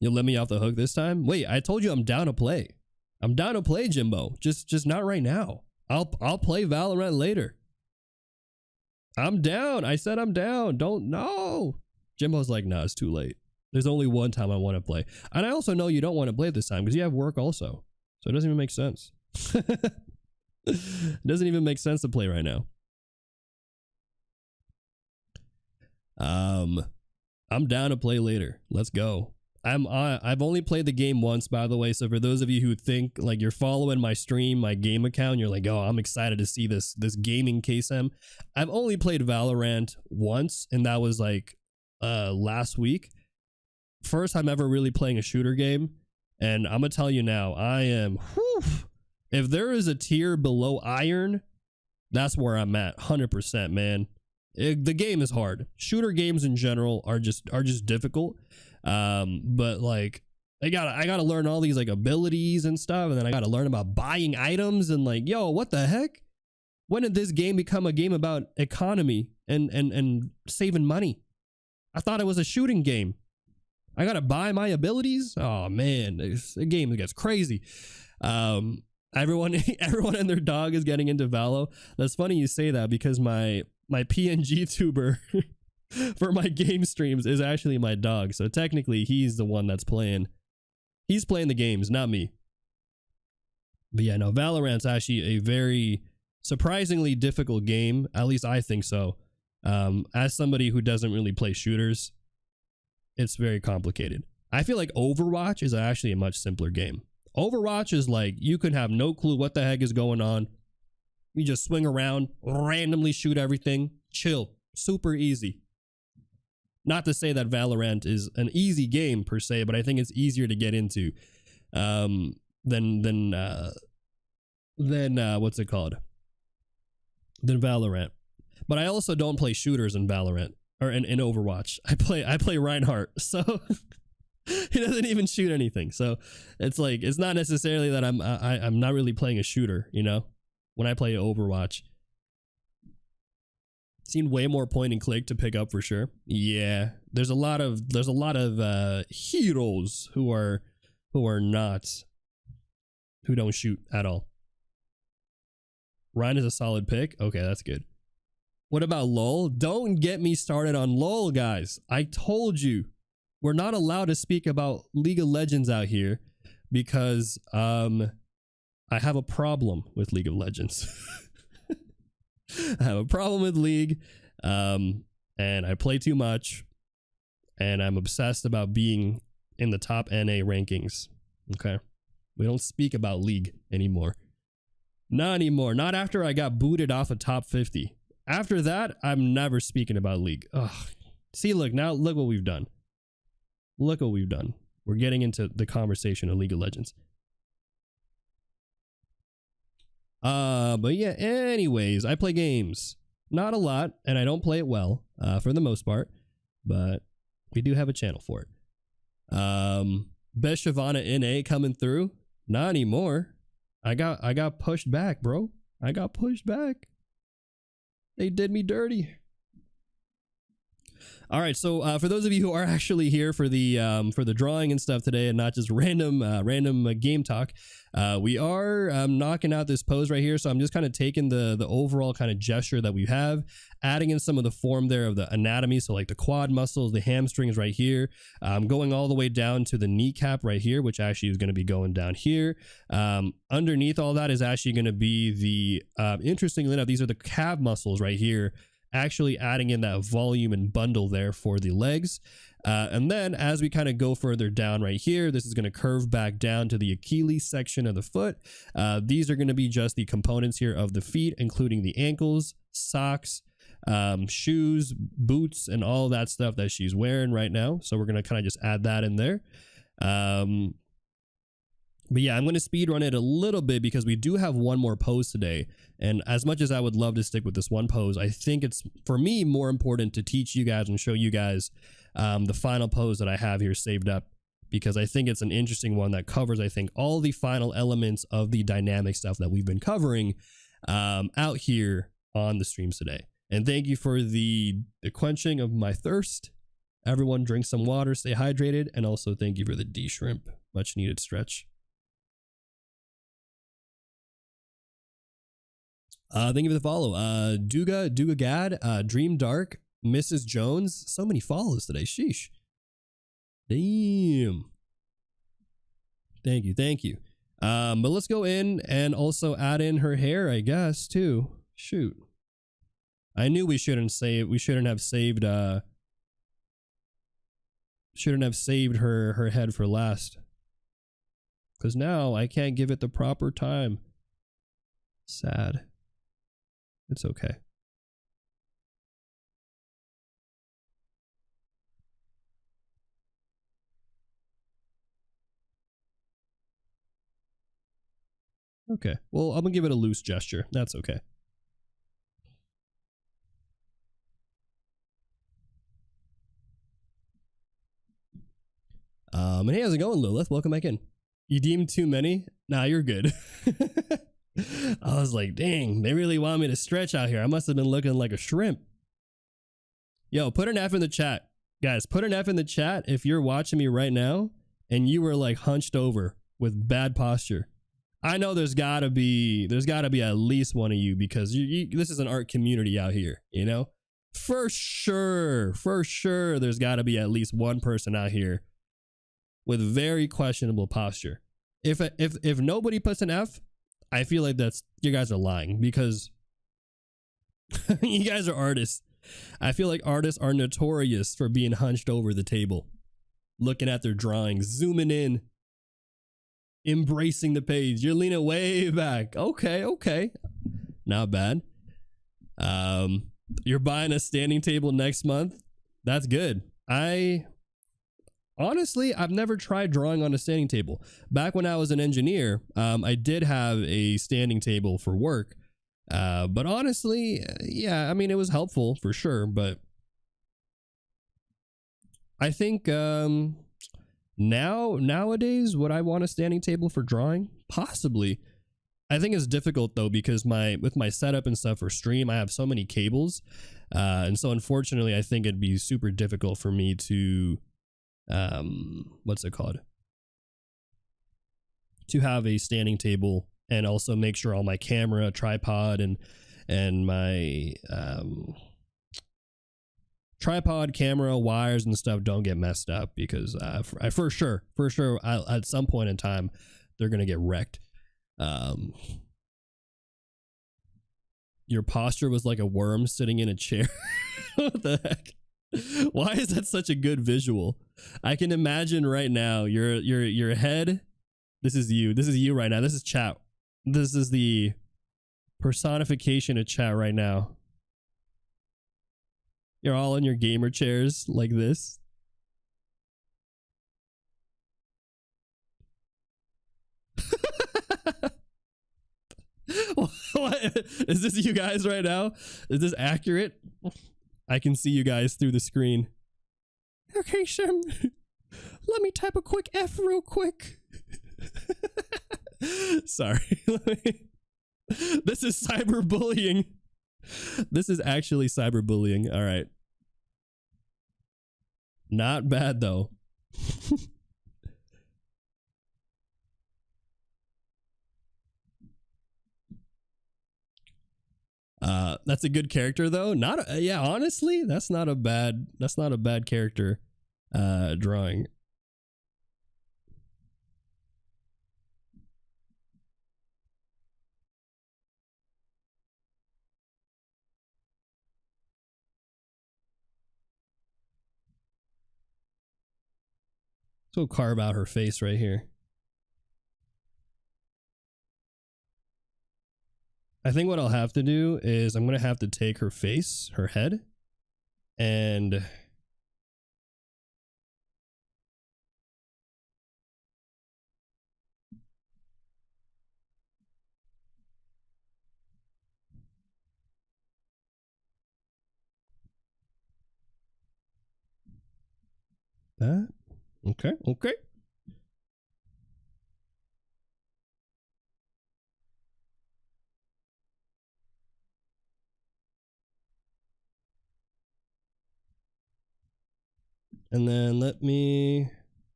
You'll let me off the hook this time? Wait, I told you I'm down to play. I'm down to play, Jimbo. Just not right now. I'll play Valorant later. I'm down. I said I'm down. Don't know. Jimbo's like, nah, it's too late. There's only one time I want to play. And I also know you don't want to play this time because you have work also. So it doesn't even make sense. It doesn't even make sense to play right now. I'm down to play later. Let's go. I've only played the game once, by the way. So for those of you who think like you're following my stream, my game account, you're like, oh, I'm excited to see this gaming Kaycem. I've only played Valorant once, and that was like last week. First time ever really playing a shooter game, and I'm gonna tell you now, I am. Whew, if there is a tier below Iron, that's where I'm at, 100%, man. The game is hard. Shooter games in general are just difficult. But like I gotta learn all these like abilities and stuff, and then I gotta learn about buying items and like, yo, what the heck? When did this game become a game about economy and saving money? I thought it was a shooting game. I gotta buy my abilities. Oh man, the game gets crazy. Everyone and their dog is getting into Valo. That's funny you say that because my PNG tuber for my game streams is actually my dog. So technically he's the one that's playing. He's playing the games, not me. But yeah, no, Valorant's actually a very surprisingly difficult game. At least I think so. As somebody who doesn't really play shooters, it's very complicated. I feel like Overwatch is actually a much simpler game. Overwatch is like, you could have no clue what the heck is going on. You just swing around, randomly shoot everything, chill, super easy. Not to say that Valorant is an easy game per se, but I think it's easier to get into than what's it called? Than Valorant. But I also don't play shooters in Valorant or in Overwatch. I play Reinhardt, so he doesn't even shoot anything. So it's like, it's not necessarily that I'm not really playing a shooter, you know, when I play Overwatch. Seen way more point and click to pick up for sure. Yeah, there's a lot of heroes who don't shoot at all. Ryan is a solid pick. Okay, that's good. What about LOL? Don't get me started on LOL, guys. I told you we're not allowed to speak about League of Legends out here because I have a problem with League of Legends. I have a problem with League, and I play too much, and I'm obsessed about being in the top NA rankings. Okay, we don't speak about League anymore. Not anymore. Not after I got booted off of top 50. After that, I'm never speaking about League. Ugh. See, look what we've done. Look what we've done. We're getting into the conversation of League of Legends. But yeah, anyways, I play games. Not a lot, and I don't play it well, for the most part, but we do have a channel for it. Best Shyvana NA coming through. Not anymore. I got pushed back, bro. I got pushed back. They did me dirty. All right, so for those of you who are actually here for the drawing and stuff today, and not just random game talk, we are knocking out this pose right here. So I'm just kind of taking the overall kind of gesture that we have, adding in some of the form there of the anatomy. So like the quad muscles, the hamstrings right here, going all the way down to the kneecap right here, which actually is going to be going down here. Underneath all that is actually going to be the interestingly enough, these are the calf muscles right here, actually adding in that volume and bundle there for the legs. And then as we kind of go further down right here, this is going to curve back down to the Achilles section of the foot. These are going to be just the components here of the feet, including the ankles, socks, shoes, boots, and all that stuff that she's wearing right now. So we're going to kind of just add that in there. But yeah, I'm going to speed run it a little bit because we do have one more pose today. And as much as I would love to stick with this one pose, I think it's, for me, more important to teach you guys and show you guys the final pose that I have here saved up, because I think it's an interesting one that covers, I think, all the final elements of the dynamic stuff that we've been covering out here on the streams today. And thank you for the quenching of my thirst. Everyone drink some water, stay hydrated, and also thank you for the D-shrimp. Much needed stretch. Thank you for the follow. Duga Gad, Dream Dark, Mrs. Jones. So many follows today. Sheesh. Damn. Thank you. But let's go in and also add in her hair, I guess, too. Shoot. I knew we shouldn't have saved her head for last. Because now I can't give it the proper time. Sad. It's okay. Okay. Well, I'm gonna give it a loose gesture. That's okay. And hey, how's it going, Lilith? Welcome back in. You deemed too many? Nah, you're good. I was like, dang, they really want me to stretch out here. I must have been looking like a shrimp. Yo, put an F in the chat. Guys, put an F in the chat if you're watching me right now and you were like hunched over with bad posture. I know there's gotta be at least one of you, because this is an art community out here, you know? For sure, there's gotta be at least one person out here with very questionable posture. If nobody puts an F, I feel like you guys are lying, because you guys are artists. I feel like artists are notorious for being hunched over the table, looking at their drawings, zooming in, embracing the page. You're leaning way back. Okay. Not bad. You're buying a standing table next month. That's good. Honestly, I've never tried drawing on a standing table. Back when I was an engineer, I did have a standing table for work. But honestly, yeah, I mean, it was helpful for sure. But I think nowadays, would I want a standing table for drawing? Possibly. I think it's difficult though, because with my setup and stuff for stream, I have so many cables. And so unfortunately, I think it'd be super difficult for me to what's it called, to have a standing table and also make sure all my camera, tripod, and my tripod, camera, wires and stuff don't get messed up, because for sure at some point in time they're gonna get wrecked. Your posture was like a worm sitting in a chair. What the heck? Why is that such a good visual? I can imagine right now your head. This is you right now. This is chat. This is the personification of chat right now. You're all in your gamer chairs like this. What? Is this you guys right now? Is this accurate? I can see you guys through the screen. Okay, Shem. Let me type a quick F real quick. Sorry. This is cyberbullying. This is actually cyberbullying. All right. Not bad though. That's a good character though. Not yeah, honestly, that's not a bad character drawing. So carve out her face right here. I think what I'll have to do is I'm going to have to take her face, her head, and that. Okay, okay. And then let me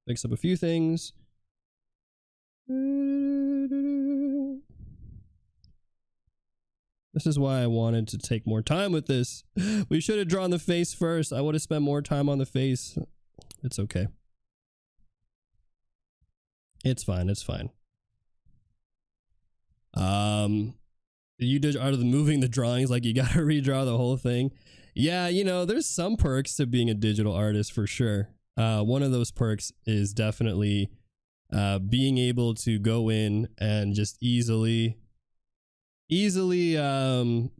fix up a few things. This is why I wanted to take more time with this. We should have drawn the face first. I would have spent more time on the face. It's okay. It's fine. It's fine. You did out of the moving the drawings, like you gotta redraw the whole thing. Yeah, you know, there's some perks to being a digital artist for sure. One of those perks is definitely being able to go in and just easily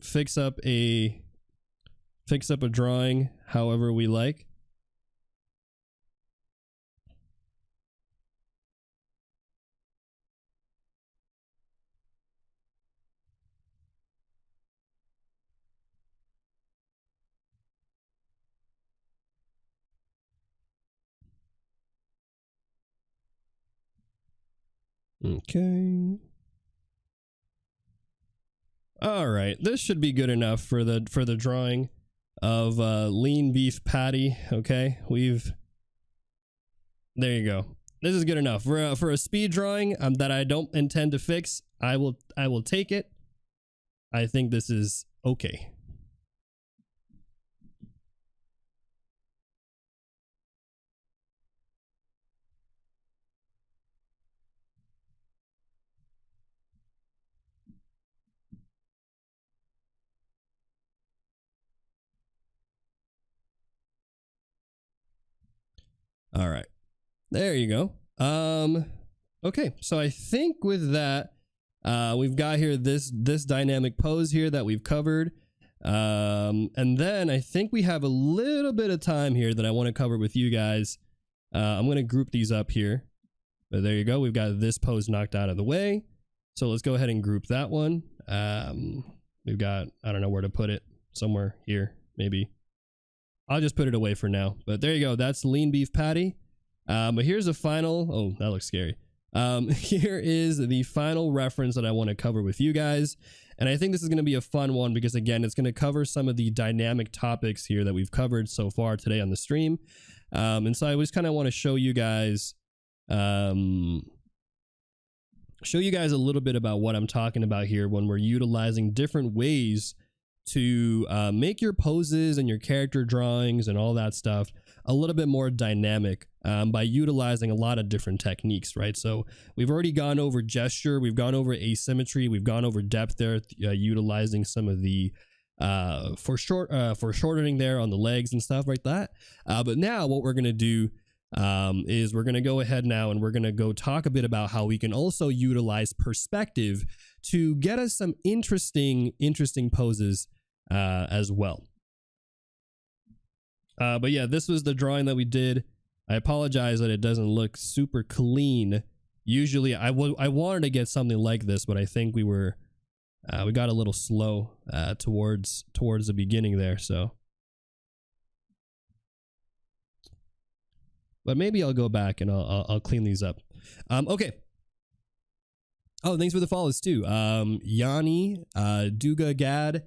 fix up a drawing however we like. Okay. All right, this should be good enough for the drawing of lean beef patty. Okay, there you go. This is good enough for a speed drawing that I don't intend to fix. I will take it. I think this is okay. All right, there you go. Okay, so I think with that, we've got here this dynamic pose here that we've covered. And then I think we have a little bit of time here that I want to cover with you guys. I'm going to group these up here. But there you go. We've got this pose knocked out of the way. So let's go ahead and group that one. We've got, I don't know where to put it. Somewhere here, maybe. I'll just put it away for now. But there you go. That's lean beef patty. But here's a final. Oh, that looks scary. Here is the final reference that I want to cover with you guys. And I think this is going to be a fun one because, again, it's going to cover some of the dynamic topics here that we've covered so far today on the stream. And so I just kind of want to show you guys a little bit about what I'm talking about here when we're utilizing different ways to make your poses and your character drawings and all that stuff a little bit more dynamic by utilizing a lot of different techniques, right? So we've already gone over gesture, we've gone over asymmetry, we've gone over depth there, utilizing some of the foreshortening there on the legs and stuff like that. But now what we're going to do is we're going to go ahead now and we're going to go talk a bit about how we can also utilize perspective to get us some interesting poses as well. But yeah, this was the drawing that we did. I apologize that it doesn't look super clean. Usually I wanted to get something like this, but I think we got a little slow towards the beginning there, so. But maybe I'll go back and I'll clean these up. Okay. Oh, thanks for the follows too. Yanni, Duga Gad,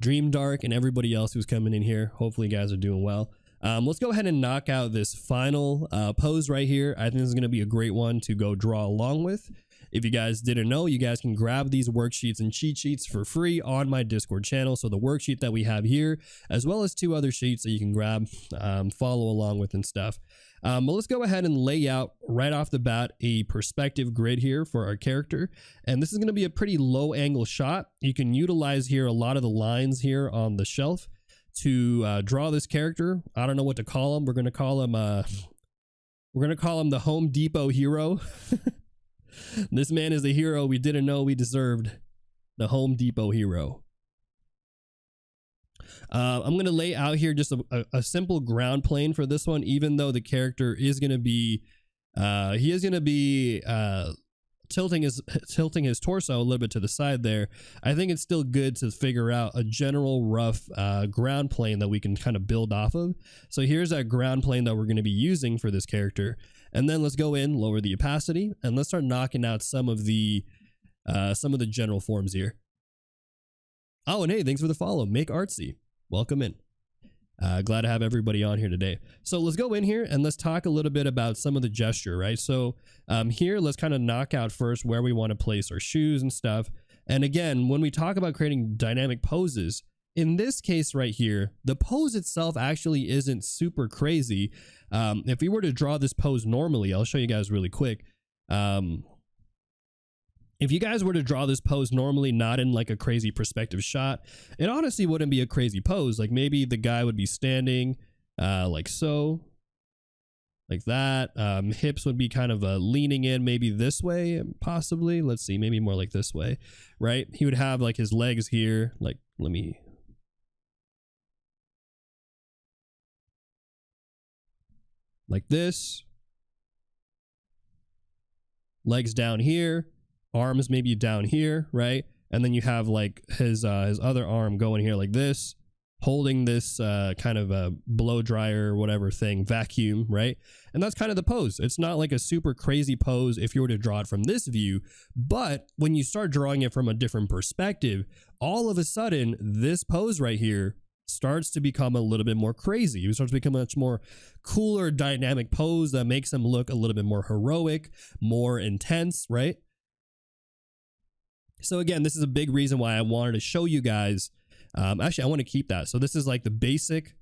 Dream Dark, and everybody else who's coming in here. Hopefully you guys are doing well. Let's go ahead and knock out this final pose right here. I think this is going to be a great one to go draw along with. If you guys didn't know, you guys can grab these worksheets and cheat sheets for free on my Discord channel. So the worksheet that we have here, as well as 2 other sheets that you can grab, follow along with and stuff. But let's go ahead and lay out right off the bat a perspective grid here for our character. And this is going to be a pretty low angle shot. You can utilize here a lot of the lines here on the shelf to draw this character. I don't know what to call him. We're going to call him the Home Depot hero. This man is a hero we didn't know we deserved. The Home Depot hero. I'm going to lay out here just a simple ground plane for this one, even though the character is going to be, tilting his torso a little bit to the side there. I think it's still good to figure out a general rough ground plane that we can kind of build off of. So here's that ground plane that we're going to be using for this character. And then let's go in, lower the opacity, and let's start knocking out some of the general forms here. Oh, and hey, thanks for the follow. Make Artsy. Welcome in. Glad to have everybody on here today. So let's go in here and let's talk a little bit about some of the gesture, right? So here, let's kind of knock out first where we want to place our shoes and stuff. And again, when we talk about creating dynamic poses, in this case right here, the pose itself actually isn't super crazy. If we were to draw this pose normally, I'll show you guys really quick. If you guys were to draw this pose normally, not in like a crazy perspective shot, it honestly wouldn't be a crazy pose. Like maybe the guy would be standing like so, like that. Hips would be kind of leaning in maybe this way, possibly. Let's see, maybe more like this way, right? He would have like his legs here. Like, let me... like this. Legs down here. Arms maybe down here, right? And then you have like his other arm going here like this, holding this kind of a blow dryer or whatever thing, vacuum, right? And that's kind of the pose. It's not like a super crazy pose if you were to draw it from this view, but when you start drawing it from a different perspective, all of a sudden this pose right here starts to become a little bit more crazy. It starts to become a much more cooler, dynamic pose that makes him look a little bit more heroic, more intense, right? So again, this is a big reason why I wanted to show you guys. Actually, I want to keep that. So this is like the basic.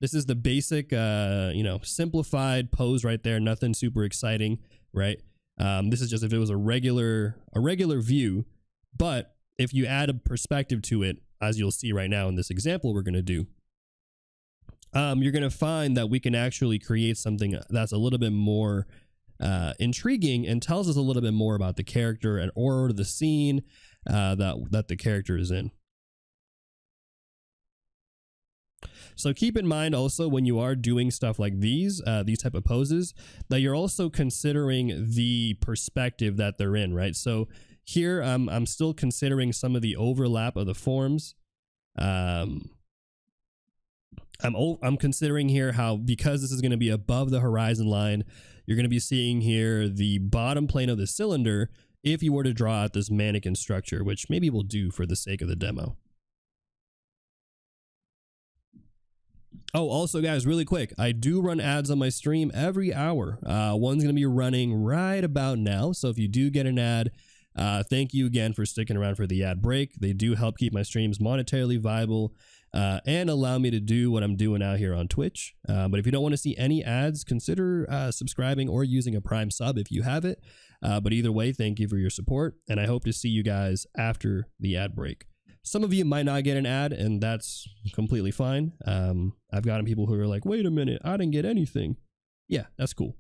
This is the basic, you know, simplified pose right there. Nothing super exciting, right? This is just if it was a regular view. But if you add a perspective to it, as you'll see right now in this example we're going to do, you're going to find that we can actually create something that's a little bit more intriguing and tells us a little bit more about the character and or the scene that the character is in. So keep in mind also when you are doing stuff like these type of poses, that you're also considering the perspective that they're in, right? So here I'm still considering some of the overlap of the forms. I'm considering here how, because this is going to be above the horizon line, you're going to be seeing here the bottom plane of the cylinder if you were to draw out this mannequin structure, which maybe we'll do for the sake of the demo. Oh, also guys, really quick, I do run ads on my stream every hour. One's going to be running right about now. So if you do get an ad, thank you again for sticking around for the ad break. They do help keep my streams monetarily viable and allow me to do what I'm doing out here on Twitch. But if you don't want to see any ads, consider subscribing or using a Prime sub if you have it. But either way, thank you for your support, and I hope to see you guys after the ad break. Some of you might not get an ad, and that's completely fine. I've gotten people who are like, wait a minute, I didn't get anything. Yeah, that's cool.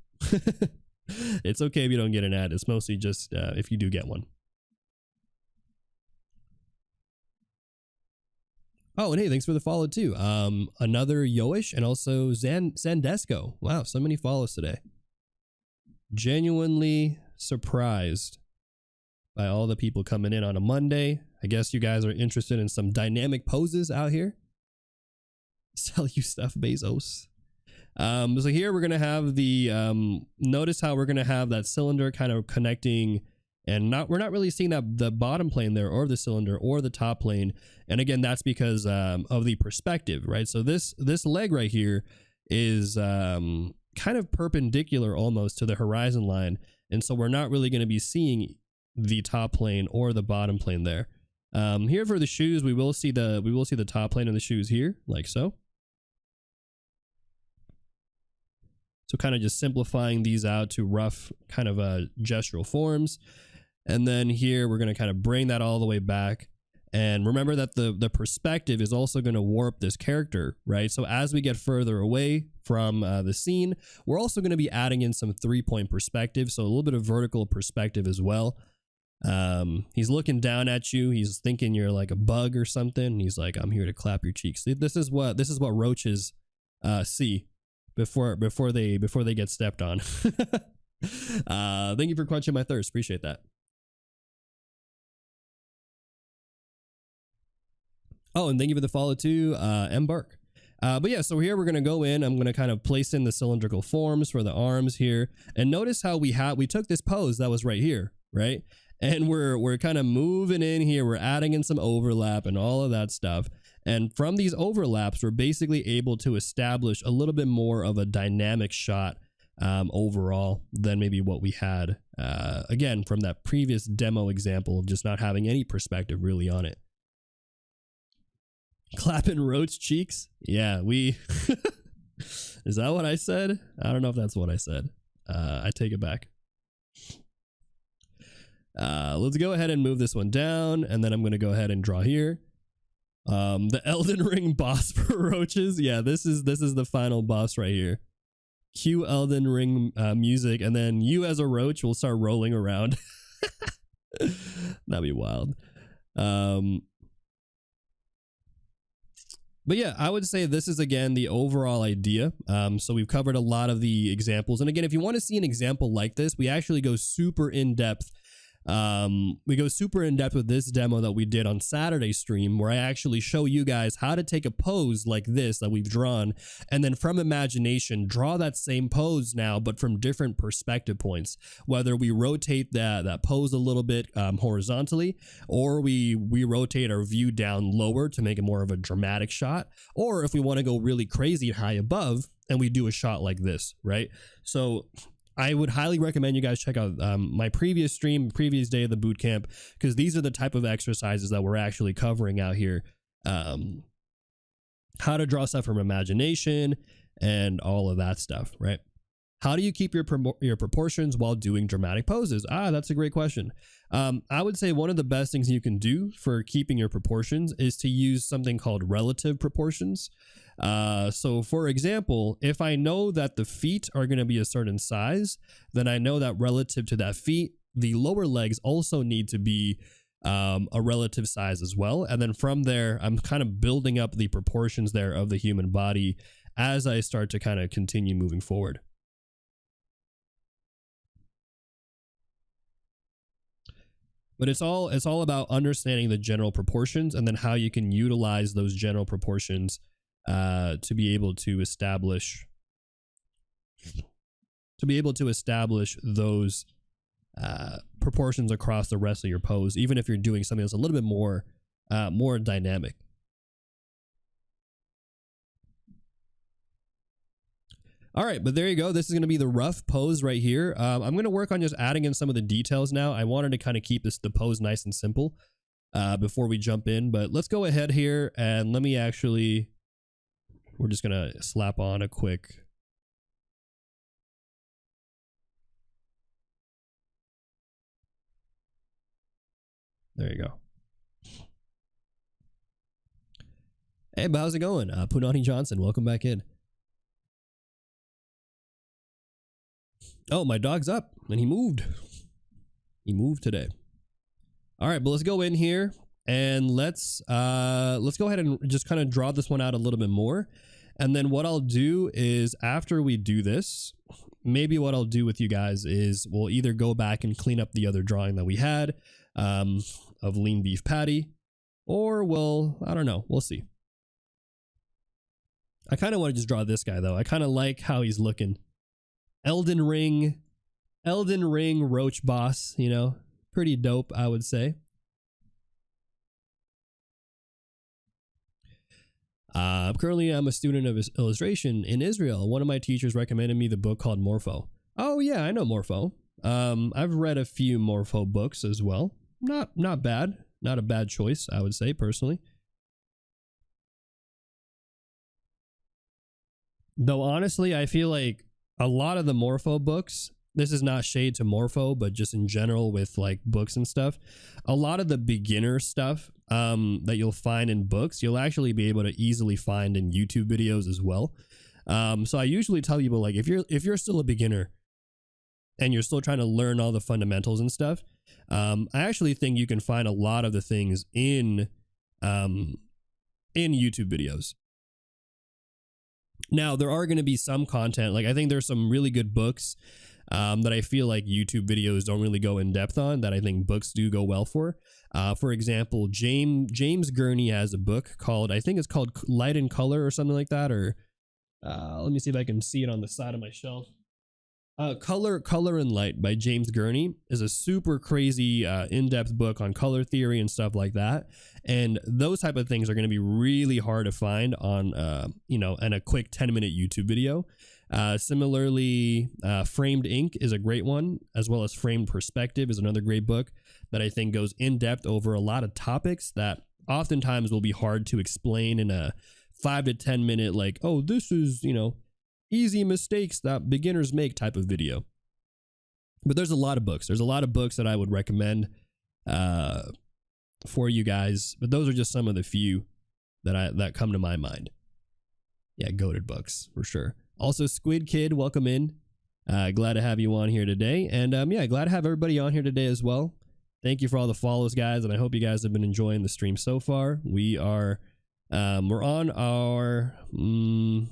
It's okay if you don't get an ad. It's mostly just if you do get one. Oh, and hey, thanks for the follow too. Another Yoish and also Zandesco. Wow, so many follows today. Genuinely surprised by all the people coming in on a Monday. I guess you guys are interested in some dynamic poses out here. Sell you stuff, Bezos. So here we're going to have the, notice how we're going to have that cylinder kind of connecting, and we're not really seeing that the bottom plane there or the cylinder or the top plane. And again, that's because of the perspective, right? So this leg right here, is kind of perpendicular almost to the horizon line, and so we're not really going to be seeing the top plane or the bottom plane there. Here for the shoes, we will see the top plane of the shoes here, like so. So kind of just simplifying these out to rough kind of gestural forms. And then here we're going to kind of bring that all the way back. And remember that the perspective is also going to warp this character, right? So as we get further away from the scene, we're also going to be adding in some 3-point perspective. So a little bit of vertical perspective as well. He's looking down at you. He's thinking you're like a bug or something. And he's like, I'm here to clap your cheeks. This is what roaches see before they get stepped on. Thank you for quenching my thirst. Appreciate that. Oh, and thank you for the follow too, Embark. But yeah, so here we're gonna go in. I'm gonna kind of place in the cylindrical forms for the arms here, and notice how we took this pose that was right here, right? And we're kind of moving in here. We're adding in some overlap and all of that stuff. And from these overlaps, we're basically able to establish a little bit more of a dynamic shot overall than maybe what we had, again, from that previous demo example of just not having any perspective really on it. Clapping roach cheeks? Yeah, we... Is that what I said? I don't know if that's what I said. I take it back. Let's go ahead and move this one down, and then I'm going to go ahead and draw here. The Elden Ring boss for roaches. Yeah, this is the final boss right here. Cue Elden Ring music, and then you as a roach will start rolling around. That'd be wild. But yeah, I would say this is, again, the overall idea. So we've covered a lot of the examples. And again, if you want to see an example like this, we actually go super in depth. We go super in depth with this demo that we did on Saturday's stream, where I actually show you guys how to take a pose like this that we've drawn, and then from imagination, draw that same pose now, but from different perspective points. Whether we rotate that pose a little bit horizontally, or we rotate our view down lower to make it more of a dramatic shot, or if we want to go really crazy high above and we do a shot like this, right? So I would highly recommend you guys check out my previous stream, previous day of the boot camp, because these are the type of exercises that we're actually covering out here. How to draw stuff from imagination and all of that stuff, right? How do you keep your proportions while doing dramatic poses? That's a great question. I would say one of the best things you can do for keeping your proportions is to use something called relative proportions. So for example, if I know that the feet are going to be a certain size, then I know that relative to that feet, the lower legs also need to be a relative size as well. And then from there, I'm kind of building up the proportions there of the human body as I start to kind of continue moving forward. But it's all about understanding the general proportions and then how you can utilize those general proportions to be able to establish those proportions across the rest of your pose, even if you're doing something that's a little bit more dynamic. All right, but there you go. This is going to be the rough pose right here. I'm going to work on just adding in some of the details now. I wanted to kind of keep the pose nice and simple before we jump in, but let's go ahead here and let me actually, we're just going to slap on a quick. There you go. Hey, but how's it going? Punani Johnson, welcome back in. Oh, my dog's up and he moved. He moved today. All right, but let's go in here and let's go ahead and just kind of draw this one out a little bit more. And then what I'll do is after we do this, maybe what I'll do with you guys is we'll either go back and clean up the other drawing that we had of lean beef patty, or I don't know, we'll see. I kind of want to just draw this guy though. I kind of like how he's looking. Elden Ring roach boss, you know, pretty dope, I would say. Currently, I'm a student of illustration in Israel. One of my teachers recommended me the book called Morpho. Oh yeah, I know Morpho. I've read a few Morpho books as well. Not bad. Not a bad choice, I would say, personally. Though honestly, I feel like a lot of the Morpho books, this is not shade to Morpho, but just in general with like books and stuff, a lot of the beginner stuff that you'll find in books, you'll actually be able to easily find in YouTube videos as well. So I usually tell people, like, if you're still a beginner and you're still trying to learn all the fundamentals and stuff, I actually think you can find a lot of the things in YouTube videos. Now, there are going to be some content, like I think there's some really good books that I feel like YouTube videos don't really go in depth on, that I think books do go well for. For example, James Gurney has a book called, I think it's called Light and Color or something like that, or let me see if I can see it on the side of my shelf. Color and Light by James Gurney is a super crazy in-depth book on color theory and stuff like that. And those type of things are going to be really hard to find on, in a quick 10-minute YouTube video. Similarly, Framed Ink is a great one, as well as Framed Perspective is another great book that I think goes in-depth over a lot of topics that oftentimes will be hard to explain in a 5 to 10 minute, like, oh, this is, easy mistakes that beginners make type of video. But there's a lot of books. There's a lot of books that I would recommend for you guys. But those are just some of the few that come to my mind. Yeah, goated books for sure. Also, Squid Kid, welcome in. Glad to have you on here today. And yeah, glad to have everybody on here today as well. Thank you for all the follows, guys. And I hope you guys have been enjoying the stream so far. We are... we're on our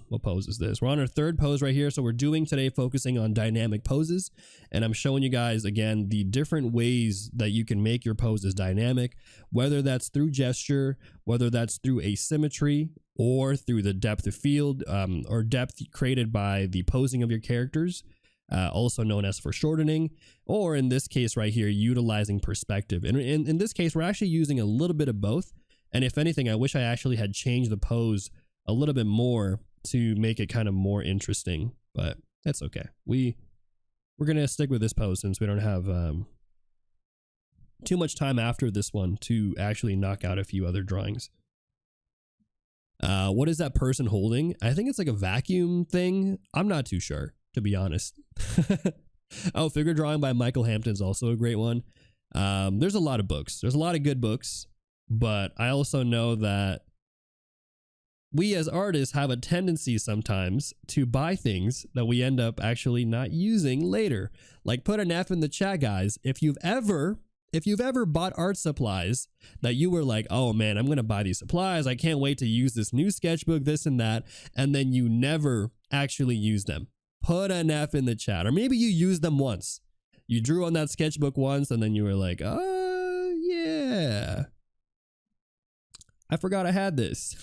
what pose is this? We're on our third pose right here. So we're doing today focusing on dynamic poses, and I'm showing you guys again the different ways that you can make your poses dynamic, whether that's through gesture, whether that's through asymmetry, or through the depth of field or depth created by the posing of your characters, also known as foreshortening, or in this case right here, utilizing perspective. And in this case, we're actually using a little bit of both. And if anything, I wish I actually had changed the pose a little bit more to make it kind of more interesting, but that's okay. We're going to stick with this pose since we don't have too much time after this one to actually knock out a few other drawings. What is that person holding? I think it's like a vacuum thing. I'm not too sure, to be honest. Oh, figure drawing by Michael Hampton's also a great one. There's a lot of books. There's a lot of good books. But I also know that we as artists have a tendency sometimes to buy things that we end up actually not using later. Like, put an F in the chat, guys. If you've ever bought art supplies that you were like, oh man, I'm going to buy these supplies, I can't wait to use this new sketchbook, this and that, and then you never actually use them, put an F in the chat. Or maybe you used them once. You drew on that sketchbook once and then you were like, oh yeah, I forgot I had this.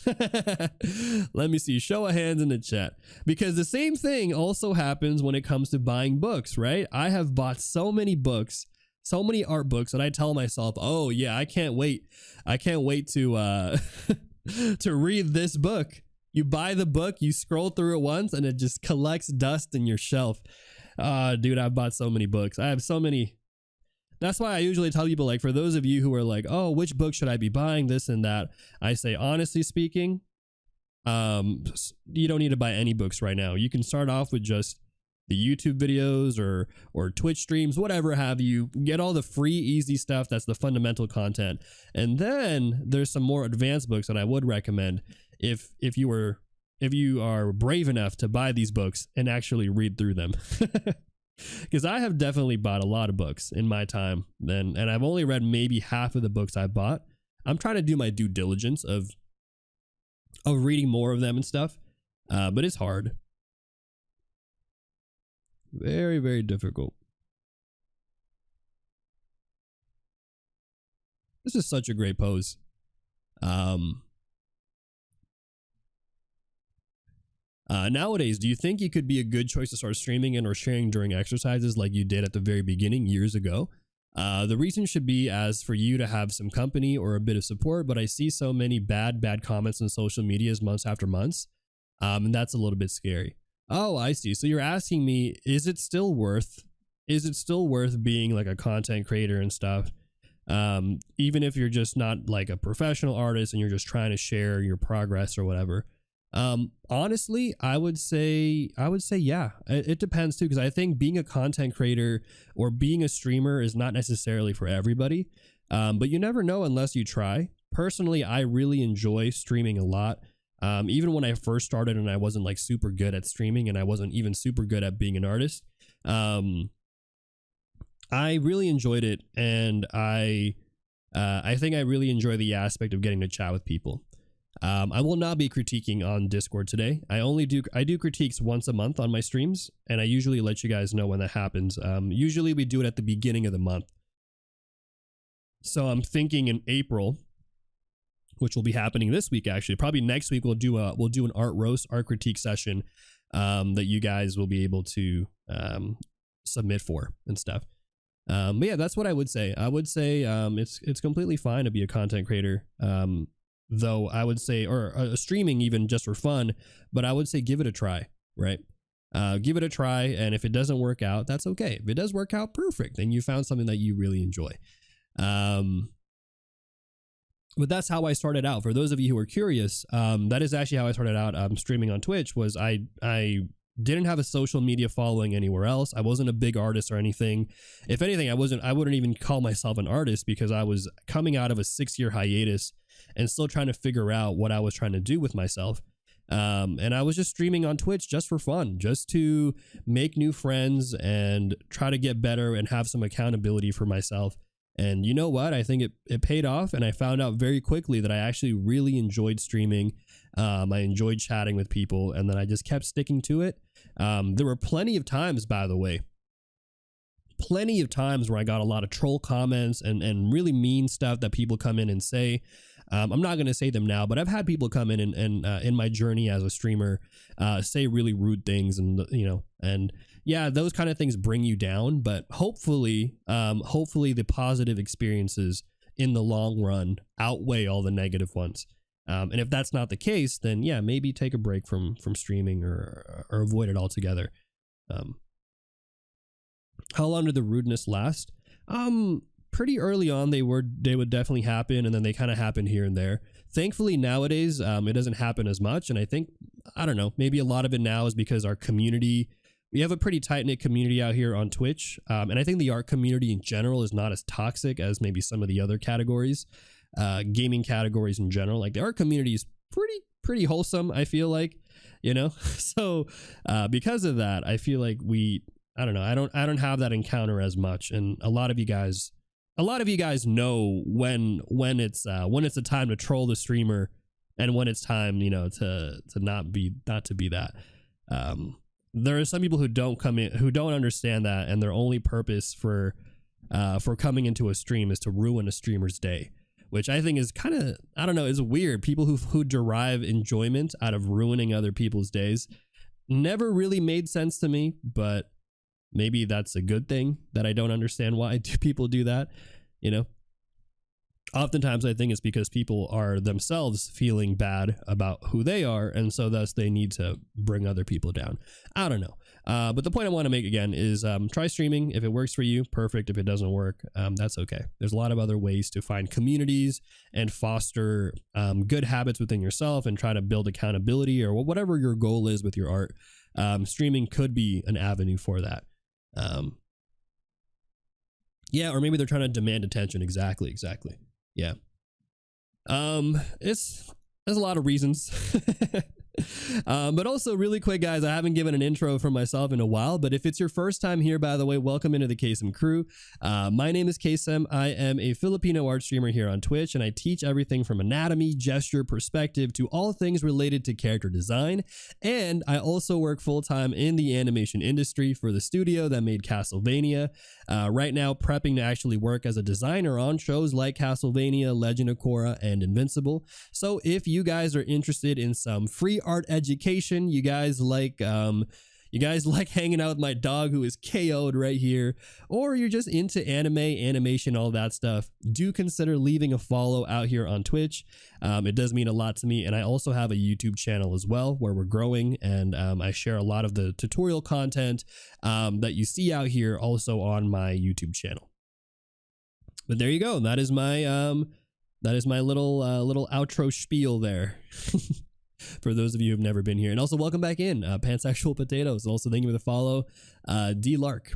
Let me see. Show of hands in the chat. Because the same thing also happens when it comes to buying books, right? I have bought so many books, so many art books that I tell myself, oh yeah, I can't wait. I can't wait to to read this book. You buy the book, you scroll through it once, and it just collects dust in your shelf. Dude, I've bought so many books. I have so many. That's why I usually tell people, like, for those of you who are like, oh, which book should I be buying, this and that, I say, honestly speaking, you don't need to buy any books right now. You can start off with just the YouTube videos or Twitch streams, whatever have you. Get all the free, easy stuff. That's the fundamental content. And then there's some more advanced books that I would recommend if you are brave enough to buy these books and actually read through them. Because I have definitely bought a lot of books in my time, and I've only read maybe half of the books I bought. I'm trying to do my due diligence of reading more of them and stuff, but it's hard. Very, very difficult. This is such a great pose. Nowadays, do you think it could be a good choice to start streaming and or sharing during exercises like you did at the very beginning years ago? The reason should be as for you to have some company or a bit of support, but I see so many bad comments on social medias months after months, and that's a little bit scary. Oh, I see. So you're asking me, is it still worth being like a content creator and stuff? Even if you're just not like a professional artist and you're just trying to share your progress or whatever. Honestly, I would say yeah. It depends too, because I think being a content creator or being a streamer is not necessarily for everybody. But you never know unless you try. Personally, I really enjoy streaming a lot. Even when I first started and I wasn't like super good at streaming and I wasn't even super good at being an artist, I really enjoyed it, and I think I really enjoy the aspect of getting to chat with people. I will not be critiquing on Discord today. I do critiques once a month on my streams, and I usually let you guys know when that happens. Usually we do it at the beginning of the month. So I'm thinking in April, which will be happening this week actually. Probably next week we'll do an art roast, art critique session that you guys will be able to submit for and stuff. But yeah, that's what I would say. I would say it's completely fine to be a content creator. Though I would say, or streaming even just for fun, but I would say give it a try, right? Give it a try, and if it doesn't work out, that's okay. If it does work out, perfect. Then you found something that you really enjoy. But that's how I started out. For those of you who are curious, that is actually how I started out streaming on Twitch. Was I didn't have a social media following anywhere else. I wasn't a big artist or anything. If anything, I wouldn't even call myself an artist, because I was coming out of a 6-year hiatus and still trying to figure out what I was trying to do with myself. And I was just streaming on Twitch just for fun, just to make new friends and try to get better and have some accountability for myself. And you know what? I think it paid off, and I found out very quickly that I actually really enjoyed streaming. I enjoyed chatting with people, and then I just kept sticking to it. There were plenty of times, by the way, where I got a lot of troll comments and really mean stuff that people come in and say. I'm not going to say them now, but I've had people come in and in my journey as a streamer say really rude things, and yeah, those kind of things bring you down. But hopefully the positive experiences in the long run outweigh all the negative ones. And if that's not the case, then yeah, maybe take a break from streaming or avoid it altogether. How long did the rudeness last? Pretty early on, they would definitely happen, and then they kind of happen here and there. Thankfully nowadays, it doesn't happen as much, and I think, I don't know, maybe a lot of it now is because our community, we have a pretty tight-knit community out here on Twitch, and I think the art community in general is not as toxic as maybe some of the other categories, gaming categories in general. Like the art community is pretty wholesome, I feel like, so because of that, I feel like I don't know, I don't have that encounter as much, and a lot of you guys know when it's a time to troll the streamer and when it's time, to not be that. There are some people who don't come in, who don't understand that, and their only purpose for coming into a stream is to ruin a streamer's day, which I think is kind of, I don't know, is weird. People who derive enjoyment out of ruining other people's days never really made sense to me, but maybe that's a good thing that I don't understand why people do that, Oftentimes I think it's because people are themselves feeling bad about who they are, and so thus they need to bring other people down. I don't know. But the point I want to make again is try streaming. If it works for you, perfect. If it doesn't work, that's okay. There's a lot of other ways to find communities and foster good habits within yourself and try to build accountability or whatever your goal is with your art. Streaming could be an avenue for that. Yeah, or maybe they're trying to demand attention. Exactly. Yeah. There's a lot of reasons. But also really quick, guys, I haven't given an intro for myself in a while, but if it's your first time here, by the way, welcome into the Kaycem crew. My name is Kaycem. I am a Filipino art streamer here on Twitch, and I teach everything from anatomy, gesture, perspective to all things related to character design. And I also work full-time in the animation industry for the studio that made Castlevania. Right now, prepping to actually work as a designer on shows like Castlevania, Legend of Korra, and Invincible. So if you guys are interested in some free art education, you guys like you guys like hanging out with my dog who is KO'd right here, or you're just into anime, animation, all that stuff, do consider leaving a follow out here on Twitch. It does mean a lot to me. And I also have a YouTube channel as well where we're growing, and I share a lot of the tutorial content that you see out here also on my YouTube channel. But there you go. That is my little outro spiel there. For those of you who've never been here. And also welcome back in, Pansexual Potatoes. Also thank you for the follow, D Lark.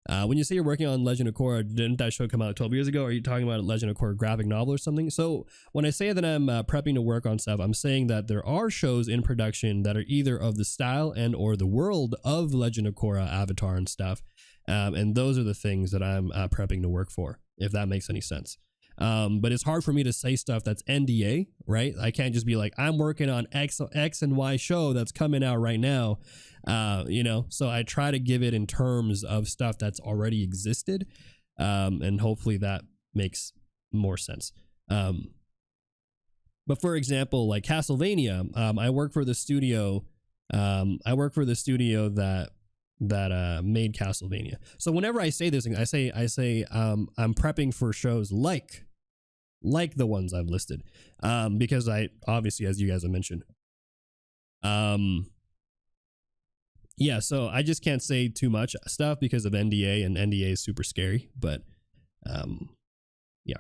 When you say you're working on Legend of Korra, didn't that show come out 12 years ago? Are you talking about a Legend of Korra graphic novel or something? So when I say that I'm prepping to work on stuff, I'm saying that there are shows in production that are either of the style and or the world of Legend of Korra, Avatar and stuff. And those are the things that I'm prepping to work for, if that makes any sense. But it's hard for me to say stuff that's NDA, right? I can't just be like, I'm working on X and Y show that's coming out right now. You know, so I try to give it in terms of stuff that's already existed. And hopefully that makes more sense. But for example, like Castlevania, I work for the studio. That made Castlevania. So whenever I say this, I say I'm prepping for shows like the ones I've listed, because I obviously, as you guys have mentioned, yeah, so I just can't say too much stuff because of NDA, and NDA is super scary, but yeah.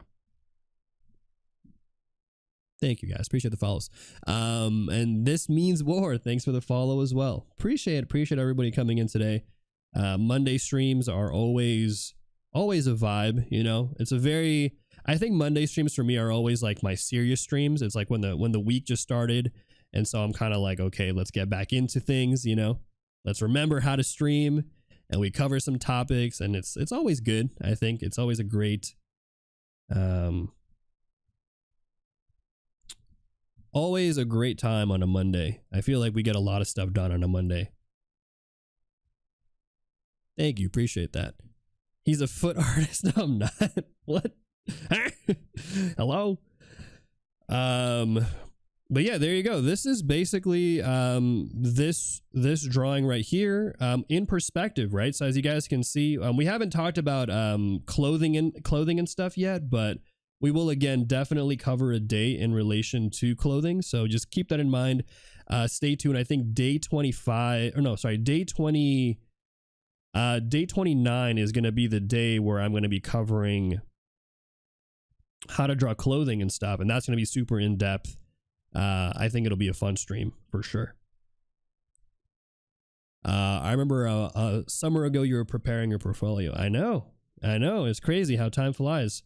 Thank you guys. Appreciate the follows. And this means war. Thanks for the follow as well. Appreciate everybody coming in today. Monday streams are always a vibe, you know. It's a very, I think Monday streams for me are always like my serious streams. It's like when the week just started, and so I'm kind of like, okay, let's get back into things, you know. Let's remember how to stream, and we cover some topics, and it's always good. I think it's always a great always a great time on a Monday. I feel like we get a lot of stuff done on a Monday. Thank you. Appreciate that. He's a foot artist. No, I'm not. What? Hello? But yeah, there you go. This is basically this drawing right here in perspective, right? So as you guys can see, we haven't talked about clothing and stuff yet, but we will again definitely cover a day in relation to clothing. So just keep that in mind. Stay tuned. I think day 25, or no, sorry, day 20, day 29 is going to be the day where I'm going to be covering how to draw clothing and stuff. And that's going to be super in depth. I think it'll be a fun stream for sure. I remember a summer ago, you were preparing your portfolio. I know. It's crazy how time flies.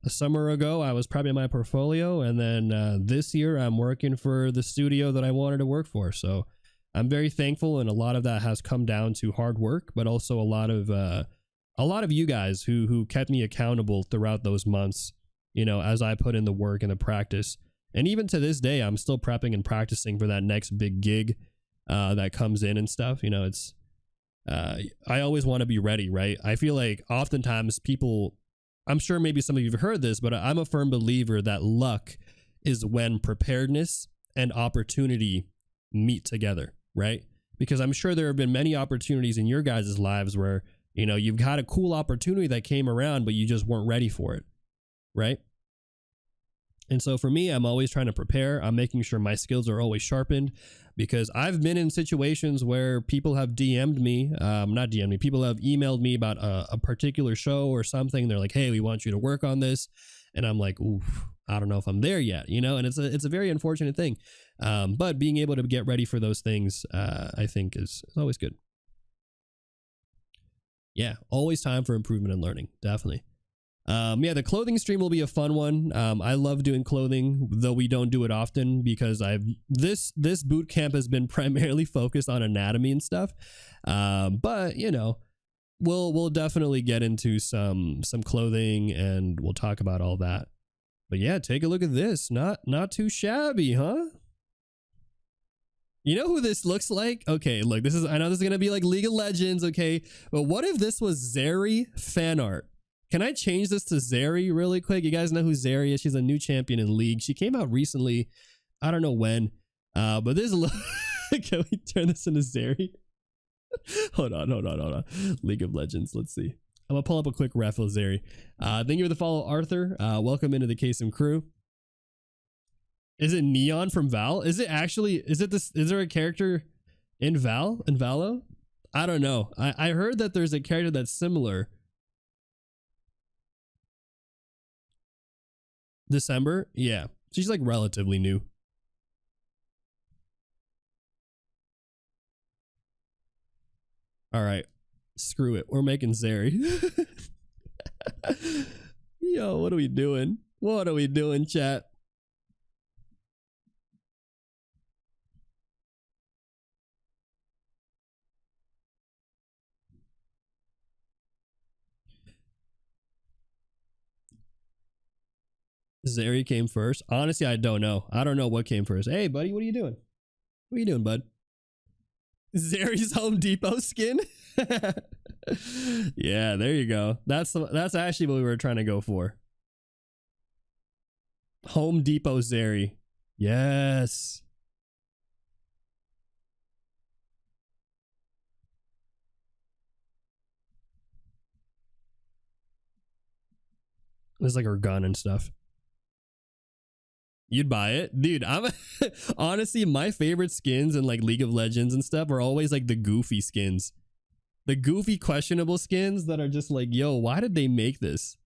A summer ago, I was prepping my portfolio, and then this year I'm working for the studio that I wanted to work for. So I'm very thankful, and a lot of that has come down to hard work, but also a lot of you guys who kept me accountable throughout those months, you know, as I put in the work and the practice. And even to this day, I'm still prepping and practicing for that next big gig that comes in and stuff. You know, it's I always want to be ready, right? I feel like oftentimes people, I'm sure maybe some of you have heard this, but I'm a firm believer that luck is when preparedness and opportunity meet together, right? Because I'm sure there have been many opportunities in your guys' lives where, you know, you've got a cool opportunity that came around, but you just weren't ready for it, right? And so for me, I'm always trying to prepare. I'm making sure my skills are always sharpened, because I've been in situations where people have DM'd me, not DM'd me, people have emailed me about a particular show or something. They're like, hey, we want you to work on this. And I'm like, oof, I don't know if I'm there yet, you know, and it's a very unfortunate thing. But being able to get ready for those things, I think is always good. Yeah, always time for improvement and learning. Definitely. Yeah, the clothing stream will be a fun one. I love doing clothing, though we don't do it often because this boot camp has been primarily focused on anatomy and stuff. But you know, we'll definitely get into some clothing, and we'll talk about all that. But yeah, take a look at this. Not too shabby, huh? You know who this looks like? Okay, look, I know this is gonna be like League of Legends, okay, but what if this was Zeri fan art? Can I change this to Zeri really quick? You guys know who Zeri is? She's a new champion in League. She came out recently. I don't know when. But this can we turn this into Zeri? Hold on. League of Legends. Let's see. I'm gonna pull up a quick ref of Zeri. Thank you for the follow, Arthur. Welcome into the Kaycem crew. Is it Neon from Val? Is it actually? Is it this? Is there a character in Val? In Valo? I don't know. I heard that there's a character that's similar. December? Yeah. She's like relatively new. All right. Screw it. We're making Zeri. Yo, what are we doing? What are we doing, chat? Zeri came first. Honestly, I don't know. I don't know what came first. Hey, buddy, what are you doing? What are you doing, bud? Zeri's Home Depot skin? Yeah, there you go. That's actually what we were trying to go for. Home Depot Zeri. Yes. It's like her gun and stuff. You'd buy it, dude. I'm honestly, my favorite skins in like League of Legends and stuff are always like the goofy skins, the goofy questionable skins that are just like, yo, why did they make this?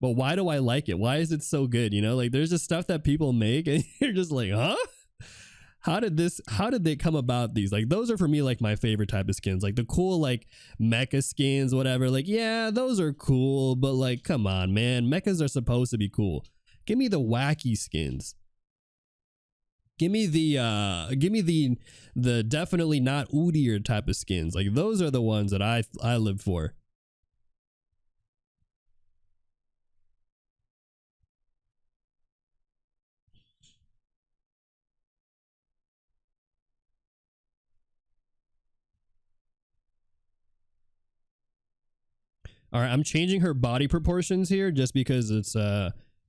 But why do I like it? Why is it so good? You know, like there's just stuff that people make and you're just like, huh? How did they come about these? Like those are for me like my favorite type of skins, like the cool like mecha skins, whatever. Like, yeah, those are cool, but like, come on, man, mechas are supposed to be cool. Give me the wacky skins. Give me the definitely not Udyr type of skins. Like those are the ones that I live for. All right, I'm changing her body proportions here just because it's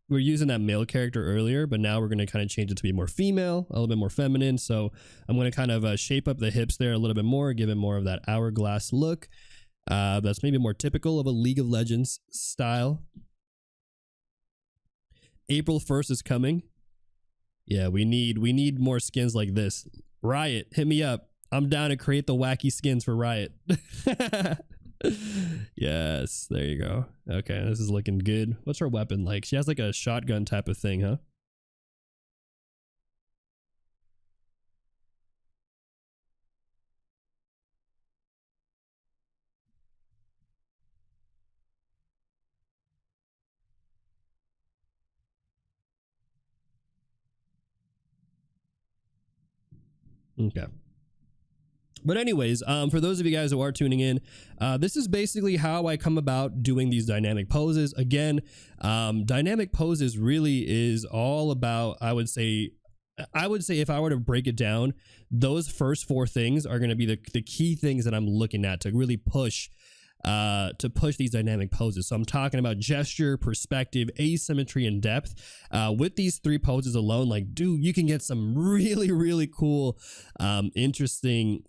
we're using that male character earlier, but now we're going to kind of change it to be more female, a little bit more feminine. So I'm going to kind of shape up the hips there a little bit more, give it more of that hourglass look. That's maybe more typical of a League of Legends style. April 1st is coming. Yeah, we need more skins like this. Riot, hit me up. I'm down to create the wacky skins for Riot. Yes, there you go. Okay, this is looking good. What's her weapon like? She has like a shotgun type of thing, huh? Okay. But anyways, for those of you guys who are tuning in, this is basically how I come about doing these dynamic poses. Again, dynamic poses really is all about, I would say if I were to break it down, those first four things are going to be the key things that I'm looking at to really push these dynamic poses. So I'm talking about gesture, perspective, asymmetry, and depth. With these three poses alone, like, dude, you can get some really, really cool, interesting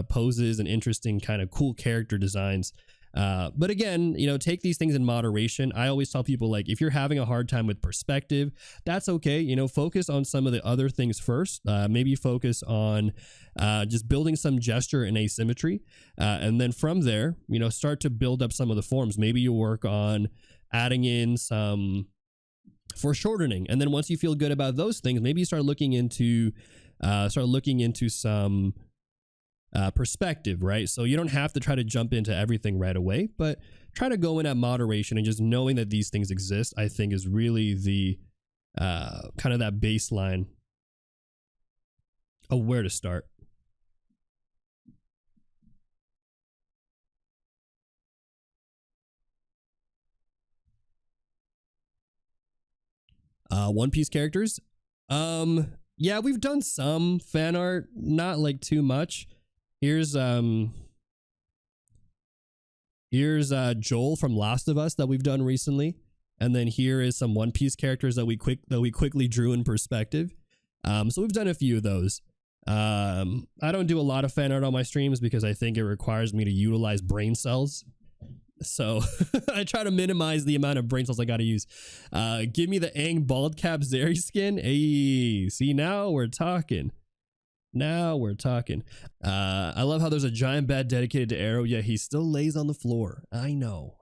poses and interesting kind of cool character designs. But again, you know, take these things in moderation. I always tell people, like, if you're having a hard time with perspective, that's okay. You know, focus on some of the other things first. Maybe focus on just building some gesture and asymmetry. And then from there, you know, start to build up some of the forms. Maybe you work on adding in some foreshortening. And then once you feel good about those things, maybe you start looking into some perspective, right? So you don't have to try to jump into everything right away, but try to go in at moderation, and just knowing that these things exist, I think, is really the kind of that baseline of where to start. One Piece characters. Yeah, we've done some fan art, not like too much. Here's Joel from Last of Us that we've done recently, and then here is some One Piece characters that we quickly drew in perspective. So we've done a few of those. I don't do a lot of fan art on my streams because I think it requires me to utilize brain cells. So I try to minimize the amount of brain cells I got to use. Give me the Aang bald cap Zeri skin. Hey, see, now we're talking. Now we're talking. I love how there's a giant bat dedicated to Arrow, yet he still lays on the floor. I know.